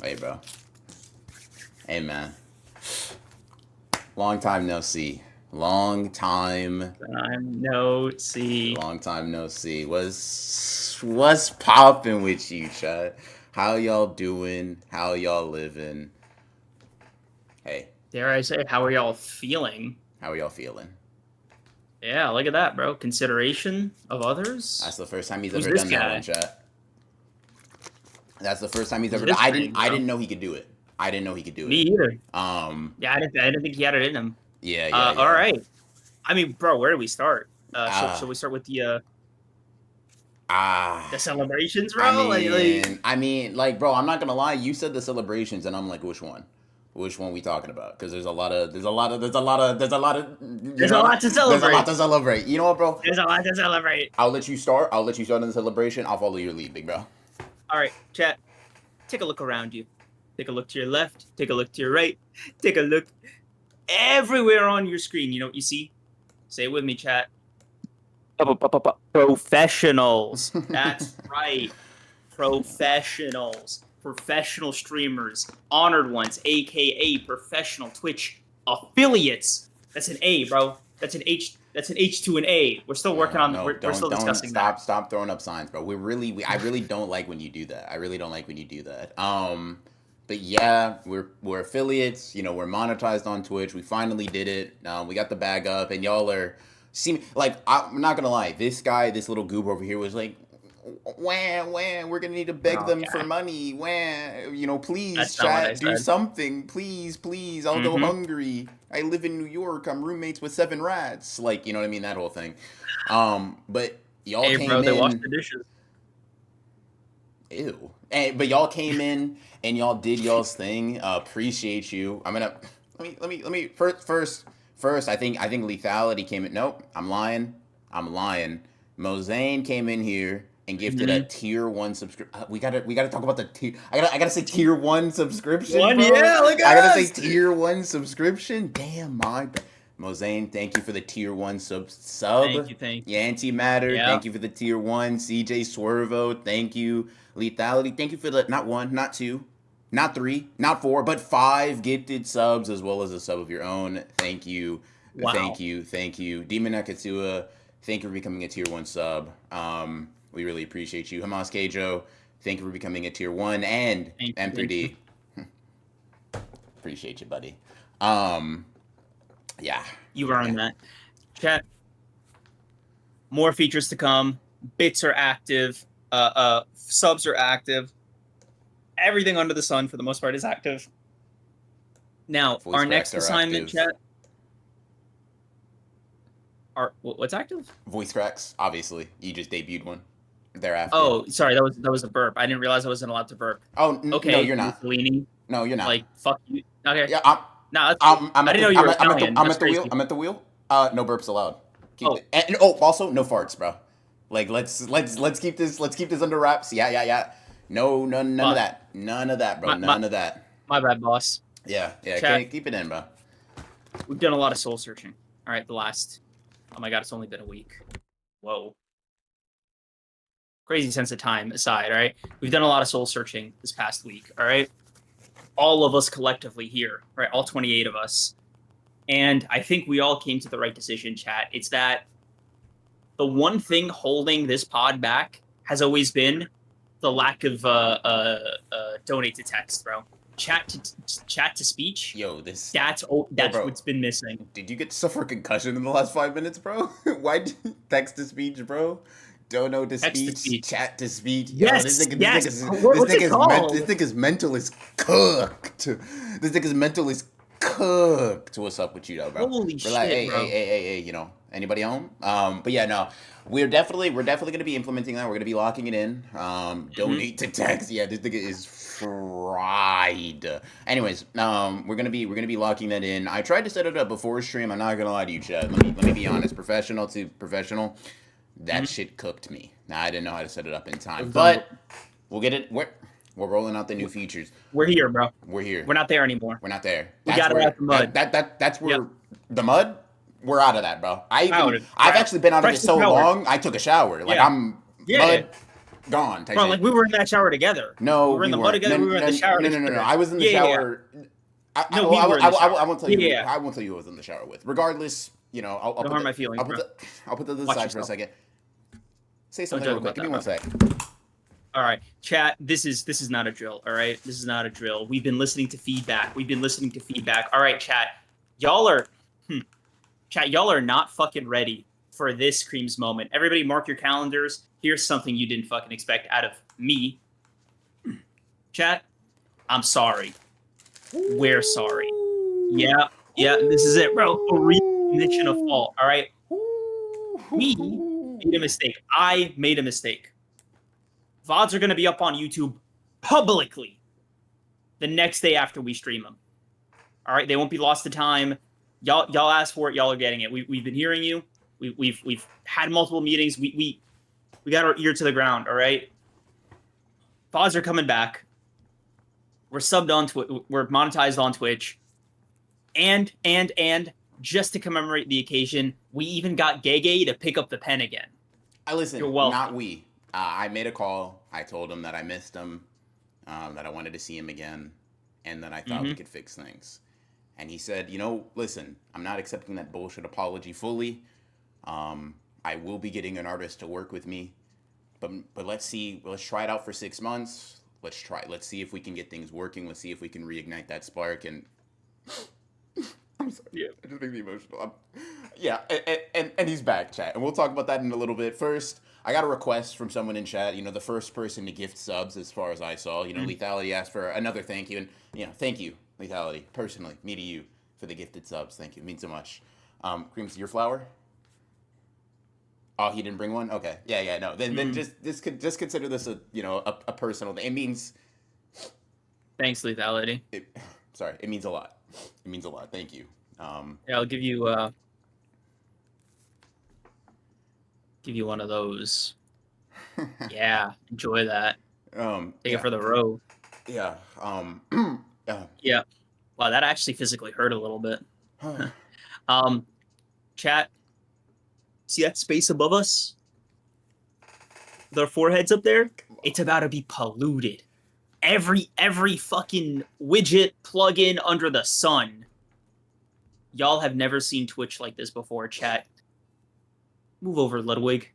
Hey, bro. Hey, man. Long time no see. Long time. No see. Long time no see. What's popping with you, chat? How y'all doing? How y'all living? Hey, Dare I say, how are y'all feeling? how are y'all feeling? Yeah, look at that, bro. Consideration of That's others. the first time he's Who's ever this done that one, guy? chat. That's the first time he's Who's ever done. this thing, I bro? didn't know he could do it. I didn't know he could do Me it. either. Um. Yeah, I didn't think he had it in him. Yeah. Yeah. All Yeah. right. I mean, bro, where do we start? Shall Ah. we start with Ah. the celebrations, bro? Like, bro, I'm not gonna lie. You said the celebrations, and I'm like, which one? Which one we talking about? Because you there's a know, lot to there's a lot celebrate. to celebrate. You know what, bro? There's a lot to celebrate. I'll let you start. I'll let you start on the celebration. I'll follow your lead, big bro. All right, chat. Take a look around you. Take a look to your left. Take a look to your right. Take a look everywhere on your screen. You know what you see? Say it with me, chat. Professionals. That's right. Professionals. Professional streamers. Honored ones, aka professional Twitch affiliates. That's an A, bro. That's an H. That's an H to an A. We're still working No, on. no, We're still don't discussing that. stop throwing up signs, bro. I really don't like when you do that. I really don't like when you do that. But yeah, we're affiliates. You know, we're monetized on Twitch. We finally did it. We got the bag up, and y'all are seem like I'm not gonna lie. This guy, this little goober over here, was like, wah, we're gonna need to beg them for Okay, money. Wah, you know, please, that's not what I chat, do said. something. Please. I'll go Mm-hmm. hungry. I live in New York. I'm roommates with 7 rats. Like, you know what I mean? That whole thing. But y'all Hey, bro, came they washed in. the dishes. Ew. But y'all came in and y'all did y'all's thing. Appreciate you. I'm gonna let me first. I think lethality came in. Nope. I'm lying. I'm lying. Mozane came in here and gifted a Mm-hmm. tier 1 subscription. We gotta talk about the tier. I gotta say tier 1 subscription, One, bro. yeah, look I gotta at say us. tier 1 subscription. Damn my. Mozane, thank you for the tier 1 sub. Thank you, thank you. Antimatter, Yeah. thank you for the tier 1. CJ Swervo, thank you. Lethality, thank you for the not one, not two, not three, not four, but 5 gifted subs as well as a sub of your own. Thank you, Wow. thank you. Demon Nakatsua, thank you for becoming a tier 1 sub. We really appreciate you. Hamas Keijo, thank you for becoming a tier 1, and Thank you, thank you. M3D, appreciate you, buddy. Um, yeah, You yeah. earned that. Chat. More features to come. Bits are active. Subs are active. Everything under the sun, for the most part, is active. Now, Voice our cracks next are assignment, active. chat. What's active? Voice cracks, obviously. You just debuted one thereafter. Oh, sorry, that was a burp. I didn't realize I wasn't allowed to burp. Oh no, Okay, you're not. Mussolini. No, you're not. Like, fuck you. Okay. Yeah, Nah, that's cool. I'm I at didn't know the you were Italian. I'm That's at the wheel. crazy. I'm at the wheel. No burps allowed. Keep Oh, the, and oh, also no farts, bro. Like let's keep this under wraps. Yeah. No, none of fuck. that. None of that, bro. My, my, None of that. my bad, boss. Yeah. Chat, Keep it in, bro. we've done a lot of soul searching. All right, the last. Oh my god, it's only been a week. Whoa. Crazy sense of time aside, all right? We've done a lot of soul searching this past week, all right? All of us collectively here, right? All 28 of us. And I think we all came to the right decision, chat. It's that the one thing holding this pod back has always been the lack of donate to text, bro. Chat to speech. Yo, this. That's Yo, that's bro. what's been missing. Did you get suffer concussion in the last 5 minutes, bro? Why text to speech, bro? Dono to Text to speech, speech. chat to speech. Yo, Yes, yes. What's it this called? nigga's mental is cooked. This nigga's mental is cooked. What's up with you, though, bro? Holy Relax. shit, bro. Hey. You know, anybody home? But yeah, no, we're definitely gonna be implementing that. We're gonna be locking it in. Donate to text. Yeah, this nigga is fried. Anyways, we're gonna be locking that in. I tried to set it up before stream. I'm not gonna lie to you, Chad. Let me be honest. Professional to professional. That Mm-hmm. shit cooked me. Now I didn't know how to set it up in time, We're but we'll get it. We're rolling out the new features. here, bro. We're here. We're not there anymore. We're not there. We That's got it where out the mud. that's Yep. where the mud. We're out of that, bro. We're I've out. actually been out of it Freshly so showered. long. I took a shower. Like Yeah. I'm Yeah. mud. gone. Bro, like we were in that shower together. No, we were in the mud together. We were in the shower together. No. I was in the shower. No, we were in the shower. I won't tell you. I won't tell you who I was in the shower with. Regardless, you know, I'll don't hurt my feelings, I'll put that to the side for a second. Say something real quick. Give me 1 sec. All right, chat. This is not a drill. All right, this is not a drill. We've been listening to feedback. All right, chat. Y'all are not fucking ready for this Creams moment. Everybody, mark your calendars. Here's something you didn't fucking expect out of me. Chat. I'm sorry. We're sorry. Yeah. This is it, bro. A recognition of fault. All right. We made a mistake. I made a mistake. VODs are going to be up on YouTube publicly the next day after we stream them. All right, they won't be lost to time. Y'all asked for it. Y'all are getting it. We've been hearing you. We've had multiple meetings. We got our ear to the ground. All right, VODs are coming back. We're subbed on we're monetized on Twitch, and just to commemorate the occasion, we even got Gege to pick up the pen again. You're welcome. Not we. I made a call. I told him that I missed him, that I wanted to see him again, and that I thought we could fix things. And he said, you know, listen, I'm not accepting that bullshit apology fully. I will be getting an artist to work with me, but let's see. Let's try it out for 6 months. Let's see if we can get things working. Let's see if we can reignite that spark. And I'm sorry. Yeah, it just makes me emotional. And he's back, chat. And we'll talk about that in a little bit. First, I got a request from someone in chat. You know, the first person to gift subs, as far as I saw. You know, Lethality asked for another thank you. And, you know, thank you, Lethality, personally, me to you, for the gifted subs. Thank you. It means so much. Creams, your flower? Oh, he didn't bring one? Okay. Yeah, no. Then just consider this a personal thing. It means... Thanks, Lethality. It means a lot. It means a lot. Thank you. I'll give you one of those. Yeah, enjoy that. Take it for the road. Yeah. Yeah. Wow, that actually physically hurt a little bit. Chat. See that space above us? Their foreheads up there? It's about to be polluted. Every fucking widget plugin under the sun. Y'all have never seen Twitch like this before, chat. Move over, Ludwig.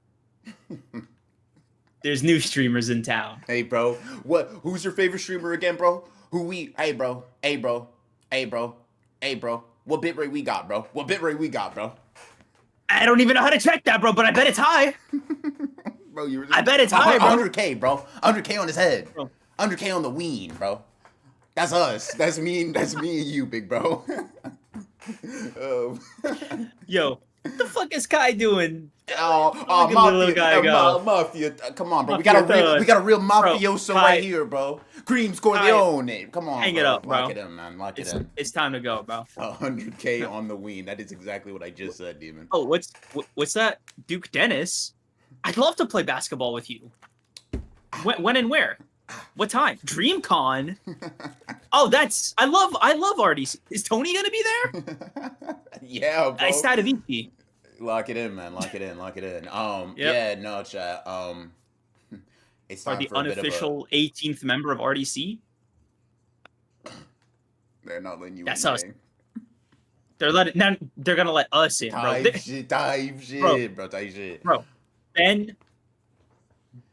There's new streamers in town. Hey, bro. Who's your favorite streamer again, bro? Hey, bro. What bitrate we got, bro? I don't even know how to check that, bro, but I bet it's high. Bro, I bet it's high, bro. 100K, bro. 100K on his head. Bro. 100K on the ween, bro. That's us. That's me and you, big bro. Yo, what the fuck is Kai doing? Mafia. Come on, bro. We got a real mafioso right here, bro. Creams Corleone. Come on, hang it up, bro. Lock it in, man. Lock it in. It's time to go, bro. 100K on the ween. That is exactly what I just said, Demon. Oh, what's that? Duke Dennis? I'd love to play basketball with you. When and where? What time? DreamCon. Oh, I love RDC. Is Tony gonna be there? Yeah, bro. I started VP. Lock it in, man. Lock it in. Yep. Yeah, no, chat. It's time the for unofficial 18th member of RDC. They're not letting you. That's us. They're gonna let us in, bro. Type shit, bro. Ben,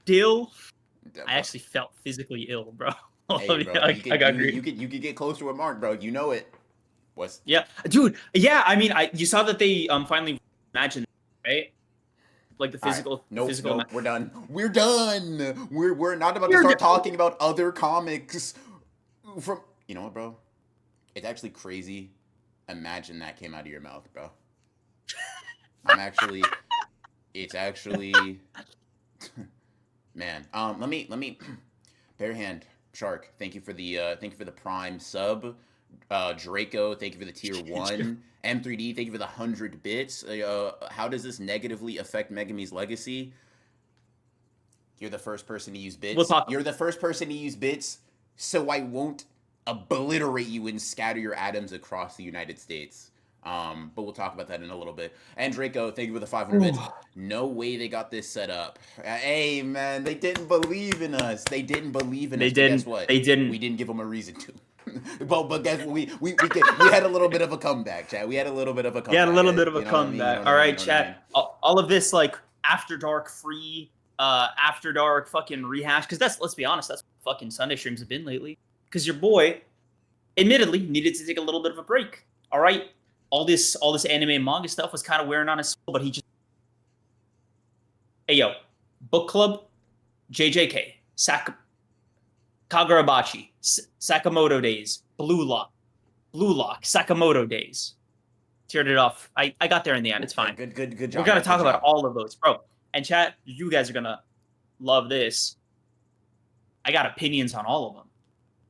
Dill. I actually felt physically ill, bro. Hey, bro, I got you could get closer with Mark, bro. You know it. Yeah, dude. Yeah, I mean, you saw that they finally imagined, right? Like the physical. Nope, we're done. We're not about to start talking about other comics. You know what, bro? It's actually crazy. Imagine that came out of your mouth, bro. It's actually. Man, let me bare hand Shark. Thank you for the prime sub. Draco, thank you for the tier 1. M3D, thank you for the 100 bits. How does this negatively affect Megumi's legacy? You're the first person to use bits. You're the first person to use bits, so I won't obliterate you and scatter your atoms across the United States. But we'll talk about that in a little bit. And Draco, thank you for the 500 bits. Ooh. No way they got this set up. Hey man, they didn't believe in us. They didn't believe in They us. But guess didn't. what? They didn't. We didn't give them a reason to. But guess what? We had a little bit of a comeback, chat. We had a little bit of a comeback. Yeah, a little bit of a You know what I mean? You know comeback. what I All mean? right, You know what I mean? chat. All of this like after dark free, after dark fucking rehash. Because let's be honest, that's what fucking Sunday streams have been lately. Because your boy, admittedly, needed to take a little bit of a break. All right, all this anime and manga stuff was kind of wearing on his soul, but he just, hey yo, book club, JJK, Kagurabachi, Sakamoto days, Blue Lock, Sakamoto days. Teared it off. I got there in the end. It's fine. Good job. We're gonna talk about all of those, bro. And chat, you guys are gonna love this. I got opinions on all of them.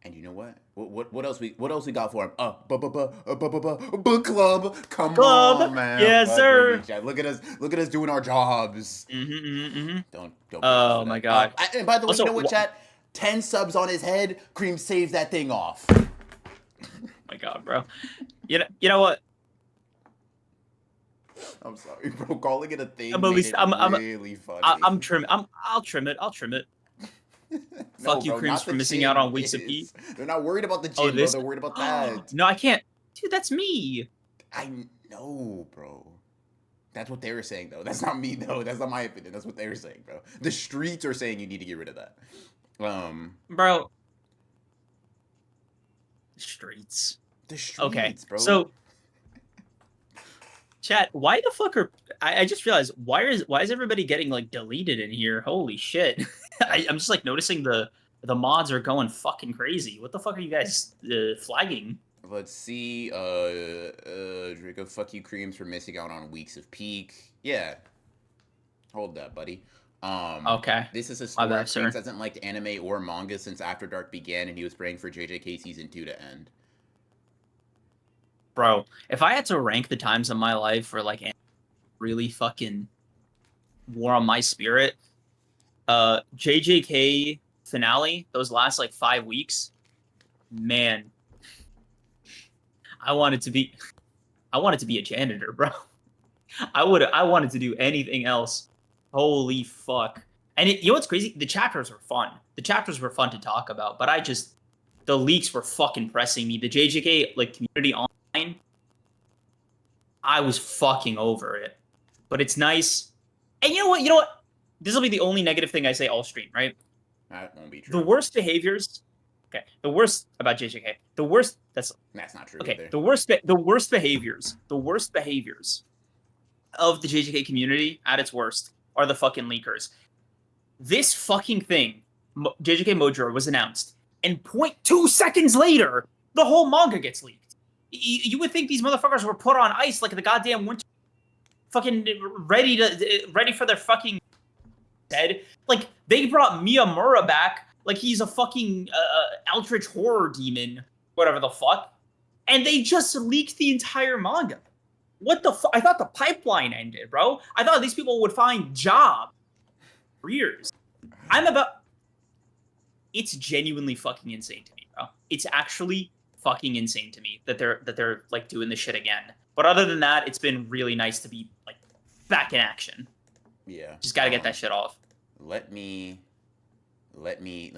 And you know what? What else we got for him? Book club. Come on, man. Yes, sir. Look at us doing our jobs. Don't. Oh my god. And by the way, Also, you know what, chat? 10 subs on his head. Cream saved that thing off. Oh my god, bro. You know what? I'm sorry, bro. Calling it a thing. Really funny. I'll trim it. Fuck you, Creams, for missing out on weeks of peace. They're not worried about the chin, bro. They're worried about that. No, I can't. Dude, that's me. I know, bro. That's what they were saying, though. That's not me, though. That's not my opinion. That's what they were saying, bro. The streets are saying you need to get rid of that. Bro. The streets, okay, bro. So, chat, why the fuck are... I just realized, why is everybody getting, like, deleted in here? Holy shit. I'm just, like, noticing the mods are going fucking crazy. What the fuck are you guys flagging? Let's see. Draco, fuck you, Creams, for missing out on weeks of peak. Yeah. Hold that, buddy. Okay. This is a story. Creams hasn't liked anime or manga since After Dark began, and he was praying for JJK Season 2 to end. Bro, if I had to rank the times in my life where, like, really fucking wore on my spirit, JJK finale, those last, like, 5 weeks, man, I wanted to be a janitor, bro. I wanted to do anything else. Holy fuck. And you know what's crazy? The chapters were fun. The chapters were fun to talk about, but the leaks were fucking pressing me. The JJK, like, community online, I was fucking over it. But it's nice. And you know what? This will be the only negative thing I say all stream, right? That won't be true. The worst behaviors... Okay, the worst about JJK. That's not true. Okay, either. the worst behaviors of the JJK community at its worst are the fucking leakers. This fucking thing, JJK Mojo, was announced, and 0.2 seconds later, the whole manga gets leaked. You would think these motherfuckers were put on ice like the goddamn winter, fucking ready for their fucking dead. Like, they brought Miyamura back like he's a fucking eldritch horror demon, whatever the fuck, and they just leaked the entire manga. What the fuck? I thought the pipeline ended, bro. I thought these people would find jobs, careers. It's genuinely fucking insane to me, bro. It's actually fucking insane to me that they're like doing this shit again. But other than that, it's been really nice to be like back in action. Yeah. Just gotta get that shit off. Let me meet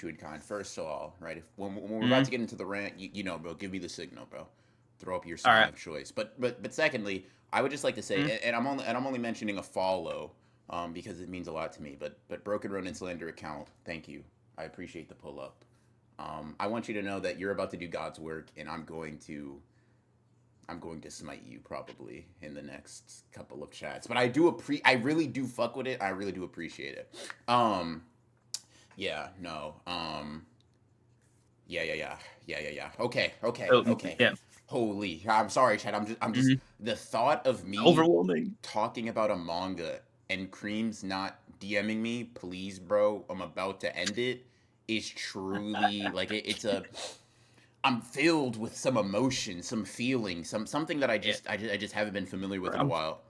you in kind. First of all, right? When we're about to get into the rant, you know, bro, give me the signal, bro. Throw up your sign of choice. But secondly, I would just like to say, and I'm only mentioning a follow, because it means a lot to me. But Broken Ronin Slander account, thank you. I appreciate the pull up. I want you to know that you're about to do God's work, and I'm going to smite you probably in the next couple of chats. But I really do fuck with it. I really do appreciate it. Yeah. Okay. Yeah. Holy, I'm sorry, Chad. I'm just the thought of me overwhelming talking about a manga and Cream's not DMing me, please, bro. I'm about to end it. Is truly like it's a. I'm filled with some emotion, some feeling, something that I just haven't been familiar with in a while.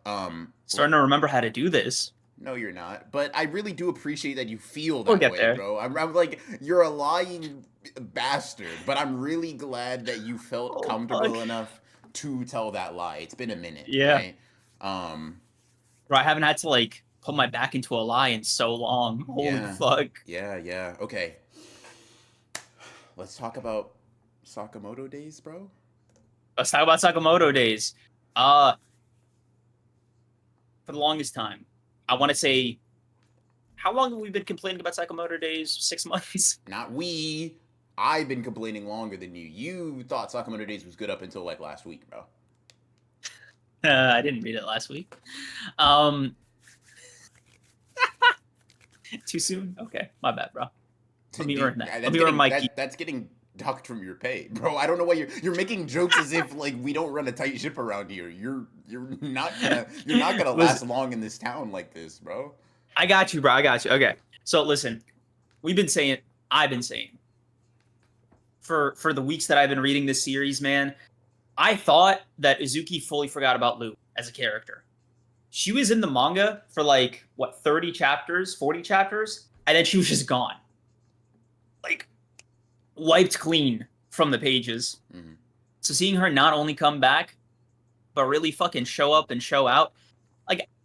Starting to remember how to do this. No, you're not. But I really do appreciate that you feel We'll that get way, there. bro. I'm like, you're a lying bastard, but I'm really glad that you felt Oh fuck. comfortable enough to tell that lie. It's been a minute, Yeah. right? Um, Bro, I haven't had to like put my back into a lie in so long. Holy yeah, fuck. yeah. Okay, let's talk about Sakamoto days, bro. Let's talk about Sakamoto days. Uh, for the longest time, I want to say, how long have we been complaining about Sakamoto days? 6 months. Not we. I've been complaining longer than you. You thought Sakamoto days was good up until like last week, bro. I didn't read it last week. Um, too soon. Okay, my bad, bro. Let me Dude, earn that. Let that's me earn getting my keep. that's getting docked from your pay, bro. I don't know why you're making jokes as if like we don't run a tight ship around here. You're not gonna last Listen, long in this town like this, bro. I got you, bro. I got you. Okay, so listen, we've been saying, I've been saying for the weeks that I've been reading this series, man. I thought that Izuki fully forgot about Lou as a character. She was in the manga for like what 30 chapters, 40 chapters, and then she was just gone. Like wiped clean from the pages. Mm-hmm. So seeing her not only come back, but really fucking show up and show out,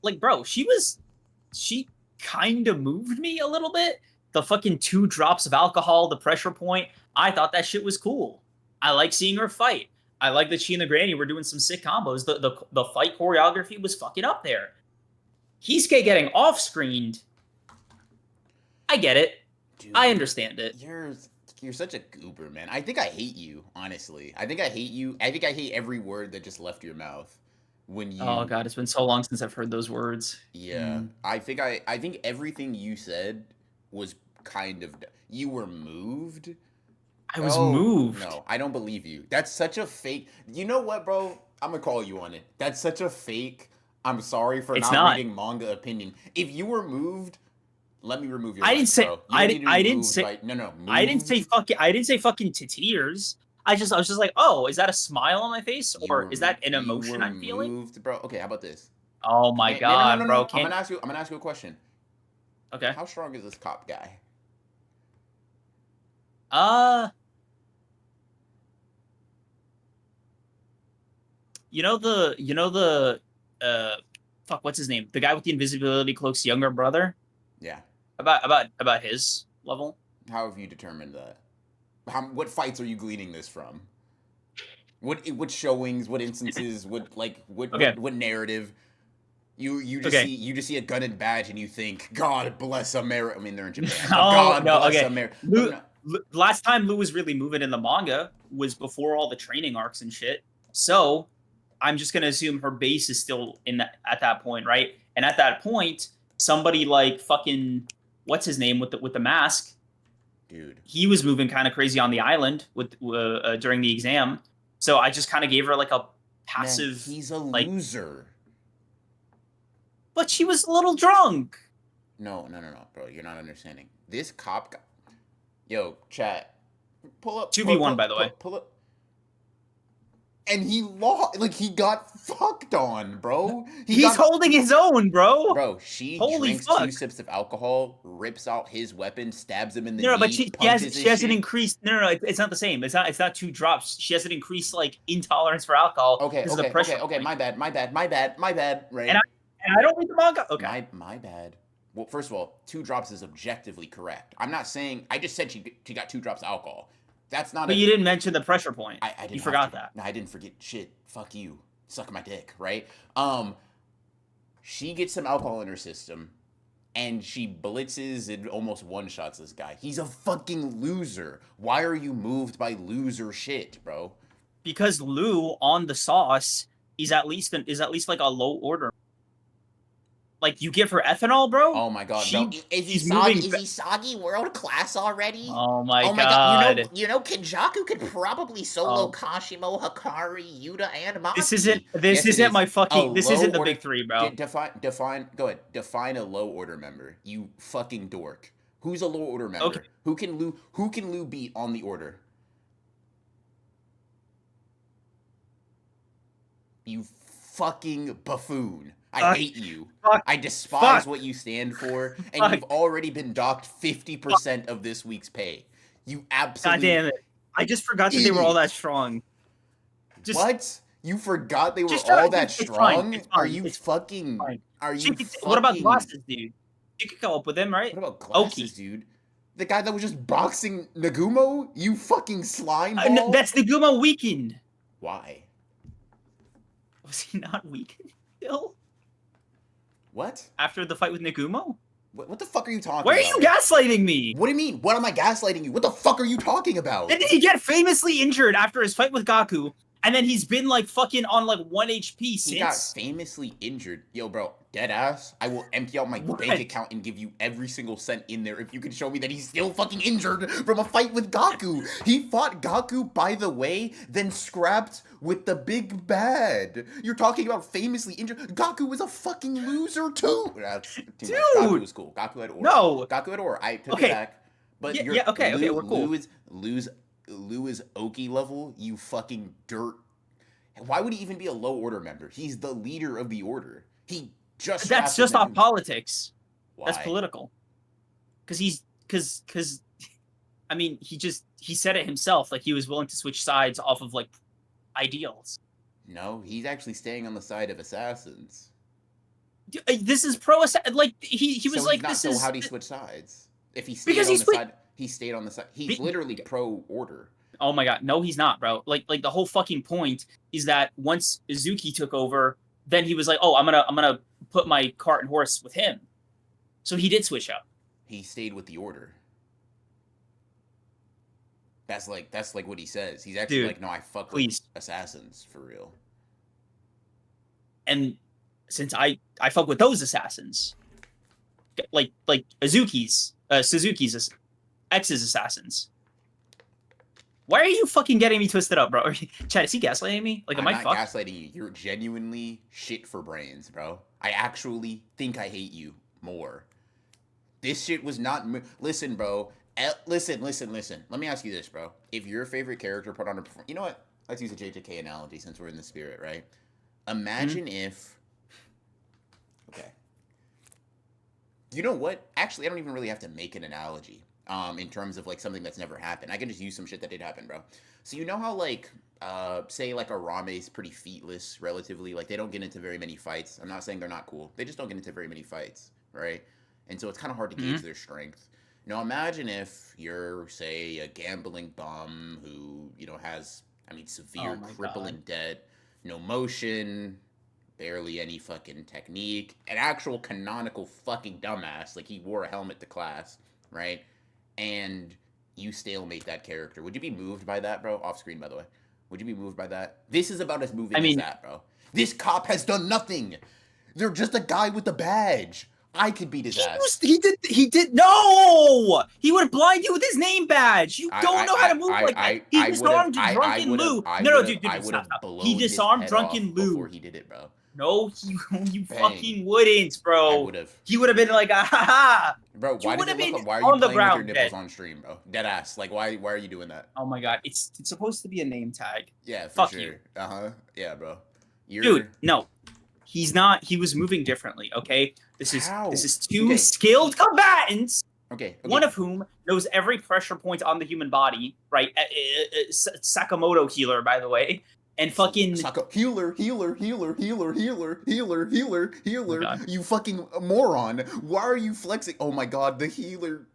like bro, she kind of moved me a little bit. The fucking 2 drops of alcohol, the pressure point, I thought that shit was cool. I like seeing her fight. I like that she and the granny were doing some sick combos. The fight choreography was fucking up there. Hisuke getting off screened, I get it. Dude, I understand it. you're such a goober, man. I think I hate you, honestly. I think I hate you. I think I hate every word that just left your mouth when Oh you. god, it's been so long since I've heard those words. Yeah, I think everything you said was kind of you were moved. I was Oh, moved. no, I don't believe you. That's such a fake. You know what, bro? I'm gonna call you on it. That's such a fake. I'm sorry for It's not not. reading manga opinion. If you were moved, let me remove your I didn't mic, say bro. You don't need to be I didn't moved say by no moved. I didn't say fucking to tears. I was just like, oh, is that a smile on my face or is that an You emotion were I'm feeling? moved, bro. Okay, how about this? Oh my No. god, bro! I'm Can't gonna ask you. I'm gonna ask you a question. okay. How strong is this cop guy? Uh, you know the uh, fuck, what's his name? The guy with the invisibility cloak's younger brother. Yeah. About his level. How have you determined that? What fights are you gleaning this from? What showings? What instances? Okay, What narrative? okay. You just see a gun and badge and you think God bless America. I mean they're in Japan, but Oh God no, bless okay. America. But Lou, no, last time Lou was really moving in the manga was before all the training arcs and shit. So I'm just gonna assume her base is still in that at that point, right? And at that point, somebody like fucking what's his name with the mask, dude, he was moving kind of crazy on the island with during the exam. So I just kind of gave her like a man, passive he's a like, loser. but she was a little drunk. No, bro, you're not understanding. This cop guy, yo, chat, pull up, 2v1 by the way. pull up. And he lost, like he got fucked on, bro. He's holding his own, bro. Bro, she Holy drinks 2 fuck. sips of alcohol, rips out his weapon, stabs him in the No, knee, but punches she his hasn't shit. increased. No, it's not the same. It's not 2 drops. She hasn't increased like intolerance for alcohol because of the pressure point. My bad, And right? I don't read the manga. Okay, My bad. Well, first of all, 2 drops is objectively correct. I'm not saying I just said she got 2 drops of alcohol. That's not but a you didn't mention the pressure point. I didn't You have to. forgot that. No, I didn't forget shit. Fuck you. Suck my dick, right? She gets some alcohol in her system and she blitzes and almost one-shots this guy. He's a fucking loser. Why are you moved by loser shit, bro? Because Lou on the sauce is at least like a low order. Like you give her ethanol, bro. Oh my god, bro. She's moving. Is he soggy world class already? Oh my Oh my god. god. You know Kinjaku could probably solo Oh, Kashimo, Hikari, Yuta, and this Maki. Yes, it isn't is. my A fucking. This low isn't the order big three, bro. define go ahead. Define a low order member. You fucking dork. Who's a low order Okay, member? Who can Lou beat on the order? You fucking buffoon. I hate you. Fuck. I despise Fuck. what you stand for, and Fuck. you've already been docked 50% of this week's pay. You absolute God damn it! I just forgot that they were all that idiot. strong. Just, What? You forgot they were just shut all up. that It's fine. strong? It's Are fine. you It's fucking... fine. Are you What about fucking... glasses, dude? You could go up with him, right? What about glasses, Oki. dude? The guy that was just boxing Nagumo? You fucking slime ball? That's the Guma weakened. Why? Was he not weakened still What? after the fight with Nagumo? What the fuck are you talking Why are about? you gaslighting me? What do you mean? What am I gaslighting you? What the fuck are you talking about? Didn't he get famously injured after his fight with Gaku? And then he's been like fucking on like 1 HP since. He got famously injured. Yo, bro, dead ass. I will empty out my bank account and give you every single cent in there if you can show me that he's still fucking injured from a fight with Gaku. He fought Gaku, by the way, then scrapped with the big bad. You're talking about famously injured. Gaku was a fucking loser too. Dude, Gaku was cool. Gaku had aura. No. Gaku had aura. I took it back. But yeah, okay, we're cool. Lou is Oki level, you fucking dirt. Why would he even be a low order member? He's the leader of the order. He just That's just off politics. Why? That's political. Because I mean, he said it himself, like he was willing to switch sides off of like ideals. No, he's actually staying on the side of assassins. This is pro assassin. Like he was so like not, this so is how'd he switch sides? If he stayed because on the side, he stayed on the side. He's literally pro order. Oh my god, no, he's not, bro. Like the whole fucking point is that once Izuki took over, then he was like, oh, I'm gonna put my cart and horse with him. So he did switch up. He stayed with the order. That's like what he says. He's actually like, no, I fuck with assassins for real. And since I fuck with those assassins, like Suzuki's ex's assassins. Why are you fucking getting me twisted up, bro? Chad, is he gaslighting me? Like, am I fucked? I'm not gaslighting you. You're genuinely shit for brains, bro. I actually think I hate you more. This shit was not... Listen, bro. Listen. Let me ask you this, bro. If your favorite character put on a performance... You know what? Let's use a JJK analogy since we're in the spirit, right? Imagine if... Okay. You know what? Actually, I don't even really have to make an analogy. In terms of like something that's never happened. I can just use some shit that did happen, bro. So you know how like, say like Arame's pretty featless, relatively. Like they don't get into very many fights. I'm not saying they're not cool. They just don't get into very many fights, right? And so it's kind of hard to gauge their strength. Now imagine if you're, say, a gambling bum who, you know, has, I mean, severe crippling debt, no motion, barely any fucking technique, an actual canonical fucking dumbass. Like he wore a helmet to class, right? And you stalemate that character. Would you be moved by that, bro? Off screen, by the way. Would you be moved by that? This is about as moving as that, bro. This cop has done nothing. They're just a guy with a badge. I could beat his ass. He did. No! He would blind you with his name badge. You don't know how to move like that. He disarmed Drunken Lou. No, dude, stop. He disarmed Drunken Lou before he did it, bro. No, you fucking wouldn't, bro. I would have. He would have been like, ha. Bro, why did it look like, why are you playing with your nipples on stream, bro? Dead ass. Like, why are you doing that? Oh my god, it's supposed to be a name tag. Yeah, Fuck sure. you. Yeah, bro. Dude, no. He's not. He was moving differently, okay? This is two skilled combatants. Okay. One of whom knows every pressure point on the human body, right? Sakamoto healer, by the way. And fucking healer. Oh you fucking moron. Why are you flexing? Oh my god, the healer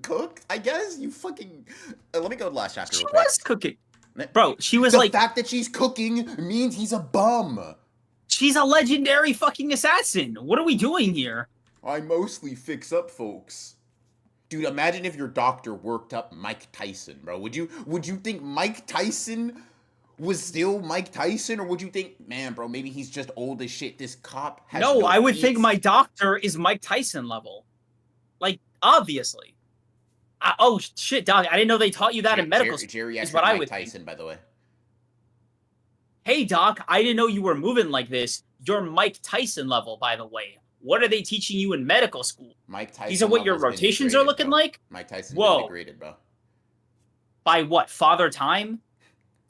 cooked, I guess? You fucking... let me go to the last chapter real quick. She was cooking. Bro, she was the fact that she's cooking means he's a bum. She's a legendary fucking assassin. What are we doing here? I mostly fix up folks. Dude, imagine if your doctor worked up Mike Tyson, bro. Would you think Mike Tyson was still Mike Tyson, or would you think, man, bro, maybe he's just old as shit? This cop has no I would think my doctor is Mike Tyson level. Like, obviously. Oh, shit, dog. I didn't know they taught you that in medical school. Is what I would Tyson, by the way. Hey, doc, I didn't know you were moving like this. You're Mike Tyson level, by the way. What are they teaching you in medical school? Mike Tyson. These are what your rotations are looking like? Mike Tyson been degraded, bro. By what? Father Time?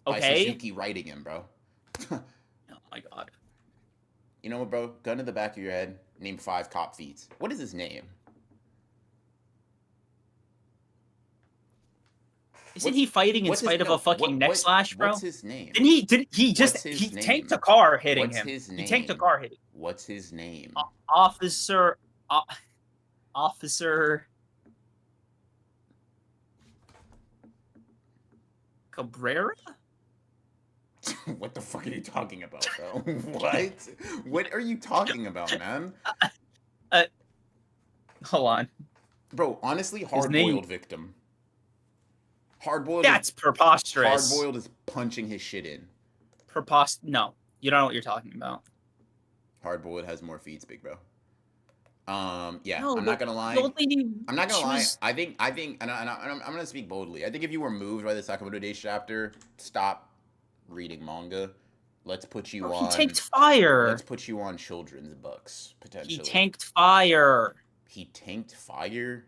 Okay. By Suzuki writing him, bro. Oh my god. You know what, bro? Gun to the back of your head. Name 5 cop feats. What is his name? Isn't he fighting in What's his spite of a no? fucking neck slash, What's bro? his name? Did he just What's his tanked a name? car hitting What's him? his He tanked a name? car hitting. What's his name? Officer uh, Officer Cabrera? What the fuck are you talking about, bro? What? What are you talking about, man? Uh, hold on. Bro, honestly, His name. hard-boiled victim. Hard-boiled That's preposterous. hard-boiled is punching his shit in. No, you don't know what you're talking about. Hard-boiled has more feats, big bro. Yeah, No, I'm not gonna lie. the old lady. I'm not gonna she lie. was- I think, and I'm gonna speak boldly. I think if you were moved by the Sakamoto Days chapter, stop reading manga. Let's put you Bro, on. he tanked fire. Let's put you on children's books potentially. He tanked fire. He tanked fire.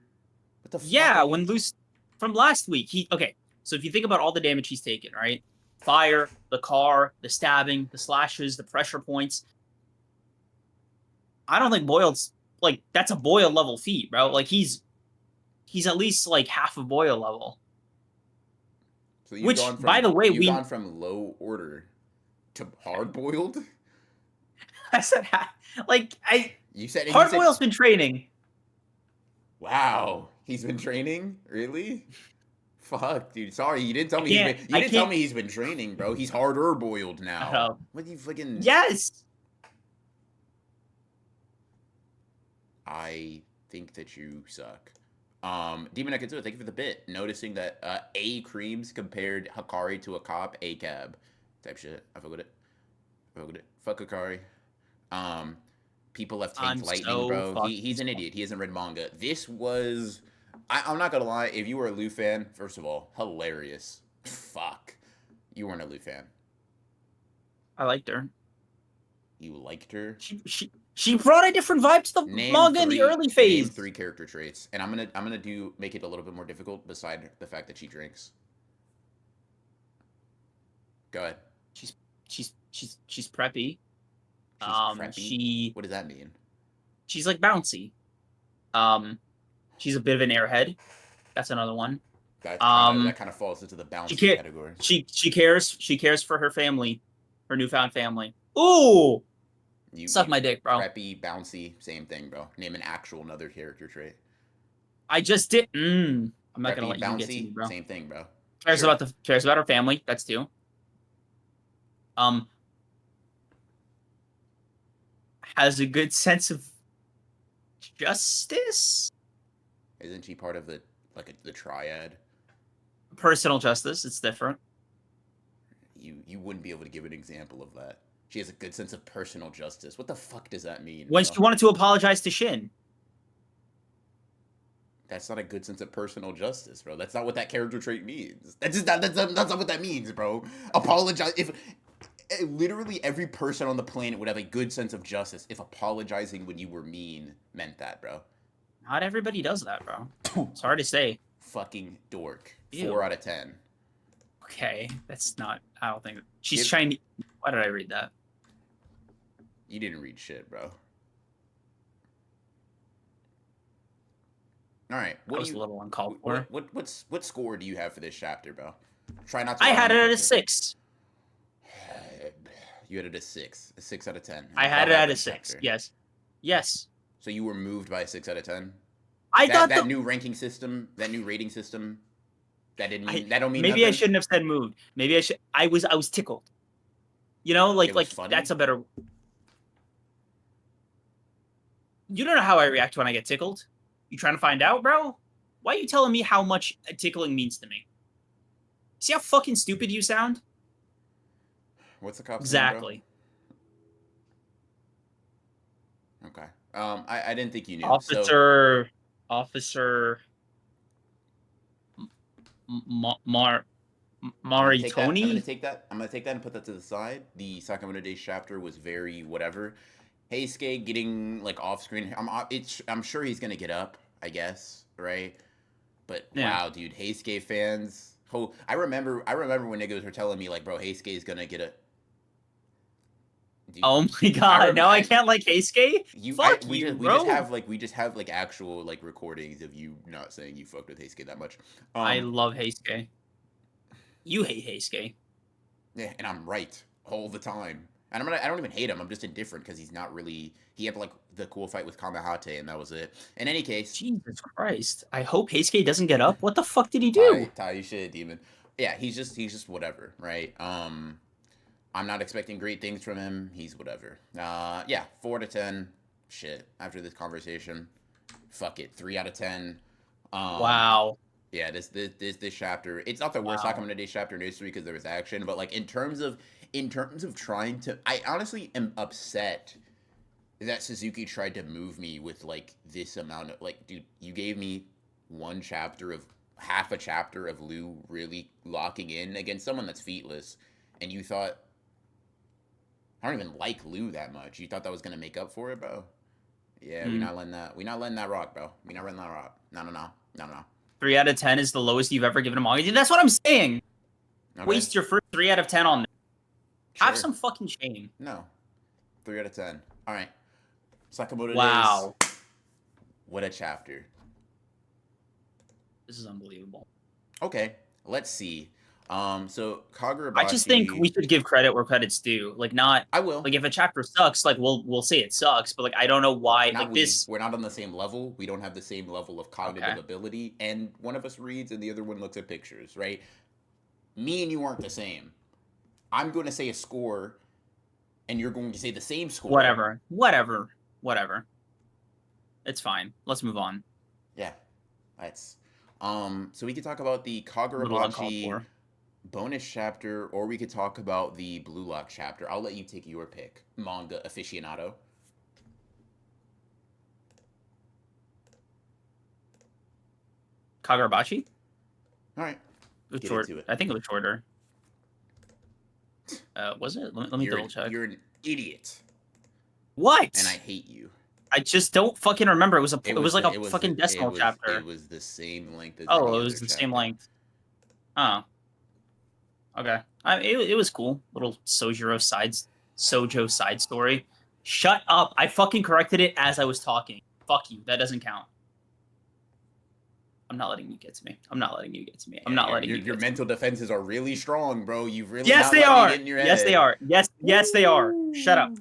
What the fuck? Yeah, when Luce from last week. Okay. So if you think about all the damage he's taken, right? Fire, the car, the stabbing, the slashes, the pressure points. I don't think Boyle's like that's a Boyle level feat, bro. Like he's at least like half of Boyle level. So you've Which, gone from, by the way, you've gone from low order to hard boiled. I said You said Hard Boyle's been training. Wow, he's been training, really? Fuck, dude. Sorry, you didn't tell me. You didn't tell me he's been training, bro. He's harder boiled now. What do you fucking? Yes. I think that you suck. Demon Ekatsu, thank you for the bit. Noticing that A Creams compared Hikari to a cop, A cab type shit. I forgot it. Fuck Hikari. People left tanked lightning, bro. He's an idiot. He hasn't read manga. This was. I'm not gonna lie. If you were a Lu fan, first of all, hilarious. Fuck, you weren't a Lu fan. I liked her. You liked her. She brought a different vibe to the manga in the early phase. Name 3 character traits, and I'm gonna make it a little bit more difficult. Beside the fact that she drinks. Go ahead. She's preppy. She's preppy? What does that mean? She's like bouncy. She's a bit of an airhead. That's another one. That kind of falls into the bouncy category. She cares for her family, her newfound family. Ooh. Suck my dick, bro. Preppy, bouncy, same thing, bro. Name an actual another character trait. I just did. I'm not gonna let bouncy, you get to me, bro. Same thing, bro. Cares about her family. That's 2. Has a good sense of justice. Isn't she part of the triad? Personal justice. It's different. You wouldn't be able to give an example of that. She has a good sense of personal justice. What the fuck does that mean? When she wanted to apologize to Shin. That's not a good sense of personal justice, bro. That's not what that character trait means. That's not what that means, bro. Apologize. If literally every person on the planet would have a good sense of justice if apologizing when you were mean meant that, bro. Not everybody does that, bro. It's hard to say. Fucking dork. Ew. 4 out of 10. Okay, that's not. I don't think she's trying to. Why did I read that? You didn't read shit, bro. All right, That was a little uncalled for. What score do you have for this chapter, bro? Try not to. I had it at a 6. You had it at a 6. A 6 out of 10. I had it at a 6. Yes. So you were moved by a 6 out of 10. I thought that new ranking system, that new rating system. That didn't mean. That don't mean. Maybe nothing. I shouldn't have said moved. Maybe I should. I was tickled. You know, like funny? That's a better. You don't know how I react when I get tickled. You trying to find out, bro? Why are you telling me how much tickling means to me? See how fucking stupid you sound? What's the cop's exactly? Name, bro? Okay. I didn't think you knew. Officer Maritoni? I'm gonna take that and put that to the side. The Sakamoto Days chapter was very whatever. Heisuke getting like off screen. I'm sure he's gonna get up, I guess, right? But wow, dude, Heisuke fans. I remember when niggas were telling me like, bro, Heisuke is gonna get a. Dude, Oh my god, now I can't like Heisuke? Fuck you, we just bro. have like actual like recordings of you not saying you fucked with Heisuke that much. I love Heisuke. You hate Heisuke. Yeah, and I'm right all the time. And I don't even hate him. I'm just indifferent because he's not really. He had like the cool fight with Kamehate, and that was it. In any case, Jesus Christ. I hope Heisuke doesn't get up. What the fuck did he do? you shit, demon. Yeah, he's just whatever, right? I'm not expecting great things from him. He's whatever. Yeah, 4 to 10. Shit. After this conversation, fuck it, 3 out of 10. Wow. Yeah, this chapter. It's not the worst Wow. Sakamoto Days chapter in history because there was action, but like in terms of trying to, I honestly am upset that Suzuki tried to move me with like this amount of like, dude, you gave me one chapter of half a chapter of Lou really locking in against someone that's feetless, and you thought I don't even like Lou that much. You thought that was gonna make up for it, bro? Yeah, we Mm. not letting that. We not letting that rock, bro. We not letting that rock. No. 3 out of 10 is the lowest you've ever given a manga. That's what I'm saying. Okay. Waste your first 3 out of 10 on this. Sure. Have some fucking shame. No. 3 out of 10. All right. Sakamoto Wow. Days. What a chapter. This is unbelievable. Okay, let's see. So Kagurabachi. I just think we should give credit where credit's due. Like, not. I will. Like, if a chapter sucks, like, we'll say it sucks, but, like, I don't know why. Not like, this. We're not on the same level. We don't have the same level of cognitive ability. And one of us reads and the other one looks at pictures, right? Me and you aren't the same. I'm going to say a score, and you're going to say the same score. Whatever. It's fine. Let's move on. Yeah. Let's. So we could talk about the Kagurabachi bonus chapter, or we could talk about the Blue Lock chapter. I'll let you take your pick, manga aficionado. Kagurabachi? All right. It was short. I think it was shorter. Was it? Let me double check. You're an idiot. What? And I hate you. I just don't fucking remember. It was like a fucking decimal chapter. It was the same length as it was the same length. Oh. Okay. It was cool. Little Sojo side story. Shut up. I fucking corrected it as I was talking. Fuck you. That doesn't count. I'm not letting you get to me. Your mental defenses are really strong, bro. You've really Yes, not they let are. me get in your Yes, head. they are. Yes, they are. Shut up.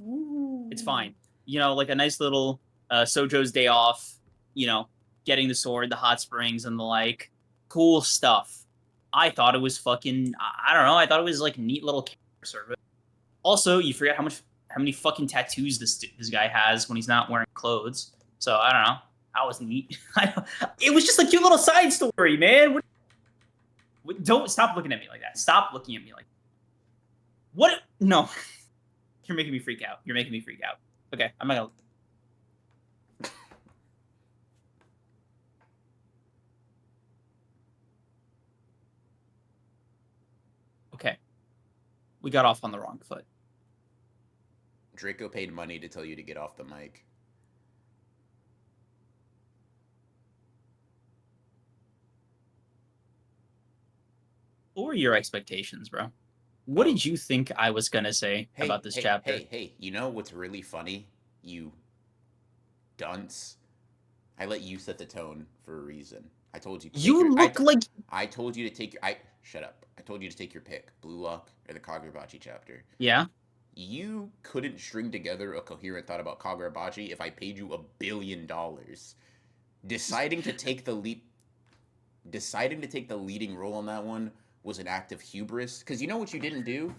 It's fine. You know, like a nice little Sojo's day off, you know, getting the sword, the hot springs, and the like. Cool stuff. I thought it was fucking, I don't know, I thought it was like neat little character service. Also, you forget how many fucking tattoos this guy has when he's not wearing clothes. So, I don't know. That was neat. It was just a cute little side story, man. Don't stop looking at me like that. Stop looking at me like that. What? No. You're making me freak out. Okay, I'm not gonna. Okay. We got off on the wrong foot. Draco paid money to tell you to get off the mic. What were your expectations, bro? What did you think I was gonna say about this chapter? Hey, you know what's really funny? You dunce. I let you set the tone for a reason. I told you. I told you to take your. Shut up. I told you to take your pick: Blue Lock or the Kagurabachi chapter. Yeah. You couldn't string together a coherent thought about Kagurabachi if I paid you $1 billion. Deciding to take the leading role on that one was an act of hubris. Because you know what you didn't do?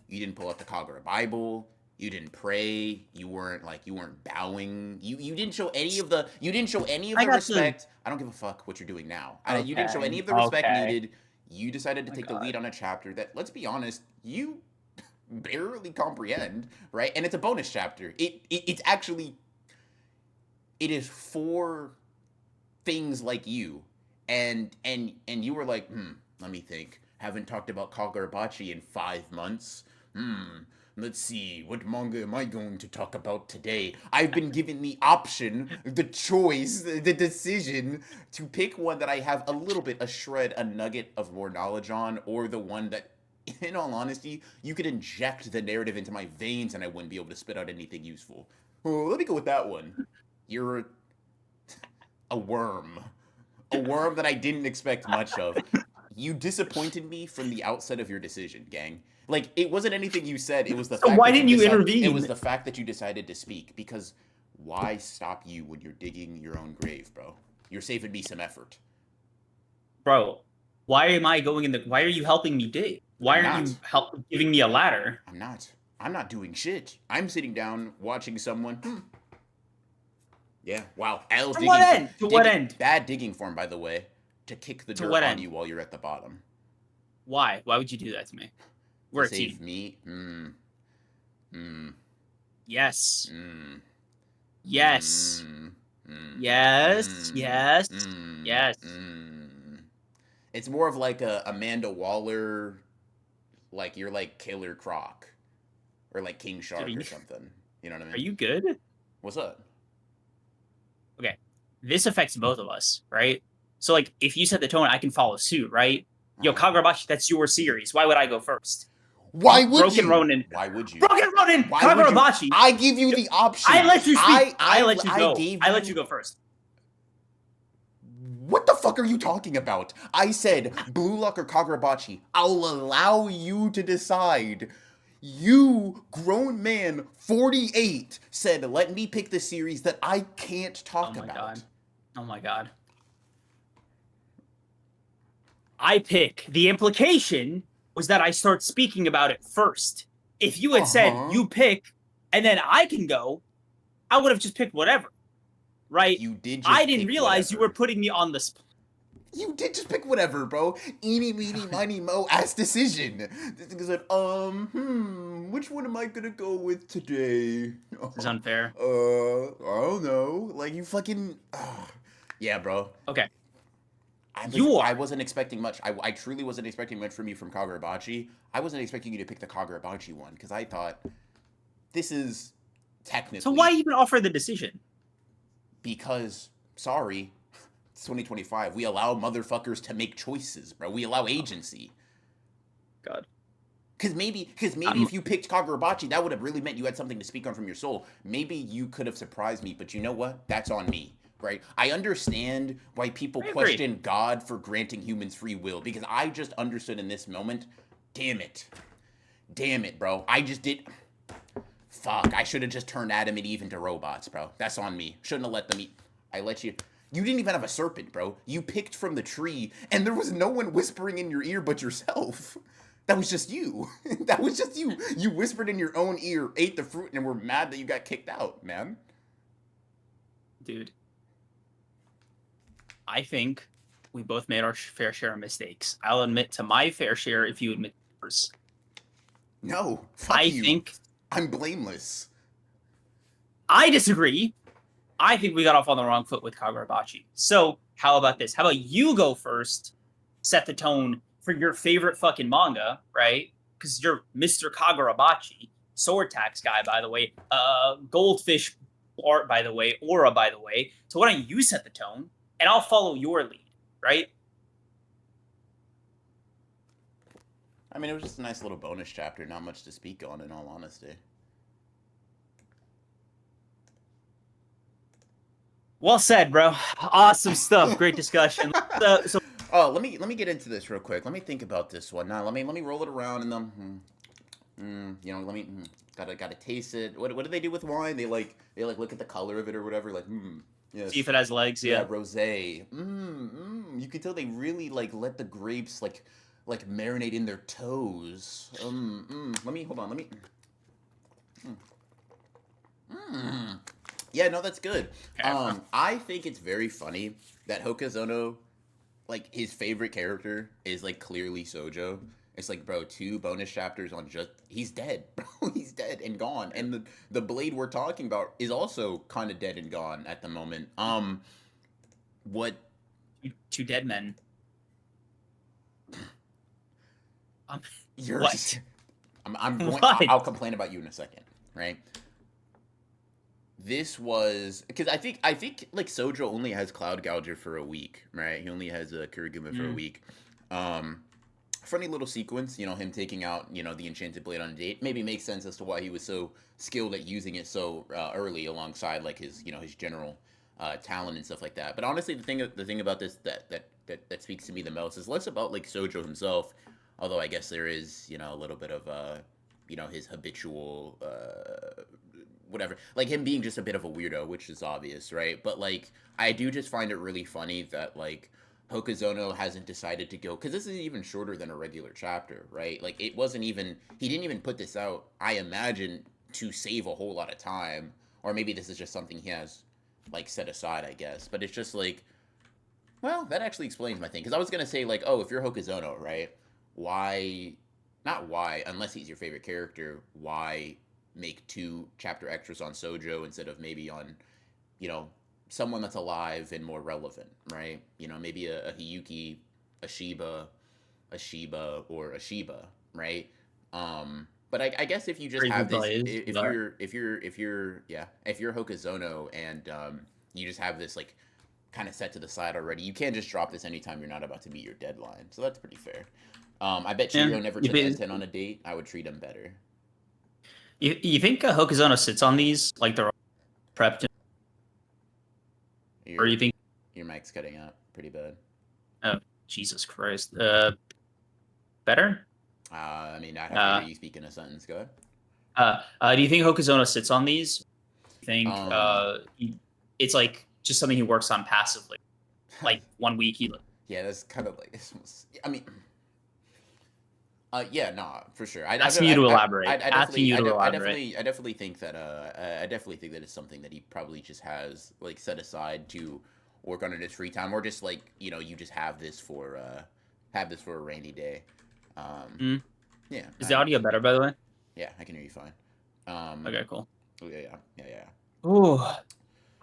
You didn't pull out the Kagura Bible. You didn't pray. You weren't bowing. You didn't show any of the respect. I don't give a fuck what you're doing now. Okay. You didn't show any of the respect needed. You decided to take the lead on a chapter that, let's be honest, you barely comprehend, right? And it's a bonus chapter. It's actually, it is for things like you. And you were like, let me think. Haven't talked about Kagurabachi in 5 months. Let's see, what manga am I going to talk about today? I've been given the option, the choice, the decision to pick one that I have a little bit, a shred, a nugget of more knowledge on, or the one that in all honesty, you could inject the narrative into my veins and I wouldn't be able to spit out anything useful. Oh, let me go with that one. You're a worm. A worm that I didn't expect much of. You disappointed me from the outset of your decision, gang. Like, it wasn't anything you said. It was the So fact why that you didn't you decided. It was intervene? the fact that you decided to speak. Because why stop you when you're digging your own grave, bro? You're saving me some effort. Bro, why am I going in the why are you helping me dig? Why I'm aren't not. you giving me a ladder? I'm not. I'm not doing shit. I'm sitting down watching someone. Yeah. Wow. Al's To what digging for end? To what end? bad digging form, by the way, to kick the To dirt what on end? you while you're at the bottom. Why? Why would you do that to me? We're To a save team. me. Yes. Mm, Yes. mm, Yes. mm, Yes. mm, Yes. mm. It's more of like a Amanda Waller, like you're like Killer Croc or like King Dude, Shark or something. You know what I are mean? you good? What's up? Okay. This affects both of us, right? So like if you set the tone, I can follow suit, right? Yo, Uh-huh. Kagurabachi, that's your series. Why would I go first? Why would Broken you? Ronin. Why would you? Broken Ronin! Why would you? Kagurabachi! I give you the I option. let you speak. I let you I go. gave I let you you. go first. What the fuck are you talking about? I said Blue Lock or Kagurabachi. I'll allow you to decide. You, grown man, 48, said, let me pick the series that I can't Oh talk my about. god. Oh my god. I pick. The implication was that I start speaking about it first. If you had said Uh-huh. you pick and then I can go, I would have just picked whatever. Right? You did I just didn't pick realize you were whatever. putting me on the spot. You did just pick whatever, bro. Eeny, meeny, miny, mo, ass decision. This thing said, which one am I gonna go with today? This is unfair. I don't know. Like, you fucking... yeah, bro. Okay. I You I are. wasn't expecting much. I truly wasn't expecting much from you from Kagurabachi. I wasn't expecting you to pick the Kagurabachi one, because I thought, this is So why technically... even offer the decision? Because, sorry, it's 2025. We allow motherfuckers to make choices, bro. We allow agency. God. Because maybe I'm if you picked Kagurabachi, that would have really meant you had something to speak on from your soul. Maybe you could have surprised me, but you know what? That's on me, right? I understand why people I agree. question God for granting humans free will, because I just understood in this moment, damn it, bro. I just did... Fuck, I should have just turned Adam and Eve into robots, bro. That's on me. Shouldn't have let them eat. I let you... You didn't even have a serpent, bro. You picked from the tree, and there was no one whispering in your ear but yourself. That was just you. That was just you. You whispered in your own ear, ate the fruit, and were mad that you got kicked out, man. Dude. I think we both made our fair share of mistakes. I'll admit to my fair share if you admit to yours. No, fuck I you. think I'm blameless. I disagree. I think we got off on the wrong foot with Kagurabachi. So how about this? How about you go first, set the tone for your favorite fucking manga, right? Because you're Mr. Kagurabachi, sword tax guy, by the way, goldfish art, by the way, aura, by the way. So why don't you set the tone, and I'll follow your lead, right? I mean, it was just a nice little bonus chapter, not much to speak on, in all honesty. Well said, bro. Awesome stuff. Great discussion. So Oh, let me get into this real quick. Let me think about this one. Now, let me roll it around and then, let me gotta taste it. What do they do with wine? They look at the color of it or whatever. Like, yes, see if it has legs. yeah, Yeah. rosé. You can tell they really like let the grapes like marinate in their toes. Let me hold on. Let me. Yeah, no, that's good. Okay. I think it's very funny that Hokazono, like his favorite character is like clearly Sojo. It's like, bro, 2 bonus chapters on just he's dead, bro. He's dead and gone. And the blade we're talking about is also kind of dead and gone at the moment. What? Two dead men. You're What? I'm going. What? I'll complain about you in a second, right? This was because I think like Sojo only has Cloud Gouger for a week, right? He only has a Kuriguma for a week. funny little sequence. You know, him taking out the enchanted blade on a date maybe makes sense as to why he was so skilled at using it so early, alongside like his his general talent and stuff like that. But honestly, the thing about this that speaks to me the most is less about like Sojo himself, although I guess there is a little bit of his habitual whatever, like him being just a bit of a weirdo, which is obvious, right? But like I do just find it really funny that like Hokazono hasn't decided to go, because this is even shorter than a regular chapter, right? Like it wasn't even, he didn't even put this out, I imagine, to save a whole lot of time, or maybe this is just something he has like set aside, I guess. But it's just like, well, that actually explains my thing, because I was gonna say like, oh, if you're Hokazono, right? Why, not why, unless he's your favorite character, why make two chapter extras on Sojo instead of maybe on, you know, someone that's alive and more relevant, right? Maybe a Hiyuki, a Shiba, or a Shiba, right? But I guess if you just Crazy have this, Blaze. if you're Hokazono and you just have this like kind of set to the side already, you can't just drop this anytime you're not about to meet your deadline. So that's pretty fair. I bet Yeah. Chihiro never You, took think- Enten on a date. I would treat him better. you think Hokuzono sits on these like they're all prepped, or Your you think? your mic's cutting out pretty bad. Oh, Jesus Christ. Better? I mean, I'd have to Uh, hear you speak in a sentence. Go ahead. do you think Hokuzono sits on these? You think Um, it's like just something he works on passively? Like 1 week he. yeah, that's kind of like. I mean, yeah, nah, for sure. Asking you to elaborate. I Asking definitely, you I, to de- elaborate. I definitely think that, I definitely think that it's something that he probably just has like set aside to work on in his free time, or just like you just have this for a rainy day. Um, Mm. yeah, Is the audio better, by the way? yeah, I can hear you fine. Okay, cool. Oh, yeah. Ooh, Yeah,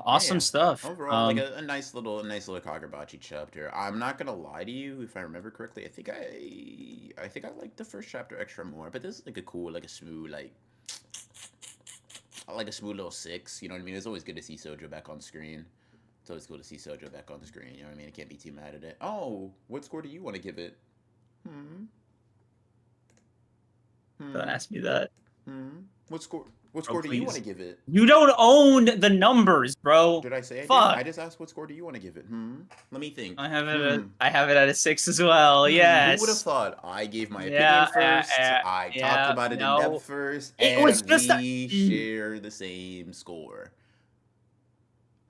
awesome yeah. stuff. Overall, like a nice little Kagurabachi chapter. I'm not gonna lie to you, if I remember correctly, I think I like the first chapter extra more. But this is like a cool, like a smooth, like I like a smooth little six. You know what I mean? It's always good to see Sojo back on screen. It's always cool to see Sojo back on the screen. You know what I mean? I can't be too mad at it. Oh, what score do you want to give it? Hmm. Don't Hmm. ask me that. Hmm. What score? What Bro, score do you want please. to give it? You don't own the numbers, bro. Did I say I did? Fuck. I just asked what score do you want to give it? Hmm. Let me think. I have it. Hmm. I have it at a 6 as well. Who would have Yes. thought? I gave my opinion Yeah. first. I talked Yeah. about it in depth No. first, It was and just a. we share the same score.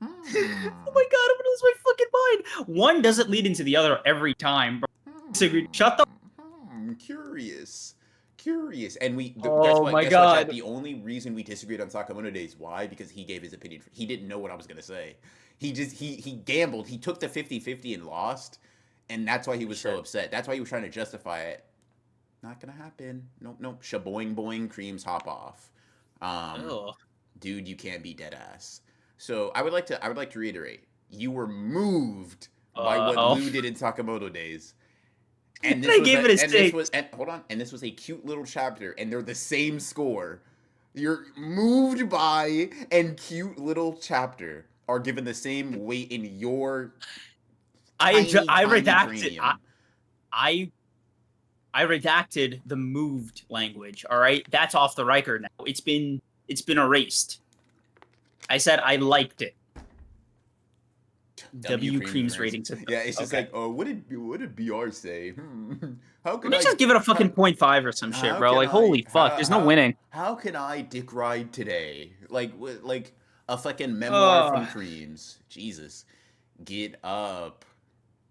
Oh Hmm. my god, I'm gonna lose my fucking mind. One doesn't lead into the other every time, bro. Disagree. Shut the. Curious. Curious. And guess Oh what? my Guess what, chat? god. The only reason we disagreed on Sakamoto Days, why? Because he gave his opinion. He didn't know what I was going to say. He gambled. He took the 50-50 and lost. And that's why he was so upset. That's why he was trying to justify it. Not going to happen. Nope. Shaboing boing, creams hop off. Ugh. Dude, you can't be dead ass. So I would like to reiterate. You were moved by what Oh. Lou did in Sakamoto Days. And I gave it a 6. hold on, and this was a cute little chapter, and they're the same score. You're moved by and cute little chapter are given the same weight in your I tiny redacted. cranium. I redacted the moved language. All right, that's off the record now. It's been erased. I said I liked it. W Cream's ratings. Yeah, it's just like, oh, what did BR say? How can Let me just give it a fucking 0.5 or some shit, bro. Like, holy fuck, there's no winning. How can I dick ride today? Like a fucking memoir from Creams. Jesus, get up.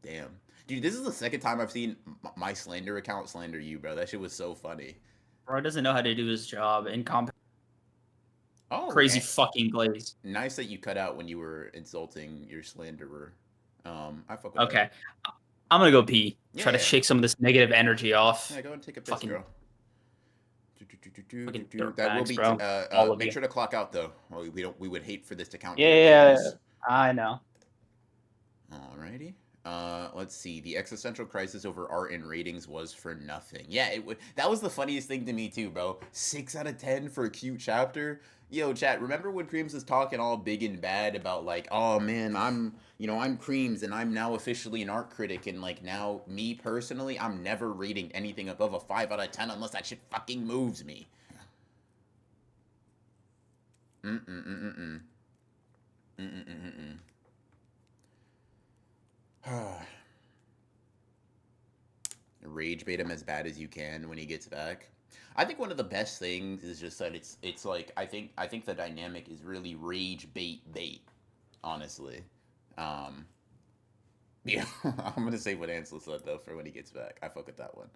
Damn, dude, this is the second time I've seen my slander account slander you, bro. That shit was so funny. Bro doesn't know how to do his job. Incompetent. Oh, Crazy fucking glaze. Nice that you cut out when you were insulting your slanderer. I fuck with Okay. That. I'm gonna go pee. Try to Yeah. shake some of this negative energy off. Yeah, go and take a piss, Fucking- girl. Fucking That will dirtbags, be. bro. All of Make you. sure to clock out though. We would hate for this to count. Yeah, I know. Alrighty. Let's see. The existential crisis over art and ratings was for nothing. Yeah, that was the funniest thing to me too, bro. 6 out of 10 for a cute chapter. Yo, chat. Remember when Creams was talking all big and bad about like, oh man, I'm Creams and I'm now officially an art critic, and like now me personally, I'm never rating anything above a 5 out of 10 unless that shit fucking moves me. Mm mm mm mm mm mm mm mm mm. Rage bait him as bad as you can when he gets back. I think one of the best things is just that it's like I think the dynamic is really rage bait, honestly. Um yeah, I'm gonna say what Ansel said though for when he gets back. I fuck with that one.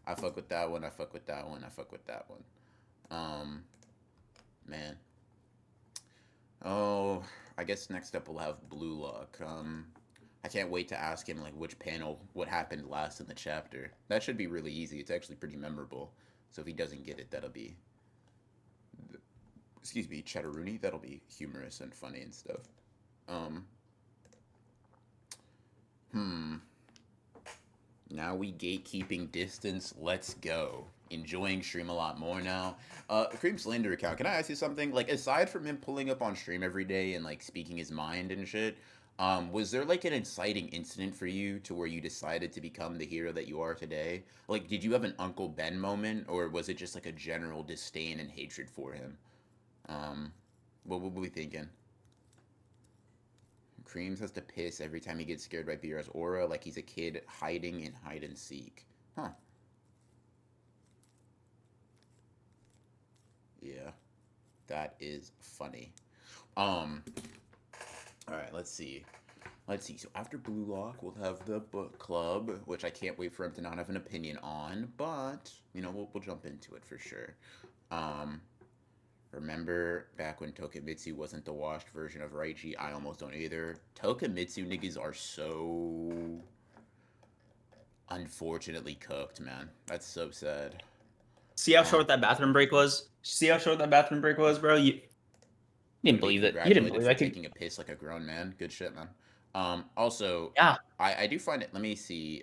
I fuck with that one. I fuck with that one. I fuck with that one. Um man. Oh, I guess next up we'll have Blue Lock. I can't wait to ask him like which panel what happened last in the chapter. That should be really easy. It's actually pretty memorable. So if he doesn't get it, that'll be excuse me, Chatteroony. That'll be humorous and funny and stuff. Um, hmm. Now we gatekeeping distance. Let's go. Enjoying stream a lot more now. Cream Slender account. Can I ask you something? Like, aside from him pulling up on stream every day and like speaking his mind and shit, was there like an inciting incident for you to where you decided to become the hero that you are today? Like, did you have an Uncle Ben moment, or was it just like a general disdain and hatred for him? Um, what were we thinking? Creams has to piss every time he gets scared by Beer's aura, like he's a kid hiding in hide and seek. Huh. Yeah, that is funny. Um, all right, let's see. Let's see. So after Blue Lock, we'll have the book club, which I can't wait for him to not have an opinion on, but we'll jump into it for sure. Um, Remember back when Tokimitsu wasn't the washed version of Raichi? I almost don't either. Tokimitsu niggas are so unfortunately cooked, man. That's so sad. See how short that bathroom break was? See how short that bathroom break was, bro? You didn't believe it. You didn't believe it. I could Taking a piss like a grown man. Good shit, man. Also, yeah. I do find it. Let me see.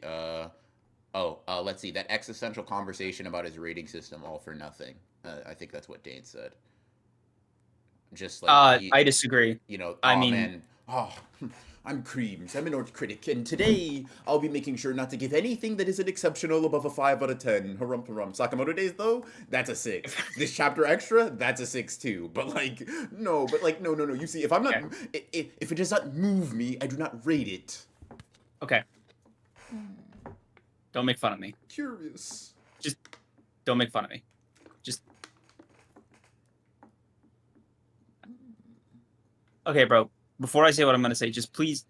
Let's see. That existential conversation about his rating system, all for nothing. I think that's what Dane said. Just like I disagree. I mean, man, I'm Creams. I'm an art critic, and today I'll be making sure not to give anything that isn't exceptional above a 5 out of 10. Harum harum. Sakamoto days though, that's a 6. This chapter extra, that's a 6 too. But no. You see, if I'm not, if it does not move me, I do not rate it. Okay. Don't make fun of me. Curious. Just don't make fun of me. Just. Okay, bro. Before I say what I'm gonna say, just please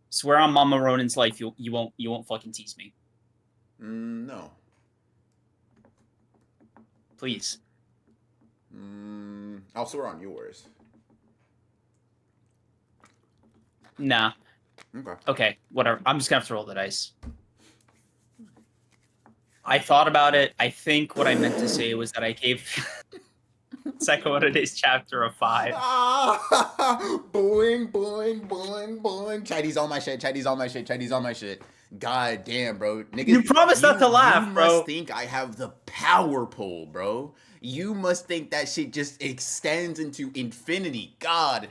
swear on Mama Ronan's life you won't fucking tease me. No. Please. I'll swear on yours. Nah. Okay. Okay, whatever. I'm just gonna have to roll the dice. I thought about it. I think what I meant to say was that I gave Sakamoto Days chapter a 5. Boing, boing, boing, boing. Chinese on my shit. Chinese on my shit. Chinese on my shit. God damn, bro. Niggas, you promised not to laugh, bro. You must think I have the power pole, bro. You must think that shit just extends into infinity. God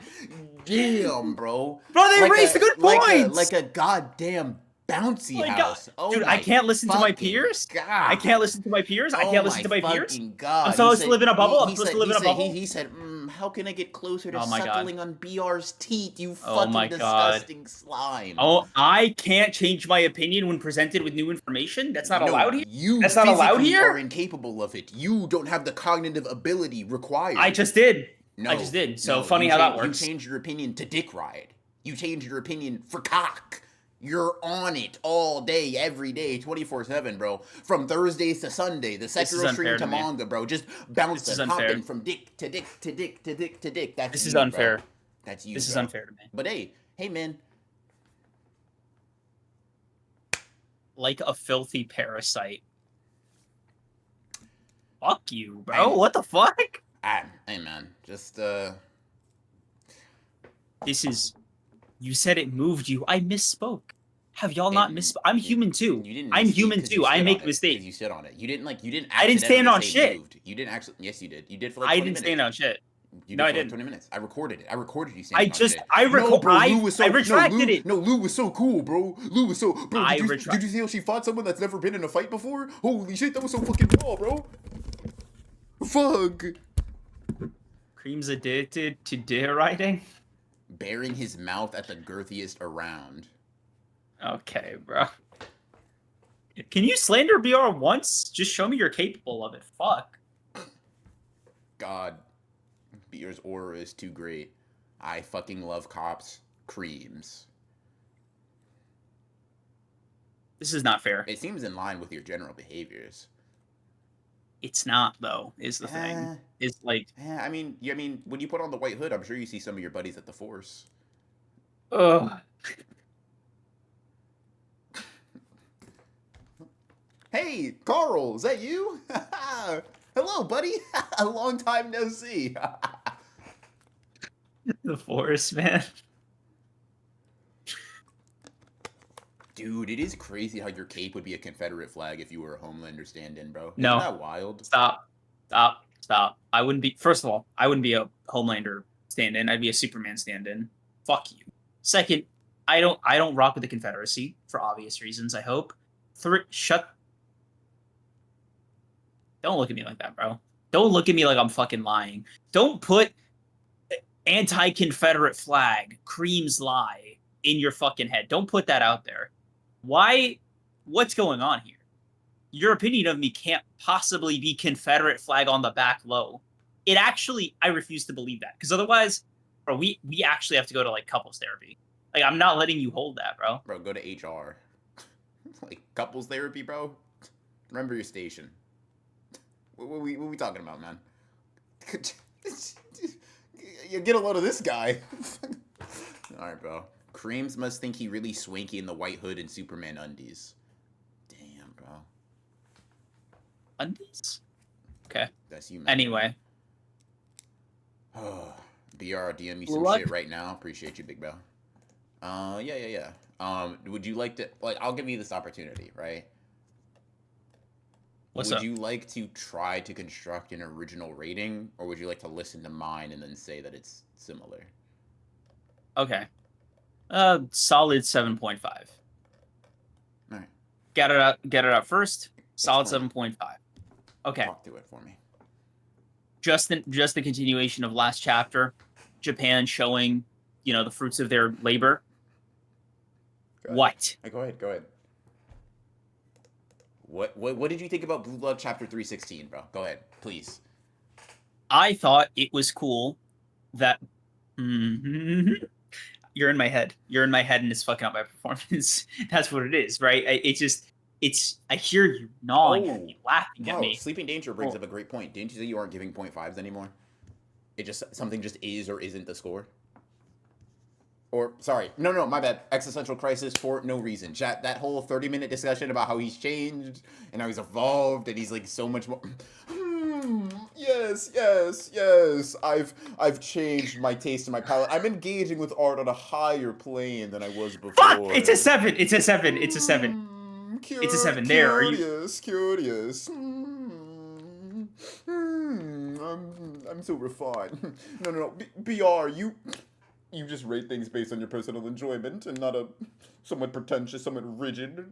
damn, bro. Bro, they raised the good points. Like a goddamn bouncy house. God. Oh, dude, I can't listen to my peers. God. I can't listen to my peers. I can't listen to my peers. God. I'm supposed to live in a bubble. I'm supposed to live in a bubble. He said, how can I get closer to suckling on BR's teeth, you fucking disgusting slime? Oh, I can't change my opinion when presented with new information? That's not allowed here? That's not allowed here? You are incapable of it. You don't have the cognitive ability required. I just did. I just did. So funny how that works. You changed your opinion to dick ride. You changed your opinion for cock. You're on it all day, every day, 24/7, bro. From Thursdays to Sunday, the Sekiro stream to manga, bro. Just bouncing, hopping from dick to dick to dick to dick to dick. This is unfair. Bro. That's you. This is unfair to me. But hey, man. Like a filthy parasite. Fuck you, bro. What the fuck? Hey, man. Just This is. You said it moved you. I misspoke. Have y'all not And I'm human too. you didn't I'm misspeak human because you too. I stood on make it. mistakes. Because you stood on it. You didn't like. You didn't I didn't stand accidentally on say shit. moved. You didn't actually. Yes, you did. You did for like I 20 didn't minutes. stand on shit. You No, did I for like didn't. 20 minutes. I recorded it. I recorded you I standing on just shit. I No, record bro. Lou was so I retracted Lou, it. no, Lou was so cool, bro. Lou was so bro. I Did you see how she fought someone that's never been in a fight before? Holy shit, that was so fucking raw, bro. Fuck. Cream's addicted to deer riding. Bearing his mouth at the girthiest around. Okay, bro. Can you slander BR once? Just show me you're capable of it. Fuck. God, Beer's aura is too great. I fucking love cops. Creams. This is not fair. It seems in line with your general behaviors. It's not though. Is the thing. It's like. I mean, when you put on the white hood, I'm sure you see some of your buddies at the Force. Ugh. Hey, Carl, is that you? Hello, buddy. A long time no see. The Forest, man. Dude, it is crazy how your cape would be a Confederate flag if you were a Homelander stand-in, bro. No. Isn't that wild? Stop. I wouldn't be. First of all, I wouldn't be a Homelander stand-in. I'd be a Superman stand-in. Fuck you. Second, I don't rock with the Confederacy for obvious reasons. I hope. Don't look at me like that, bro. Don't look at me like I'm fucking lying. Don't put anti-Confederate flag, Cream's lie in your fucking head. Don't put that out there. Why? What's going on here? Your opinion of me can't possibly be Confederate flag on the back low. It actually, I refuse to believe that. Because otherwise, bro, we actually have to go to like couples therapy. Like, I'm not letting you hold that, bro. Bro, go to HR. Like, couples therapy, bro? Remember your station. What are we talking about, man? You get a load of this guy. Alright, bro. Creams must think he really swanky in the white hood and Superman undies. Damn, bro. Undies? Okay. That's you, man. Anyway. BR, DM me some shit right now. Appreciate you, big bro. Yeah. Would you like to, like, I'll give you this opportunity, right? What's would up? you like to try to construct an original rating, or would you like to listen to mine and then say that it's similar? Okay. Solid 7.5. All right. Get it out first. Solid 7.5. Okay. Talk to it for me. Just the continuation of last chapter, Japan showing, the fruits of their labor. What? Go ahead. What did you think about Blue Blood Chapter 316, bro? Go ahead, please. I thought it was cool that you're in my head. You're in my head and it's fucking up my performance. That's what it is, right? I hear you gnawing at me, laughing at me. Sleeping Danger brings up a great point. Didn't you say you aren't giving 0.5s anymore? Something just is or isn't the score? Or, sorry, no, my bad. Existential crisis for no reason. Chat, that whole 30-minute discussion about how he's changed and how he's evolved and he's like so much more. Yes. I've changed my taste and my palate. I'm engaging with art on a higher plane than I was before. Fuck! It's a 7. It's a 7. It's a 7. It's a 7. There. Are you? Curious. I'm so refined. No. BR, you just rate things based on your personal enjoyment and not a somewhat pretentious, somewhat rigid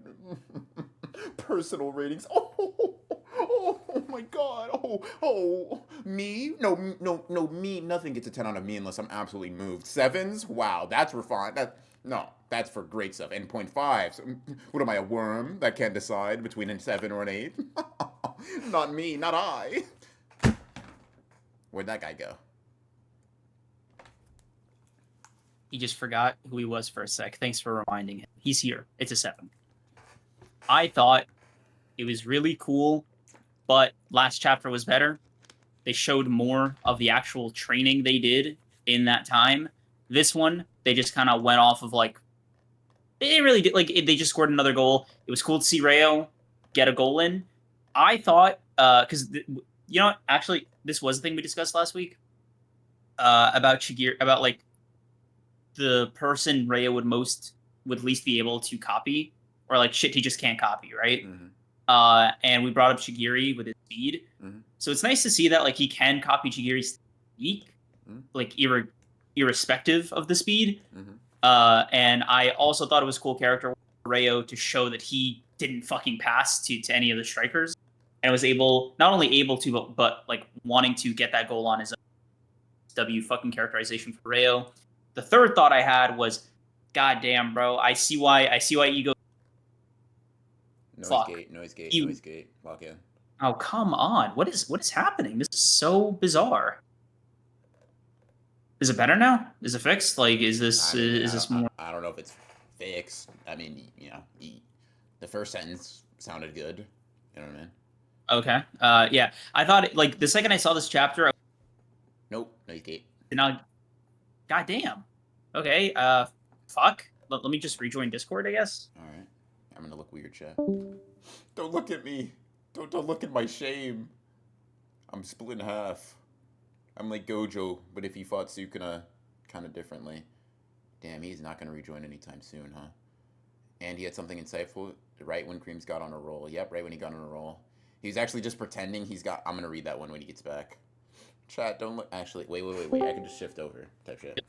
personal ratings. Oh my god. Oh, me? No, me. Nothing gets a 10 out of me unless I'm absolutely moved. 7s? Wow, that's refined. That's for great stuff. And 0.5s. What am I, a worm that can't decide between a 7 or an 8? Not me, not I. Where'd that guy go? He just forgot who he was for a sec. Thanks for reminding him. He's here. It's a 7. I thought it was really cool, but last chapter was better. They showed more of the actual training they did in that time. This one, they just kind of went off of like, they didn't really they just scored another goal. It was cool to see Rayo get a goal in. I thought, because, actually, this was the thing we discussed last week about Chigiri, about like, the person Rhea would most would at least be able to copy, or like shit he just can't copy, right? Mm-hmm. And we brought up Shigiri with his speed, Mm-hmm. so it's nice to see that like he can copy Shigiri's technique, Mm-hmm. like irrespective of the speed. Mm-hmm. And I also thought it was a cool character Rayo to show that he didn't fucking pass to any of the strikers, and was able, not only able to, but like wanting to get that goal on his own. W fucking characterization for Rayo. The third thought I had was, God damn, bro, I see why Ego. Noise Fuck gate, noise gate, you. noise gate. Lock in. Oh, come on. What is happening? This is so bizarre. Is it better now? Is it fixed? Like, I mean, is this more? I don't know if it's fixed. I mean, the first sentence sounded good. You know what I mean? Okay. Yeah. I thought like the second I saw this chapter, I Nope, noise gate. now, God damn. Okay. Fuck. Let me just rejoin Discord, I guess. All right, I'm gonna look weird, chat. Don't look at me. Don't look at my shame. I'm split in half. I'm like Gojo, but if he fought Sukuna kind of differently. Damn, he's not gonna rejoin anytime soon, huh? And he had something insightful right when Creams got on a roll. Yep, right when he got on a roll. He's actually just pretending he's got. I'm gonna read that one when he gets back. Chat, don't look. Actually, wait. I can just shift over. Type shit.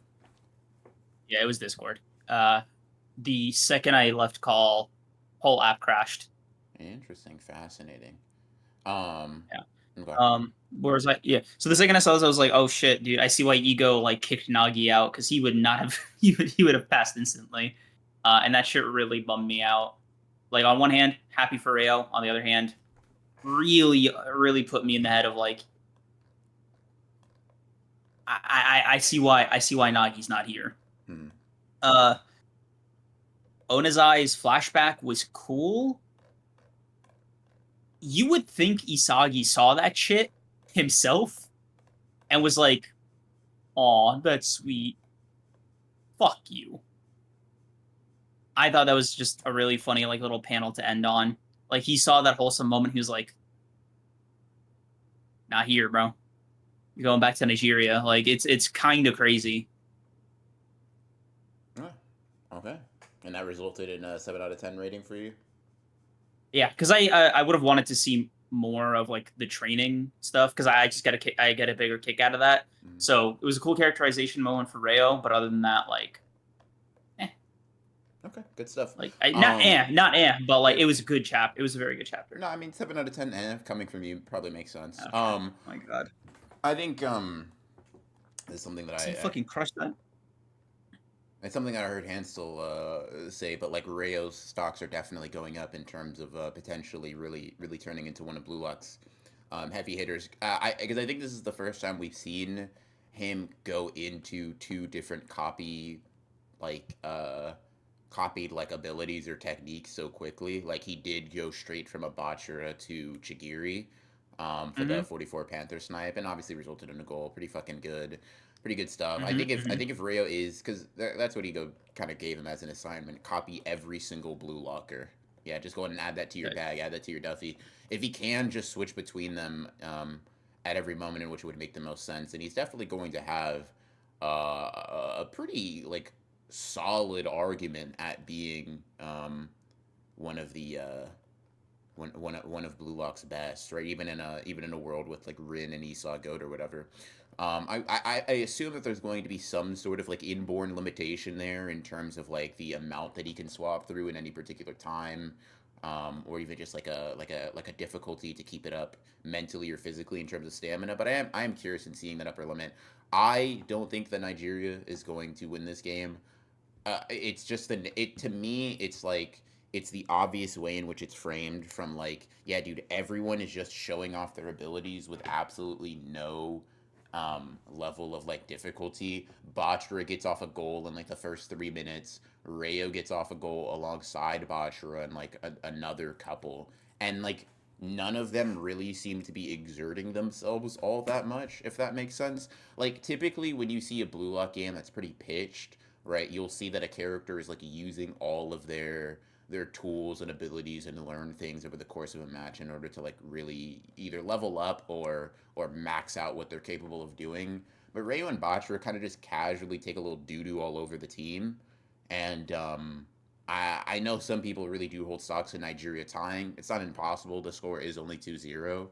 Yeah, it was Discord. The second I left call, whole app crashed. Interesting, fascinating. Yeah. Okay. Whereas yeah. So the second I saw this, I was like, oh shit, dude. I see why Ego like kicked Nagi out, because he would not have he would have passed instantly. And that shit really bummed me out. Like on one hand, happy for Rayo. On the other hand, really put me in the head of like, I see why Nagi's not here. Hmm. Onizai's flashback was cool. You would think Isagi saw that shit himself and was like, "Aw, that's sweet. Fuck you." I thought that was just a really funny like little panel to end on. Like he saw that wholesome moment. He was like, "Not here, bro. You're going back to Nigeria." Like it's kind of crazy. Oh, okay. And that resulted in a 7 out of 10 rating for you. Yeah, because I would have wanted to see more of like the training stuff, because I just I get a bigger kick out of that. Mm-hmm. So it was a cool characterization moment for Rayo, but other than that, like, Okay, good stuff. like not but like it was a good chapter. It was a very good chapter. No, I mean 7 out of 10. Coming from you probably makes sense. Okay. Oh my god. I think there's something that I fucking crushed that. It's something that I heard Hansel say, but like Rayo's stocks are definitely going up in terms of potentially really turning into one of Blue Luck's heavy hitters. Because I think this is the first time we've seen him go into two different copied like abilities or techniques so quickly. Like he did go straight from a Bachira to Chigiri for the 44 Panther snipe, and obviously resulted in a goal. Pretty good stuff. I think if Rayo is, because that's what Ego kind of gave him as an assignment: copy every single blue locker. Yeah, just go ahead and add that to your bag, add that to your Duffy. If he can just switch between them at every moment in which it would make the most sense, and he's definitely going to have a pretty like solid argument at being one of the one of Blue Lock's best, right? Even in a world with like Rin and Esau Goat or whatever. I assume that there's going to be some sort of like inborn limitation there in terms of like the amount that he can swap through in any particular time, or even just like a difficulty to keep it up mentally or physically in terms of stamina. But I am curious in seeing that upper limit. I don't think that Nigeria is going to win this game. It's just to me it's like it's the obvious way in which it's framed from like, yeah, dude, everyone is just showing off their abilities with absolutely no level of like difficulty. Bachira gets off a goal in like the first 3 minutes. Rayo gets off a goal alongside Bachira and like another couple, and like none of them really seem to be exerting themselves all that much, if that makes sense. Like typically when you see a Blue Lock game that's pretty pitched, right, you'll see that a character is like using all of their tools and abilities and learn things over the course of a match in order to like really either level up or max out what they're capable of doing. But Rayo and Bachira kind of just casually take a little doo doo all over the team, and I know some people really do hold stocks in Nigeria tying. It's not impossible. The score is only 2-0,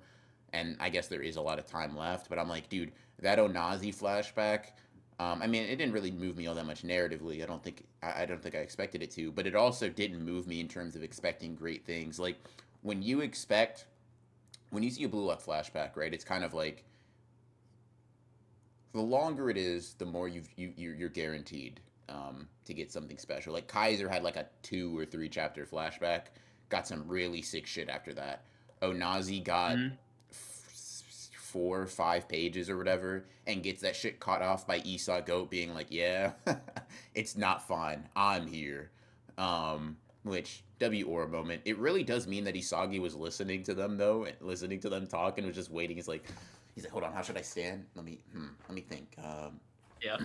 and I guess there is a lot of time left. But I'm like, dude, that Onazi flashback. I mean, it didn't really move me all that much narratively. I don't think I expected it to, but it also didn't move me in terms of expecting great things. Like when you expect when you see a Blue Lock flashback, right? It's kind of like the longer it is, the more you're guaranteed to get something special. Like Kaiser had like a 2 or 3 chapter flashback, got some really sick shit after that. Onazi got Mhm. 4 or 5 pages or whatever, and gets that shit caught off by Esau Goat being like, "Yeah, it's not fine. I'm here." Which W or moment. It really does mean that Isagi was listening to them though, and listening to them talk, and was just waiting. He's like, hold on, how should I stand? Let me think. Yeah,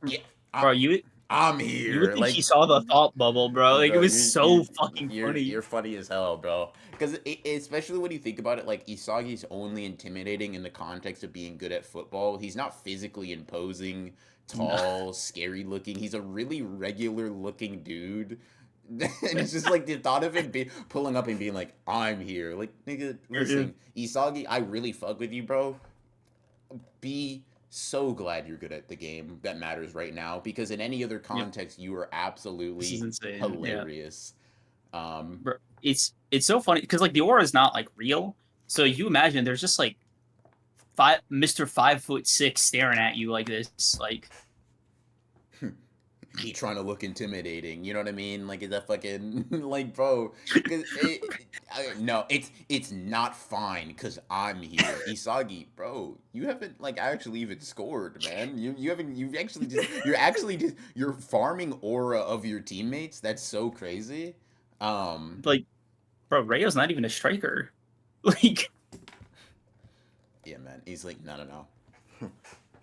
Yeah, I, bro. You I'm would here. think he saw the thought bubble, bro. Like it Bro, was so fucking you're funny. funny as hell, bro. Because especially when you think about it, like Isagi's only intimidating in the context of being good at football. He's not physically imposing, No. tall, scary looking. He's a really regular looking dude. And it's just like the thought of him pulling up and being like, "I'm here." Like, nigga, listen, Isagi, I really fuck with you, bro. Be so glad you're good at the game that matters right now, because in any other Yep. context you are This is absolutely insane. Yeah. hilarious. um Bro, it's so funny because like the aura is not like real. So you imagine there's just like Mr. 5'6" staring at you like this. Like he trying to look intimidating, you know what I mean? Like, is that fucking like, bro, because no, it's not fine because I'm here. Isagi, bro, you haven't like actually even scored, man. You haven't, you're farming aura of your teammates. That's so crazy. um like bro, Rayo's not even a striker. Like yeah, man, he's like, no, no, no.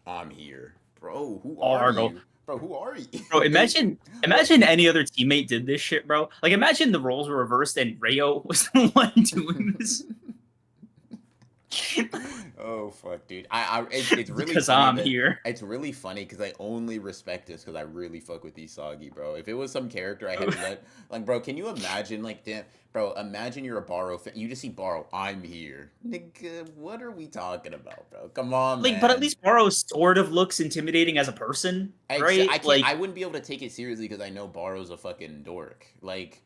I'm here, bro. Who are Argo. you, bro? Who are you? Bro, Because what? imagine any other teammate did this shit, bro. Like imagine the roles were reversed and Rayo was the one doing this. Oh fuck, dude. It's really Because funny I'm that here. it's really funny because I only respect this because I really fuck with Isagi, bro. If it was some character I had to let, like, bro, can you imagine, like, damn, bro, imagine you're a Baro fan, you just see Baro, I'm here, nigga. What are we talking about, bro? Come on, Like, but at man. least Baro sort of looks intimidating as a person, right? I can't. Like, I wouldn't be able to take it seriously because I know Baro's a fucking dork. Like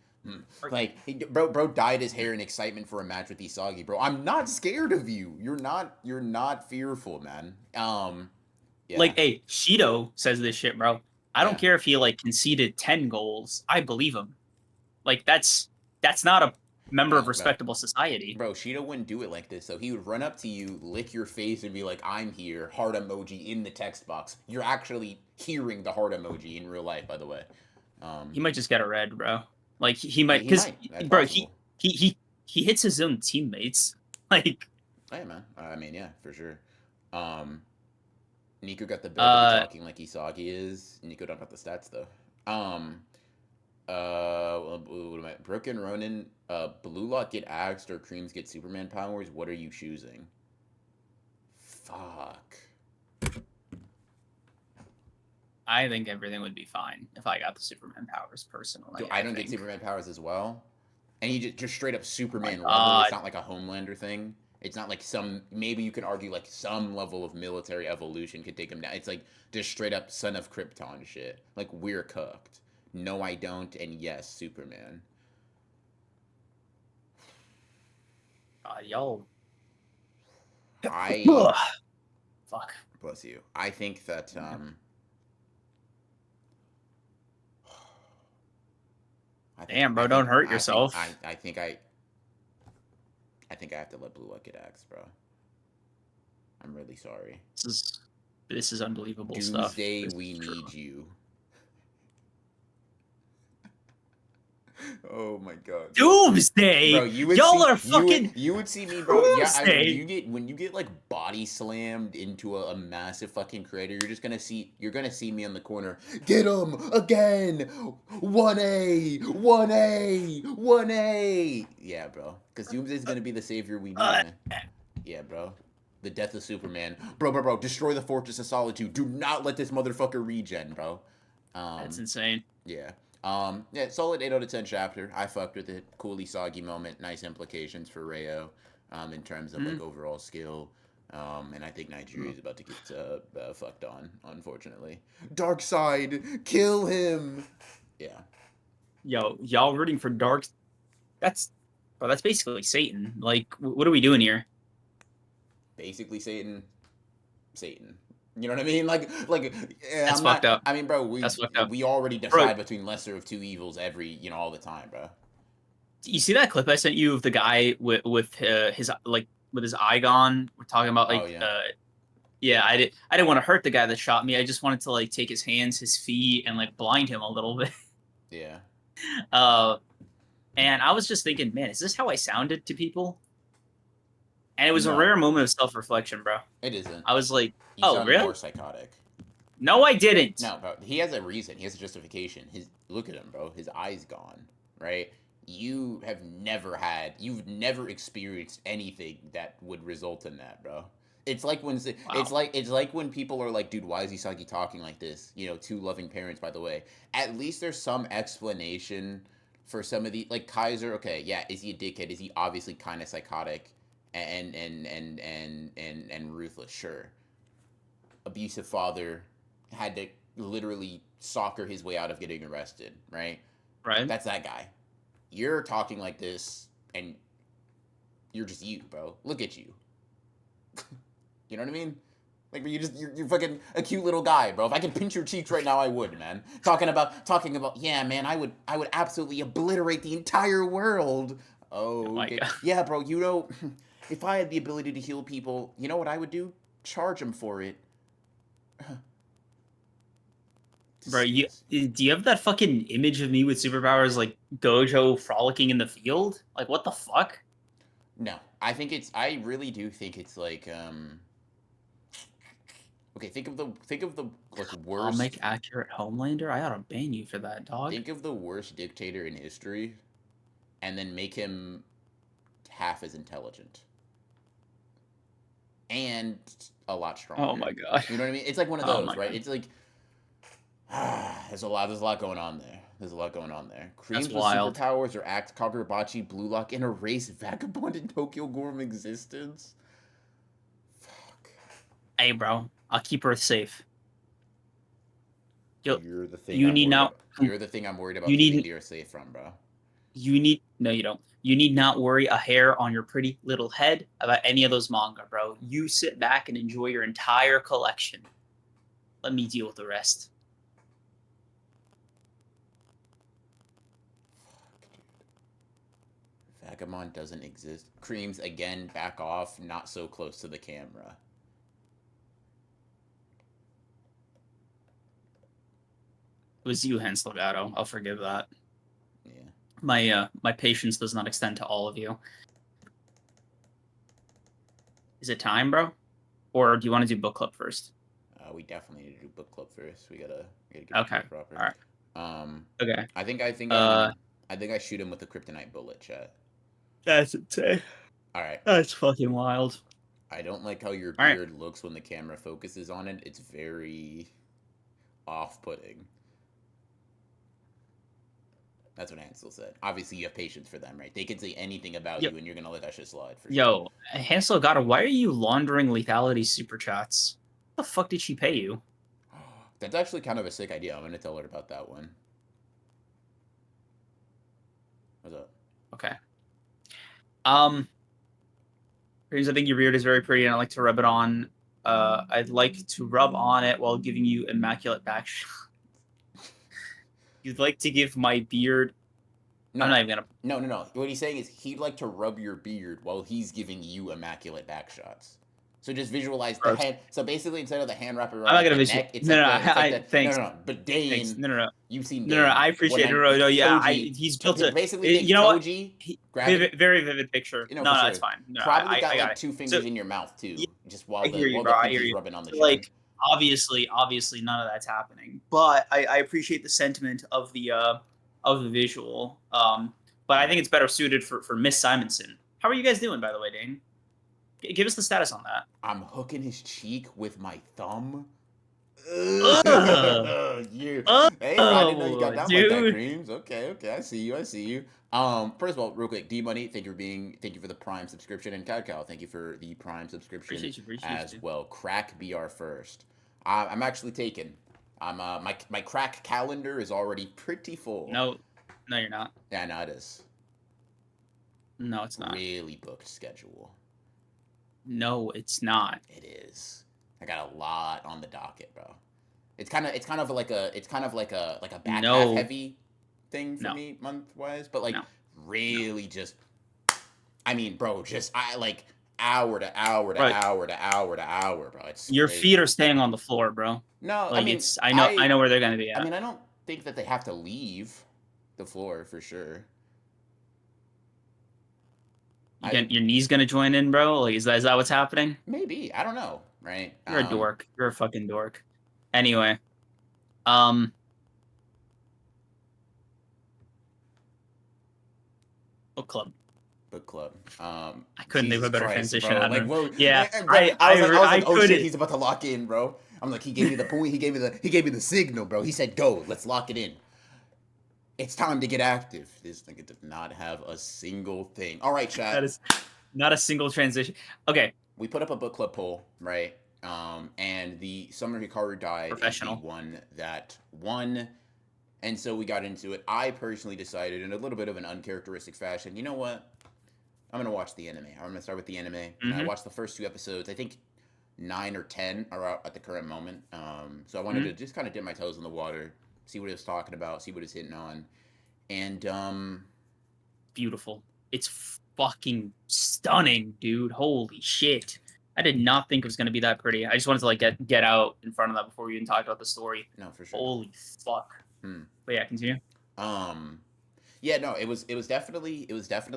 bro dyed his hair in excitement for a match with Isagi, bro. I'm not scared of you. You're not fearful, man. Yeah, hey, Shido says this shit, bro. I don't yeah. care if he like conceded 10 goals. I believe him. Like that's not a member of No, bro. respectable society. Bro, Shido wouldn't do it like this. So he would run up to you, lick your face, and be like, "I'm here." Heart emoji in the text box. You're actually hearing the heart emoji in real life, by the way. Um, He might just get a red, bro. Like he might he because might. That's bro, possible. he hits his own teammates. Like Hey, man. I mean, yeah, for sure. Um, Nico got the build to be uh talking like Isagi is. Nico don't got the stats though. What am I? Broken Ronin. Blue Lock get axed or Creams get Superman powers. What are you choosing? Fuck. I think everything would be fine if I got the Superman powers personally. I I don't get think. Superman powers as well. And you just straight up My Superman level. It's God. not like a Homelander thing. It's not like some, maybe you can argue like some level of military evolution could take him down. It's like just straight up son of Krypton shit. Like, we're cooked. No, I don't, and yes, Superman. Y'all. I Fuck. bless you. I think that Damn, bro, don't hurt yourself. I think I have to let Blue Lock get axed, bro. I'm really sorry. This is unbelievable stuff. Doomsday, This we is true. need you. Oh my god, bro, Doomsday. Y'all are fucking you would see me, bro. Yeah, I mean, Doomsday. when you get like body slammed into a massive fucking crater, you're gonna see me in the corner. Get him again. 1A, 1A, 1A. Yeah, bro. Because Doomsday's gonna be the savior we need, Uh, man. Yeah, bro. The death of Superman, bro. Destroy the Fortress of Solitude. Do not let this motherfucker regen, bro. that's Um, insane. yeah. Yeah, solid 8 out of 10 chapter. I fucked with it. Coolly soggy moment. Nice implications for Rayo, in terms of like Mhm. overall skill. And I think Nigeria is about to get fucked on, unfortunately. Dark side, kill him. Yeah, Yo, y'all rooting for Dark? That's, bro, that's basically Satan. Like, what are we doing here? basically Satan. Satan. You know what I mean? Like, yeah, That's I'm fucked not. up. I mean, bro, That's fucked up, we already bro. decide between lesser of two evils all the time, bro. You see that clip I sent you of the guy with his like with his eye gone? We're talking about Oh like yeah, yeah, I didn't want to hurt the guy that shot me. I just wanted to like take his hands, his feet, and like blind him a little bit. yeah. Uh, and I was just thinking, man, is this how I sounded to people? And it was a No, rare moment of self reflection, bro. it isn't. I was like, You oh, sounded more really? psychotic. No, I didn't. No, bro. He has a reason. He has a justification. His look at him, bro. His eyes gone. Right. You've never experienced anything that would result in that, bro. It's like when Wow. it's like when people are like, dude, why is Isagi talking like this? You know, two loving parents, by the way. At least there's some explanation for some of the like Kaiser. Okay, yeah, is he a dickhead? Is he obviously kind of psychotic and ruthless? Sure, abusive father, had to literally soccer his way out of getting arrested, right? Right? That's that guy. You're talking like this, and you're just you, bro. Look at you. You know what I mean? Like you're fucking a cute little guy, bro. If I could pinch your cheeks right now, I would, man. Talking about, yeah, man. I would absolutely obliterate the entire world. Oh Oh, my okay. god. Yeah, bro. You know, if I had the ability to heal people, you know what I would do? Charge them for it. Bro, Disgust. do you have that fucking image of me with superpowers like Gojo frolicking in the field? Like what the fuck? No, I think it's. I really do think it's like. Okay, think of the like I'll worst. make accurate Homelander. I ought to ban you for that, dog. Think of the worst dictator in history, and then make him half as intelligent and a lot Oh stronger. my god. You know what I mean? It's like one of Oh those, my right? god. It's like there's a lot going on there. There's a lot going on there. That's Creams with wild. superpowers or act Kagurabachi, Blue Lock, and erase Vagabond and Tokyo Ghoul from existence. Fuck. Hey, bro, I'll keep Earth safe. Yo, You're the thing you I'm need worried not. about. You're the thing I'm worried about You keeping need. the earth safe from, bro. You need. No, you don't. You need not worry a hair on your pretty little head about any of those manga, bro. You sit back and enjoy your entire collection. Let me deal with the rest. Vagabond doesn't exist. Creams again, back off, not so close to the camera. It was you, Hans Legato. I'll forgive that. Yeah. My patience does not extend to all of you. Is it time, bro? Or do you want to do book club first? We definitely need to do book club first. We gotta get Okay. this proper. All right. Um, Okay. I think Uh, I think I shoot him with the kryptonite bullet, chat. that's insane. All right. That's fucking wild. I don't like how your All right. beard looks when the camera focuses on it. It's very off-putting. That's what Hansel said. Obviously, you have patience for them, right? They can say anything about Yo, you, and you're gonna let that shit slide for sure. yo, Hansel Legato, why are you laundering lethality super chats? What the fuck did she pay you? That's actually kind of a sick idea. I'm gonna tell her about that one. What's up? Okay. Um, Because I think your beard is very pretty and I like to rub it on. I'd like to rub on it while giving you immaculate back. You'd like to give my beard. I'm No, not even gonna. no. What he's saying is he'd like to rub your beard while he's giving you immaculate back shots. So just visualize the Gross. hand. So basically, instead of the hand wrapped I'm around not like gonna the visual. neck, No, no, it's like I the thanks, no. But thanks. Dane, No, no, no, you've seen no, no, no. Dane. I One appreciate it. hand, No, no, yeah, Toji. he's built a. Basically, think You know what? Toji grabbing. Very vivid picture. You know No, for no, it's sure. fine. No, Probably I got got like it. two So fingers in your mouth yeah, too, just I hear you, while bro. the I hear pinky's you. rubbing on the So, chin. like, obviously, none of that's happening. But I appreciate the sentiment of the visual. But I think it's better suited for Miss Simonson. How are you guys doing, by the way, Dane? Give us the status on that. I'm hooking his cheek with my thumb. Ugh. You. Hey, bro, I didn't know you got Oh, down like that, dude. Creams. Okay, okay, I see you. I see you. First of all, real quick, D Money, thank you for the Prime subscription, and Cacao, thank you for the Prime subscription Appreciate as you. well. Crack BR first. I'm actually taken. My crack calendar is already pretty full. No, no, you're not. Yeah, no, it is. No, it's not. Really booked schedule. No, it's not. It is. I got a lot on the docket, bro. It's kind of like a back half No, heavy thing for no, me month wise, but like no, no. really just I mean, bro, just I like hour to hour to Right. hour to hour to hour, bro. It's Your feet are crazy. staying on the floor, bro. No, I Like mean, it's. I know where they're gonna be I at. mean, I don't think that they have to leave the floor for sure. I Your knees gonna join in, bro? Like is that what's happening? maybe, I don't know, right? You're a dork. You're a fucking dork. Anyway, um, book club. Book club. I couldn't think of Jesus a better Christ, transition. bro. I Like, don't. whoa, Yeah, bro. I was I like, oh shit, couldn't. he's about to lock in, bro. I'm like, he gave me the point. He gave me the signal, bro. He said, go, let's lock it in. It's time to get active. This nigga did not have a single thing. All right, That chat. is not a single transition. Okay, We put up a book club poll, right? And the Summer Hikaru Died is the professional. one that won. And so we got into it. I personally decided, in a little bit of an uncharacteristic fashion, you know what? I'm gonna watch the anime. I'm gonna start with the anime, and I Mm-hmm. watched the first 2 episodes. I think 9 or 10 are out at the current moment. So I wanted Mm-hmm. to just kind of dip my toes in the water, see what it was talking about, see what it's hitting on, and Beautiful. It's fucking stunning, dude. Holy shit. I did not think it was gonna be that pretty. I just wanted to like get out in front of that before we even talked about the story. no, for sure. Holy fuck. Hmm. But yeah, continue. Um, yeah, no, it was definitely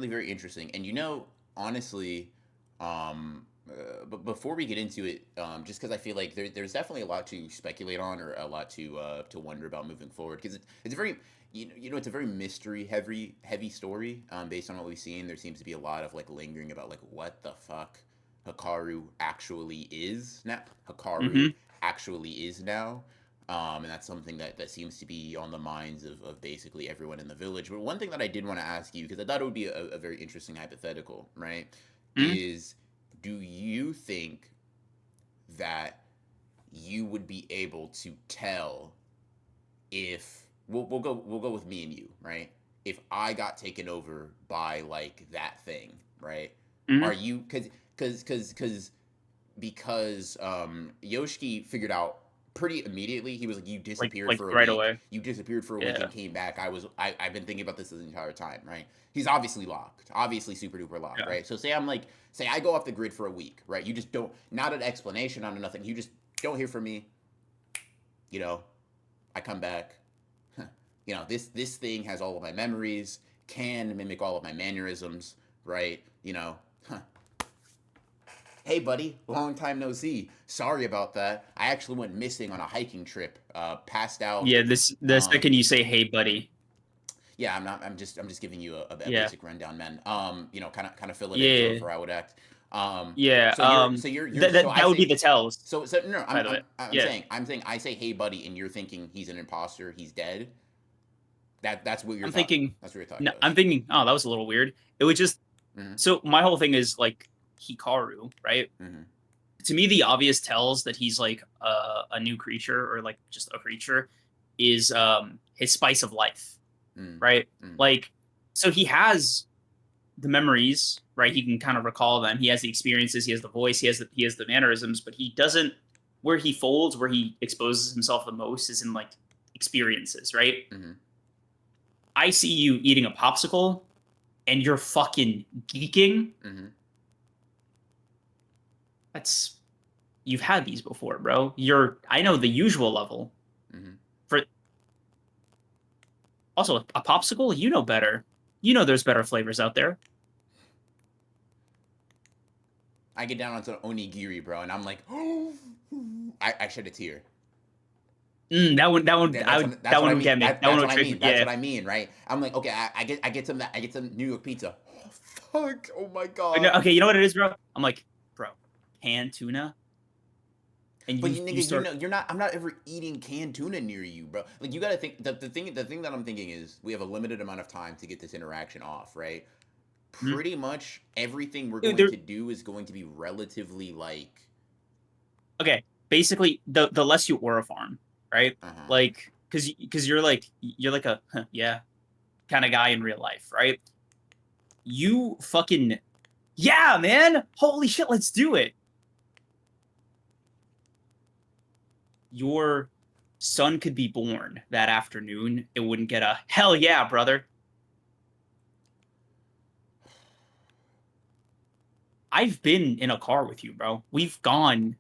very interesting, and honestly, but before we get into it, just because I feel like there's definitely a lot to speculate on or a lot to wonder about moving forward because it's a very it's a very mystery heavy story based on what we've seen. There seems to be a lot of like lingering about like what the fuck Hikaru actually is now. Hikaru Mm-hmm. actually is now. And that's something that seems to be on the minds of basically everyone in the village. But one thing that I did want to ask you, because I thought it would be a very interesting hypothetical, right? Mm-hmm. Is do you think that you would be able to tell if we'll go with me and you, right? If I got taken over by like that thing, right? Mm-hmm. Are you because Yoshiki figured out pretty immediately. He was like, "You disappeared Like for a right week. away. You disappeared for a week Yeah. and came back." I've been thinking about this the entire time, right? He's obviously locked, obviously super duper locked, Yeah. right? So say I go off the grid for a week, right? You just don't, not an explanation, not a nothing. You just don't hear from me. You know, I come back. This thing has all of my memories, can mimic all of my mannerisms, right? Hey, buddy, long time no see. Sorry about that. I actually went missing on a hiking trip. Passed out. Yeah, the second Um, you say hey buddy. yeah, I'm not. I'm just giving you a Yeah. basic rundown, man. Kind of fill it in Yeah. for how I would act. Um, Yeah. so I That would be say the tells, so no. by the way. Yeah. I'm saying I say hey, buddy, and you're thinking he's an imposter. He's dead. That's what you're I'm thought. thinking That's what your thought no, goes. I'm thinking, oh, that was a little weird. It was just Mm-hmm. so my whole thing is like Hikaru, right? Mm-hmm. To me, the obvious tells that he's like a new creature or like just a creature is his spice of life, right? Mm-hmm. Like, so he has the memories, right? He can kind of recall them. He has the experiences. He has the voice. He has the mannerisms, but he doesn't. Where he folds, where he exposes himself the most, is in like experiences, right? Mm-hmm. I see you eating a popsicle, and you're fucking geeking. Mm-hmm. That's you've had these before, bro. I know the usual level. Mm-hmm. For also a popsicle, you know better. You know there's better flavors out there. I get down onto onigiri, bro, and I'm like, I shed a tear. That one, That's what I would mean. get me. That That's one what would I trick mean. me. That's Yeah. what I mean, right? I'm like, okay, I get some New York pizza. Oh fuck! Oh my No, god! okay, you know what it is, bro? I'm like, bro, canned tuna. and But you nigga, start. you're not. I'm not ever eating canned tuna near you, bro. Like you gotta think. The thing that I'm thinking is we have a limited amount of time to get this interaction off, right? Mhm. Pretty much everything we're Dude, going to do is going to be relatively like. okay, basically the less you aura farm, right? Uh huh. Like, because you're like a yeah kind of guy in real life, right? You fucking yeah, man! Holy shit, let's do it. Your son could be born that afternoon. It wouldn't get a hell yeah, brother. I've been in a car with you, bro. We've gone